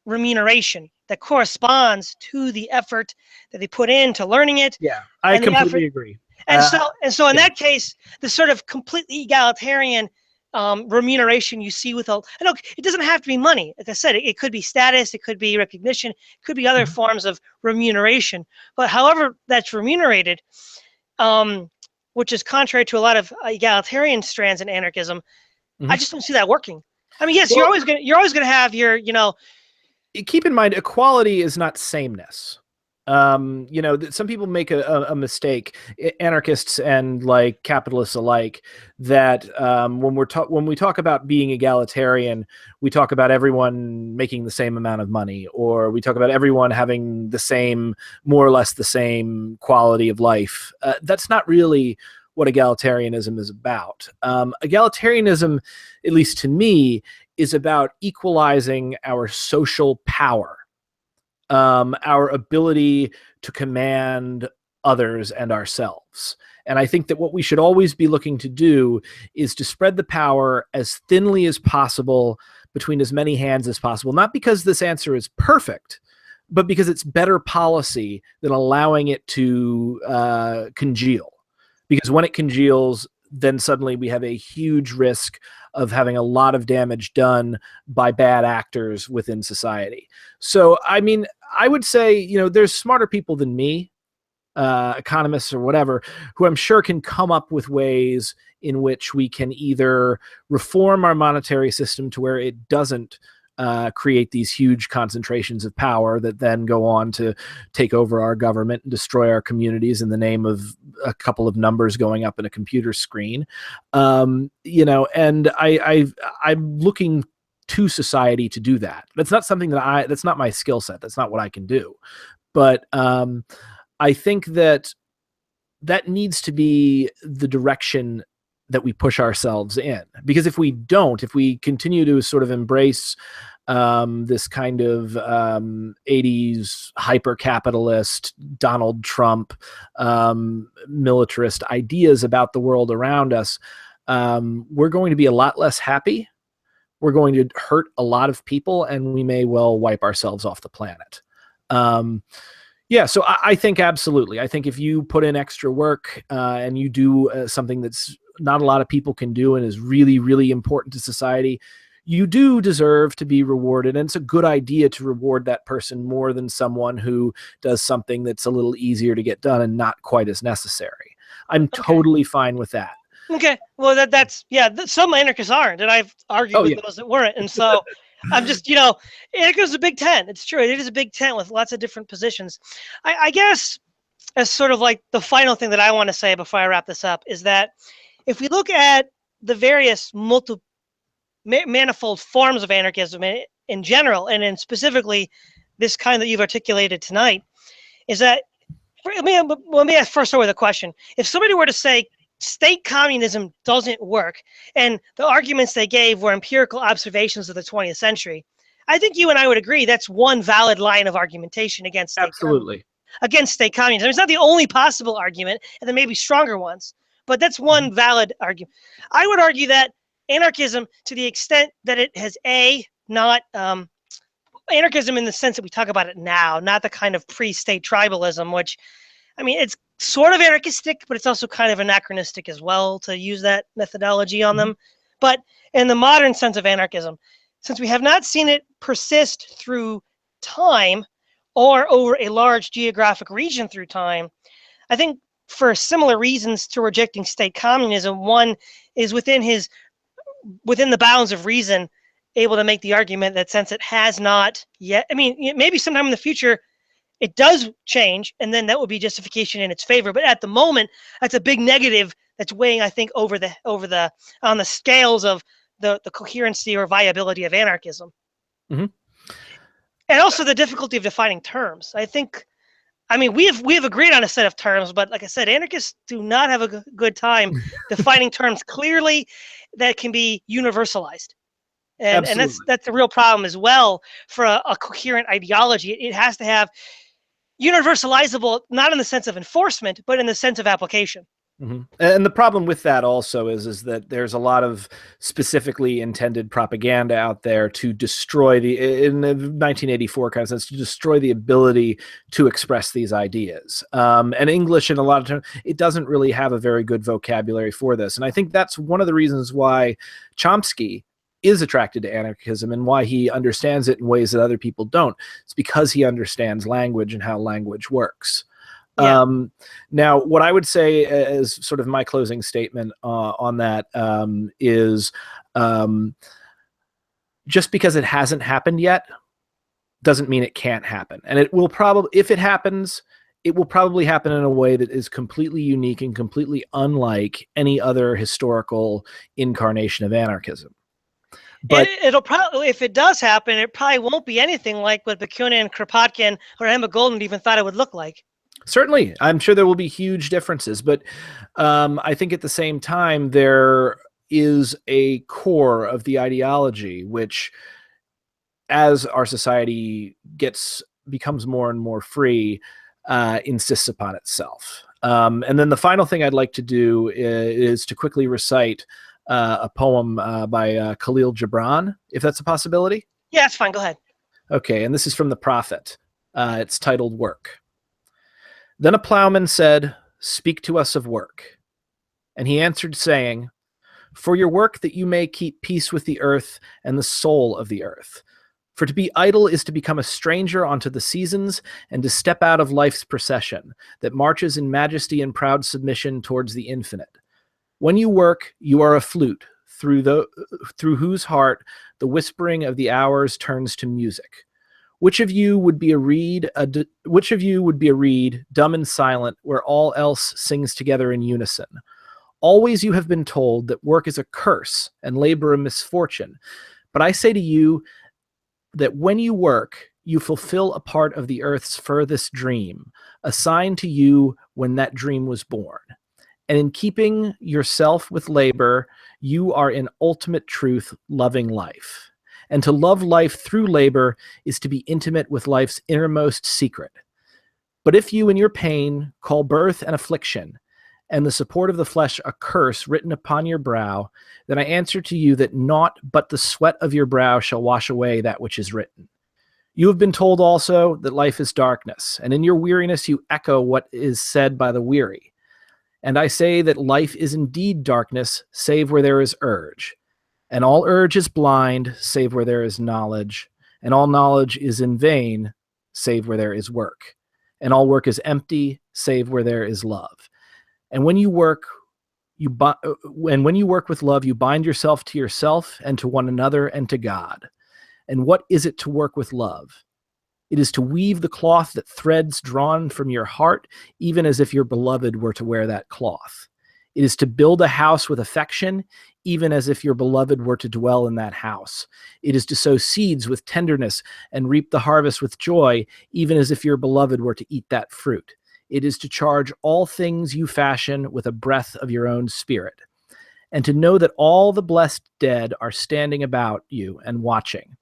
remuneration that corresponds to the effort that they put into learning it.
Yeah, I
and the effort.
completely agree.
And so in
yeah.
that case, the sort of completely egalitarian remuneration you see with and look, it doesn't have to be money. Like I said, it could be status, it could be recognition, it could be other forms of remuneration. But however that's remunerated, which is contrary to a lot of egalitarian strands in anarchism, I just don't see that working. I mean, yes,
Well,
you're always gonna have your,
keep in mind, equality is not sameness. Some people make a mistake, anarchists and like capitalists alike, that when we talk about being egalitarian, we talk about everyone making the same amount of money, or we talk about everyone having the same, more or less the same quality of life. That's not really what egalitarianism is about. Egalitarianism, at least to me, is about equalizing our social power. Our ability to command others and ourselves. And I think that what we should always be looking to do is to spread the power as thinly as possible between as many hands as possible, not because this answer is perfect, but because it's better policy than allowing it to congeal. Because when it congeals, then suddenly we have a huge risk of having a lot of damage done by bad actors within society. So, I mean, I would say, there's smarter people than me, economists or whatever, who I'm sure can come up with ways in which we can either reform our monetary system to where it doesn't create these huge concentrations of power that then go on to take over our government and destroy our communities in the name of a couple of numbers going up in a computer screen. And I'm looking to society to do that. That's not something that's not my skill set. That's not what I can do. But I think that needs to be the direction that we push ourselves in. Because if we don't, if we continue to sort of embrace this kind of 80s hyper-capitalist, Donald Trump, militarist ideas about the world around us, we're going to be a lot less happy. We're going to hurt a lot of people, and we may well wipe ourselves off the planet. So I think absolutely. I think if you put in extra work and you do something that's not a lot of people can do and is really, really important to society, you do deserve to be rewarded. And it's a good idea to reward that person more than someone who does something that's a little easier to get done and not quite as necessary. I'm totally fine with that.
Okay. Well, that's some anarchists aren't, and I've argued with those that weren't. And so I'm just, anarchism is a big tent. It's true. It is a big tent with lots of different positions. I guess as sort of like the final thing that I want to say before I wrap this up is that if we look at the various manifold forms of anarchism in general, and in specifically this kind that you've articulated tonight, is that, let me first start with a question. If somebody were to say state communism doesn't work, and the arguments they gave were empirical observations of the 20th century, I think you and I would agree that's one valid line of argumentation against state communism. It's not the only possible argument, and there may be stronger ones, but that's one valid argument. I would argue that anarchism, to the extent that it has not anarchism in the sense that we talk about it now, not the kind of pre-state tribalism, which, I mean, it's sort of anarchistic, but it's also kind of anachronistic as well to use that methodology on them. But in the modern sense of anarchism, since we have not seen it persist through time or over a large geographic region through time, I think for similar reasons to rejecting state communism, one is within the bounds of reason able to make the argument that since it has not yet, I mean, maybe sometime in the future it does change, and then that would be justification in its favor. But at the moment, that's a big negative that's weighing, I think, on the scales of the coherency or viability of anarchism. And also the difficulty of defining terms. We have agreed on a set of terms, but like I said, anarchists do not have a good time defining terms clearly that can be universalized. And that's a real problem as well for a coherent ideology. It has to have universalizable, not in the sense of enforcement, but in the sense of application.
Mhm. And the problem with that also is that there's a lot of specifically intended propaganda out there to destroy in the 1984 kind of sense, to destroy the ability to express these ideas. And English, in a lot of times, it doesn't really have a very good vocabulary for this. And I think that's one of the reasons why Chomsky is attracted to anarchism and why he understands it in ways that other people don't. It's because he understands language and how language works.
Yeah.
Now, what I would say as sort of my closing statement on that is just because it hasn't happened yet doesn't mean it can't happen. And it will probably, if it happens, it will probably happen in a way that is completely unique and completely unlike any other historical incarnation of anarchism. But
It'll probably, if it does happen, it probably won't be anything like what Bakunin, Kropotkin, or Emma Goldman even thought it would look like.
certainly, I'm sure there will be huge differences, but I think at the same time, there is a core of the ideology which, as our society becomes more and more free, insists upon itself. And then the final thing I'd like to do is to quickly recite a poem by Khalil Gibran, if that's a possibility.
Yeah, that's fine. Go ahead.
Okay, and this is from the Prophet. It's titled Work. Then a plowman said, "Speak to us of work." And he answered, saying, "For your work that you may keep peace with the earth and the soul of the earth. For to be idle is to become a stranger unto the seasons, and to step out of life's procession, that marches in majesty and proud submission towards the infinite. When you work, you are a flute, through whose heart the whispering of the hours turns to music. Which of you would be a reed, dumb and silent, where all else sings together in unison? Always you have been told that work is a curse and labor a misfortune. But I say to you that when you work, you fulfill a part of the earth's furthest dream, assigned to you when that dream was born. And in keeping yourself with labor, you are in ultimate truth loving life. And to love life through labor is to be intimate with life's innermost secret. But if you in your pain call birth an affliction, and the support of the flesh a curse written upon your brow, then I answer to you that naught but the sweat of your brow shall wash away that which is written. You have been told also that life is darkness, and in your weariness you echo what is said by the weary. And I say that life is indeed darkness, save where there is urge. And all urge is blind, save where there is knowledge. And all knowledge is in vain, save where there is work. And all work is empty, save where there is love. And when you work, when you work with love, you bind yourself to yourself and to one another and to God. And what is it to work with love? It is to weave the cloth that threads drawn from your heart, even as if your beloved were to wear that cloth. It is to build a house with affection, even as if your beloved were to dwell in that house. It is to sow seeds with tenderness and reap the harvest with joy, even as if your beloved were to eat that fruit. It is to charge all things you fashion with a breath of your own spirit, and to know that all the blessed dead are standing about you and watching.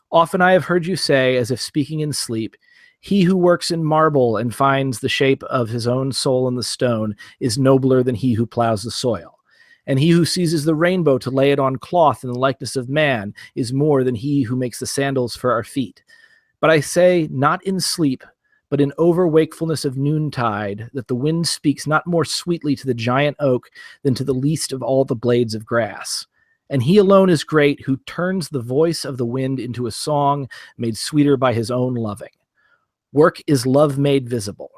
Often I have heard you say, as if speaking in sleep, he who works in marble and finds the shape of his own soul in the stone is nobler than he who plows the soil. And he who seizes the rainbow to lay it on cloth in the likeness of man is more than he who makes the sandals for our feet. But I say, not in sleep, but in over-wakefulness of noontide, that the wind speaks not more sweetly to the giant oak than to the least of all the blades of grass. And he alone is great who turns the voice of the wind into a song made sweeter by his own loving. Work is love made visible.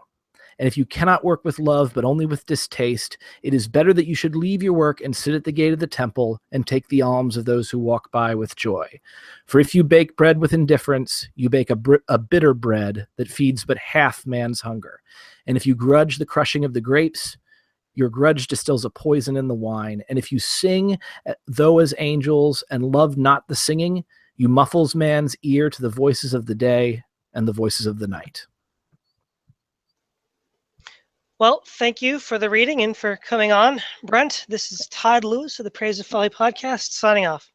And if you cannot work with love, but only with distaste, it is better that you should leave your work and sit at the gate of the temple and take the alms of those who walk by with joy. For if you bake bread with indifference, you bake a bitter bread that feeds but half man's hunger. And if you grudge the crushing of the grapes, your grudge distills a poison in the wine. And if you sing, though as angels, and love not the singing, you muffles man's ear to the voices of the day and the voices of the night.
Well, thank you for the reading and for coming on, Brent. This is Todd Lewis of the Praise of Folly podcast, signing off.